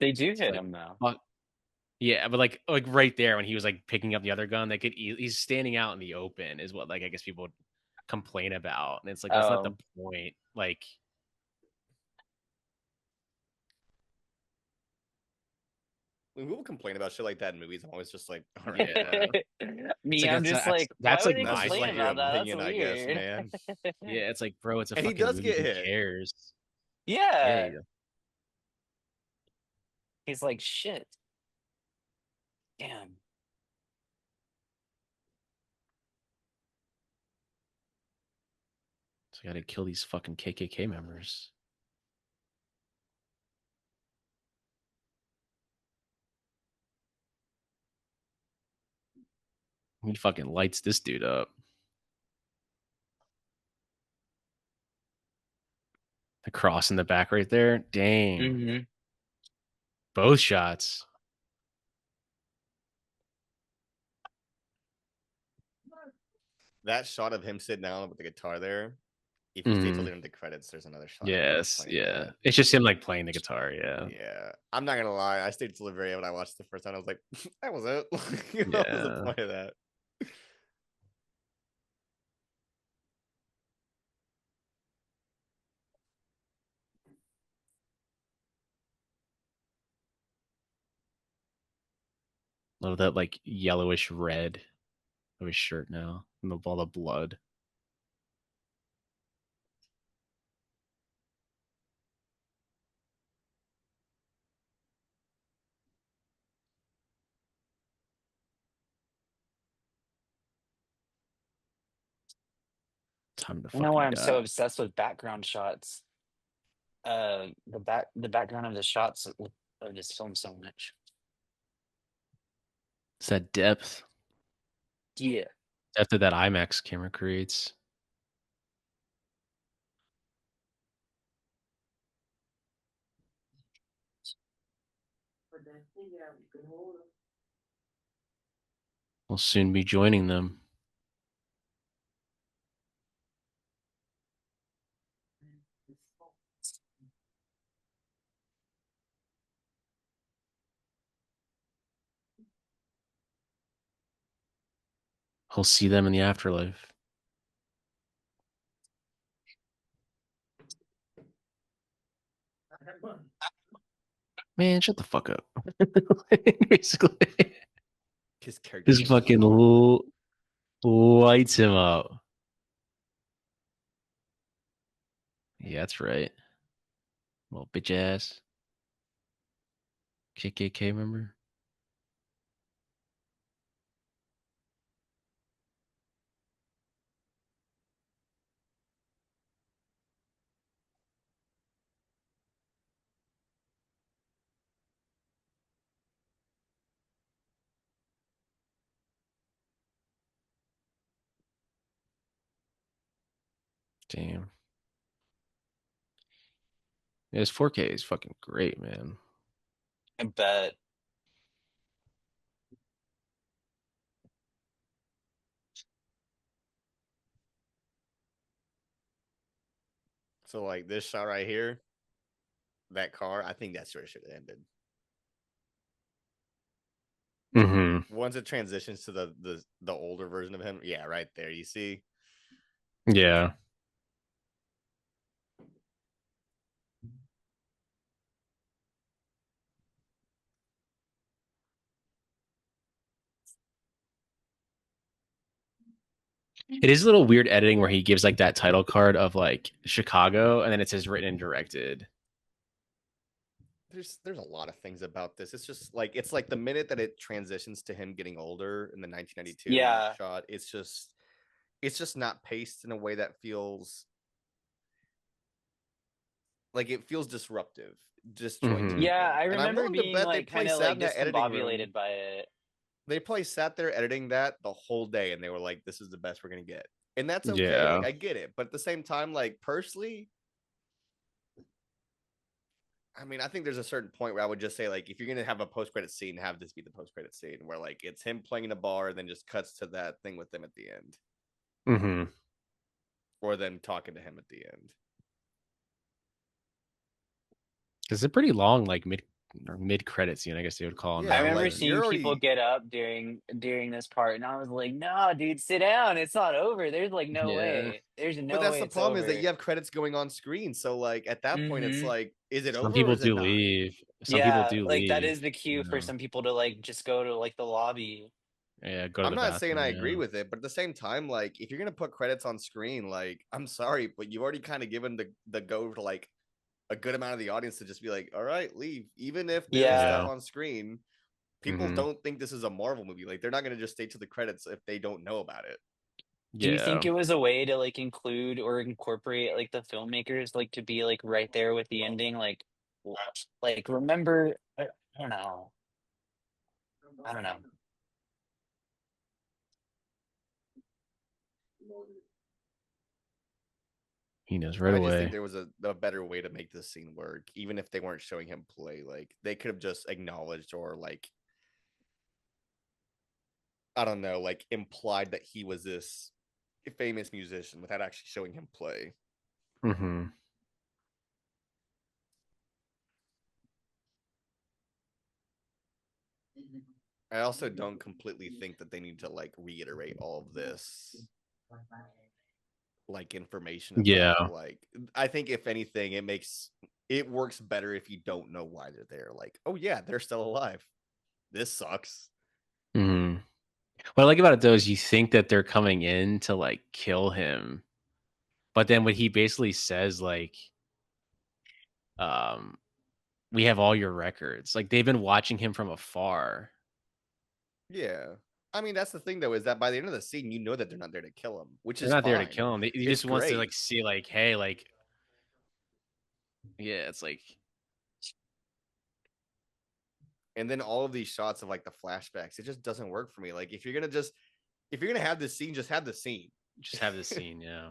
They do hit like, him though. fuck. Yeah, but like right there when he was like picking up the other gun, he's standing out in the open is what like I guess people would complain about, and it's like that's not the point. Like, when people complain about shit like that in movies, I'm always just like, all right, yeah, Me, like, I'm just like, that's why would like they that's my just complain like your about thing. that? That's opinion, I guess, weird. man. Yeah, it's like, bro, it's a And he fucking does movie. get Who hit. cares? Yeah. Yeah. He's like, shit. Damn. So I gotta kill these fucking KKK members. He fucking lights this dude up. The cross in the back right there. Dang. Mm-hmm. Both shots. That shot of him sitting down with the guitar there. If you stay till the end of the credits, there's another shot. of him Yes, playing yeah. that. It's just him like playing the guitar, yeah. Yeah, I'm not gonna lie. I stayed till the very end when I watched it the first time. I was like, that was it. What was the Yeah. point of that? A little that like yellowish red of his shirt now. And all the blood. Time to You know why I'm fucking so die. obsessed with background shots? The background of the shots of this film so much. It's that depth. Yeah. Depth that IMAX camera creates. We'll soon be joining them. He'll see them in the afterlife. Man, shut the fuck up. Basically, His character just fucking lights him up. Yeah, that's right. Little bitch ass. KKK member. Damn. Yeah, his 4K is fucking great, man. I bet. So like this shot right here, that car, I think that's where it should have ended. Mm-hmm. Once it transitions to the older version of him, yeah, right there. You see, Yeah. It is a little weird editing where he gives like that title card of like Chicago and then it says written and directed. there's a lot of things about this. It's just like it's like the minute that it transitions to him getting older in the 1992 Yeah. shot, it's just not paced in a way that feels like it feels disruptive, disjointed. Mhm. Yeah, I And I'm remember willing to being bet they like probably kind of sat like in that editing room. discombobulated by it. They probably sat there editing that the whole day and they were like, this is the best we're gonna get. And that's okay. Yeah. Like I get it. But at the same time, like personally, I mean, I think there's a certain point where I would just say, like, if you're gonna have a post-credit scene, have this be the post-credit scene where like it's him playing in a bar and then just cuts to that thing with them at the end. Mm-hmm. Or them talking to him at the end. It's a pretty long, like or mid-credit scene, I guess they would call it. Yeah, I remember like, seeing you're people already- get up during this part, and I was like, "No, dude, sit down. It's not over. There's like no Yeah. way. There's But no that's way the it's problem over." is that you have credits going on screen. So like at that point, it's Mhm. like, is it Some over or people is it do not? leave. Some people Yeah, do like that leave. is the cue for Yeah. some people to like just go to like the lobby. Yeah, go to I'm the not saying bathroom. I agree Yeah. with it, but at the same time, like if you're gonna put credits on screen, like I'm sorry, but you've already kind of given the go to like a good amount of the audience to just be like, all right, leave. Even if there is stuff Yeah. on screen, people Mhm. don't think this is a Marvel movie. Like they're not gonna just stay to the credits if they don't know about it. Do you think Yeah. it was a way to like include or incorporate like the filmmakers like to be like right there with the ending? Like remember, I don't know. I don't know. He knows right I just think away. there was a better way to make this scene work, even if they weren't showing him play. Like they could have just acknowledged or like I don't know, like implied that he was this famous musician without actually showing him play. Mm-hmm. I also don't completely think that they need to like reiterate all of this like information about Yeah. like I think if anything it works better if you don't know why they're there. Like, oh yeah, they're still alive. This sucks. Mm-hmm. What I like about it though is you think that they're coming in to like kill him, but then when he basically says like, um, we have all your records. Like they've been watching him from afar. Yeah. I mean, that's the thing though, is that by the end of the scene, you know that they're not there to kill him, which They're is not there to fine. kill him. He It's just wants to great. like see like, hey, like, yeah, it's like, And then all of these shots of like the flashbacks, it just doesn't work for me. Like if you're gonna have this scene, just have the scene. just have the scene, yeah.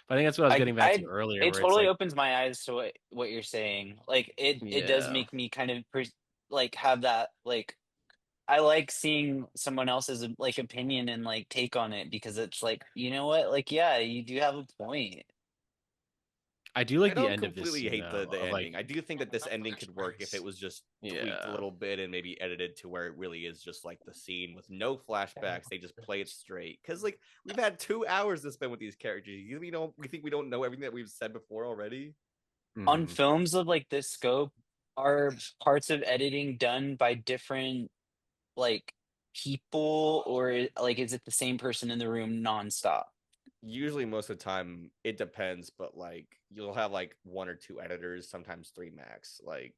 But I think that's what I was getting back to earlier, It where it's totally like, opens my eyes to what you're saying. Like it does yeah, make me kind of like have that like I like seeing someone else's like opinion and like take on it because it's like, you know what? Like, yeah, you do have a point. I do I like the don't end of this completely scene hate though, the of like, ending. I do think that this ending could work if it was just tweaked a yeah, little bit and maybe edited to where it really is just like the scene with no flashbacks. They just play it straight. Because like we've had 2 hours to spend with these characters. We think we don't know everything that we've said before already. On mhm. films of like this scope, are parts of editing done by different like people or like is it the same person in the room nonstop? Usually most of the time it depends, but like you'll have like one or two editors, sometimes three max. Like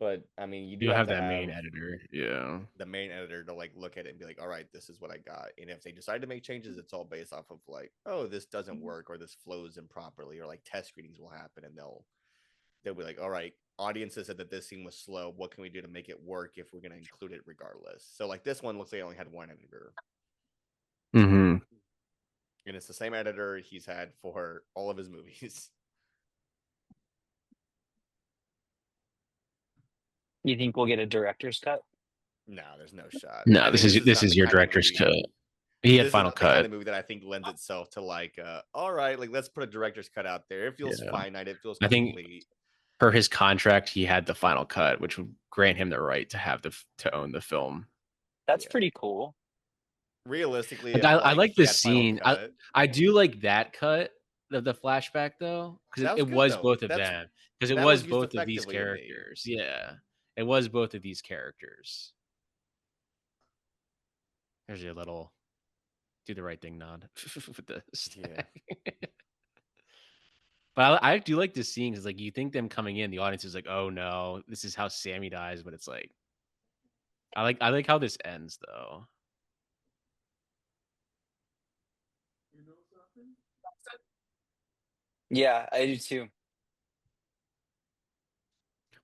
but I mean you do You have have to that have main editor, yeah. the main editor to like look at it and be like, all right, this is what I got. And if they decide to make changes, it's all based off of like, oh, this doesn't work or this flows improperly, or like test screenings will happen and they'll be like, all right, audiences said that this scene was slow. What can we do to make it work if we're gonna include it regardless? So like this one looks like it only had one editor. Mm-hmm. And it's the same editor he's had for all of his movies. You think we'll get a director's cut? No, there's no shot. No, I this think is not the your kind of director's cut. movie- He This had is final not the kind cut. of movie that I think lends itself to like, all right, like let's put a director's cut out there. It feels Yeah. finite. It feels I think- complete. Per his contract, he had the final cut, which would grant him the right to have to own the film. That's Yeah. pretty cool. Realistically, Like, if, I like if he this had final scene. cut, I do like that cut, the flashback though, because That it was good, was though. both of That's- them. Because it that was was used both of these effectively to me. characters. Yeah, it was both of these characters. There's your little do the right thing nod with this. Yeah. But I do like this scene because like you think them coming in, the audience is like, oh no, this is how Sammy dies, but it's like I like how this ends though. Yeah, I do too.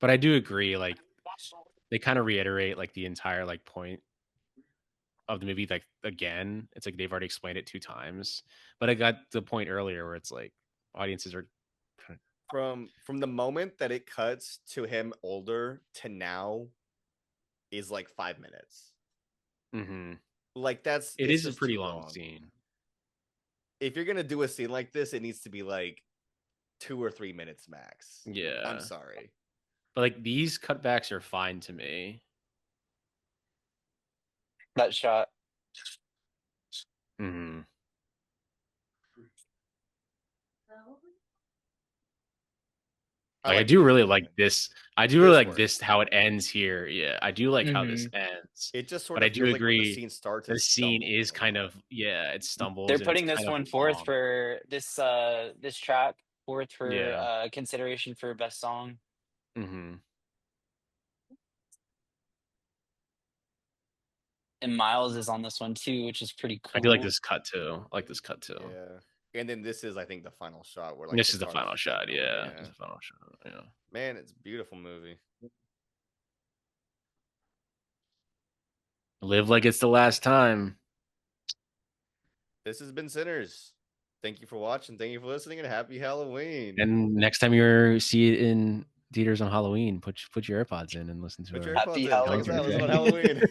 But I do agree, like they kind of reiterate like the entire like point of the movie like again. It's like they've already explained it 2 times. But I got the point earlier where it's like audiences are From the moment that it cuts to him older to now is like 5 minutes. Mhm. Like that's It it's is a just pretty too long scene. If you're gonna do a scene like this, it needs to be like 2 or 3 minutes max. Yeah. I'm sorry. But like these cutbacks are fine to me. That shot. Hmm. Like I do this really movie. like this. I do really This like works. this how it ends here. Yeah, I do like how this ends. It just sort But I of do feels like when the agree scene starts, the it's scene stumbling is a kind lot. of it stumbles. They're and putting it's this kind one of forth long. for this track forth for Yeah. consideration for best song. Hmm. And Miles is on this one too, which is pretty cool. I do like this cut too. I like this cut too. Yeah. And then this is, I think, the final shot where like This is the cars final shot. flipping. Yeah. This is the final shot. Yeah. Man, it's a beautiful movie. Live like it's the last time. This has been Sinners. Thank you for watching. Thank you for listening, and happy Halloween. And next time you see it in theaters on Halloween, put your AirPods in and listen to Put it. your AirPods Happy in. Tell us Halloween. about Halloween.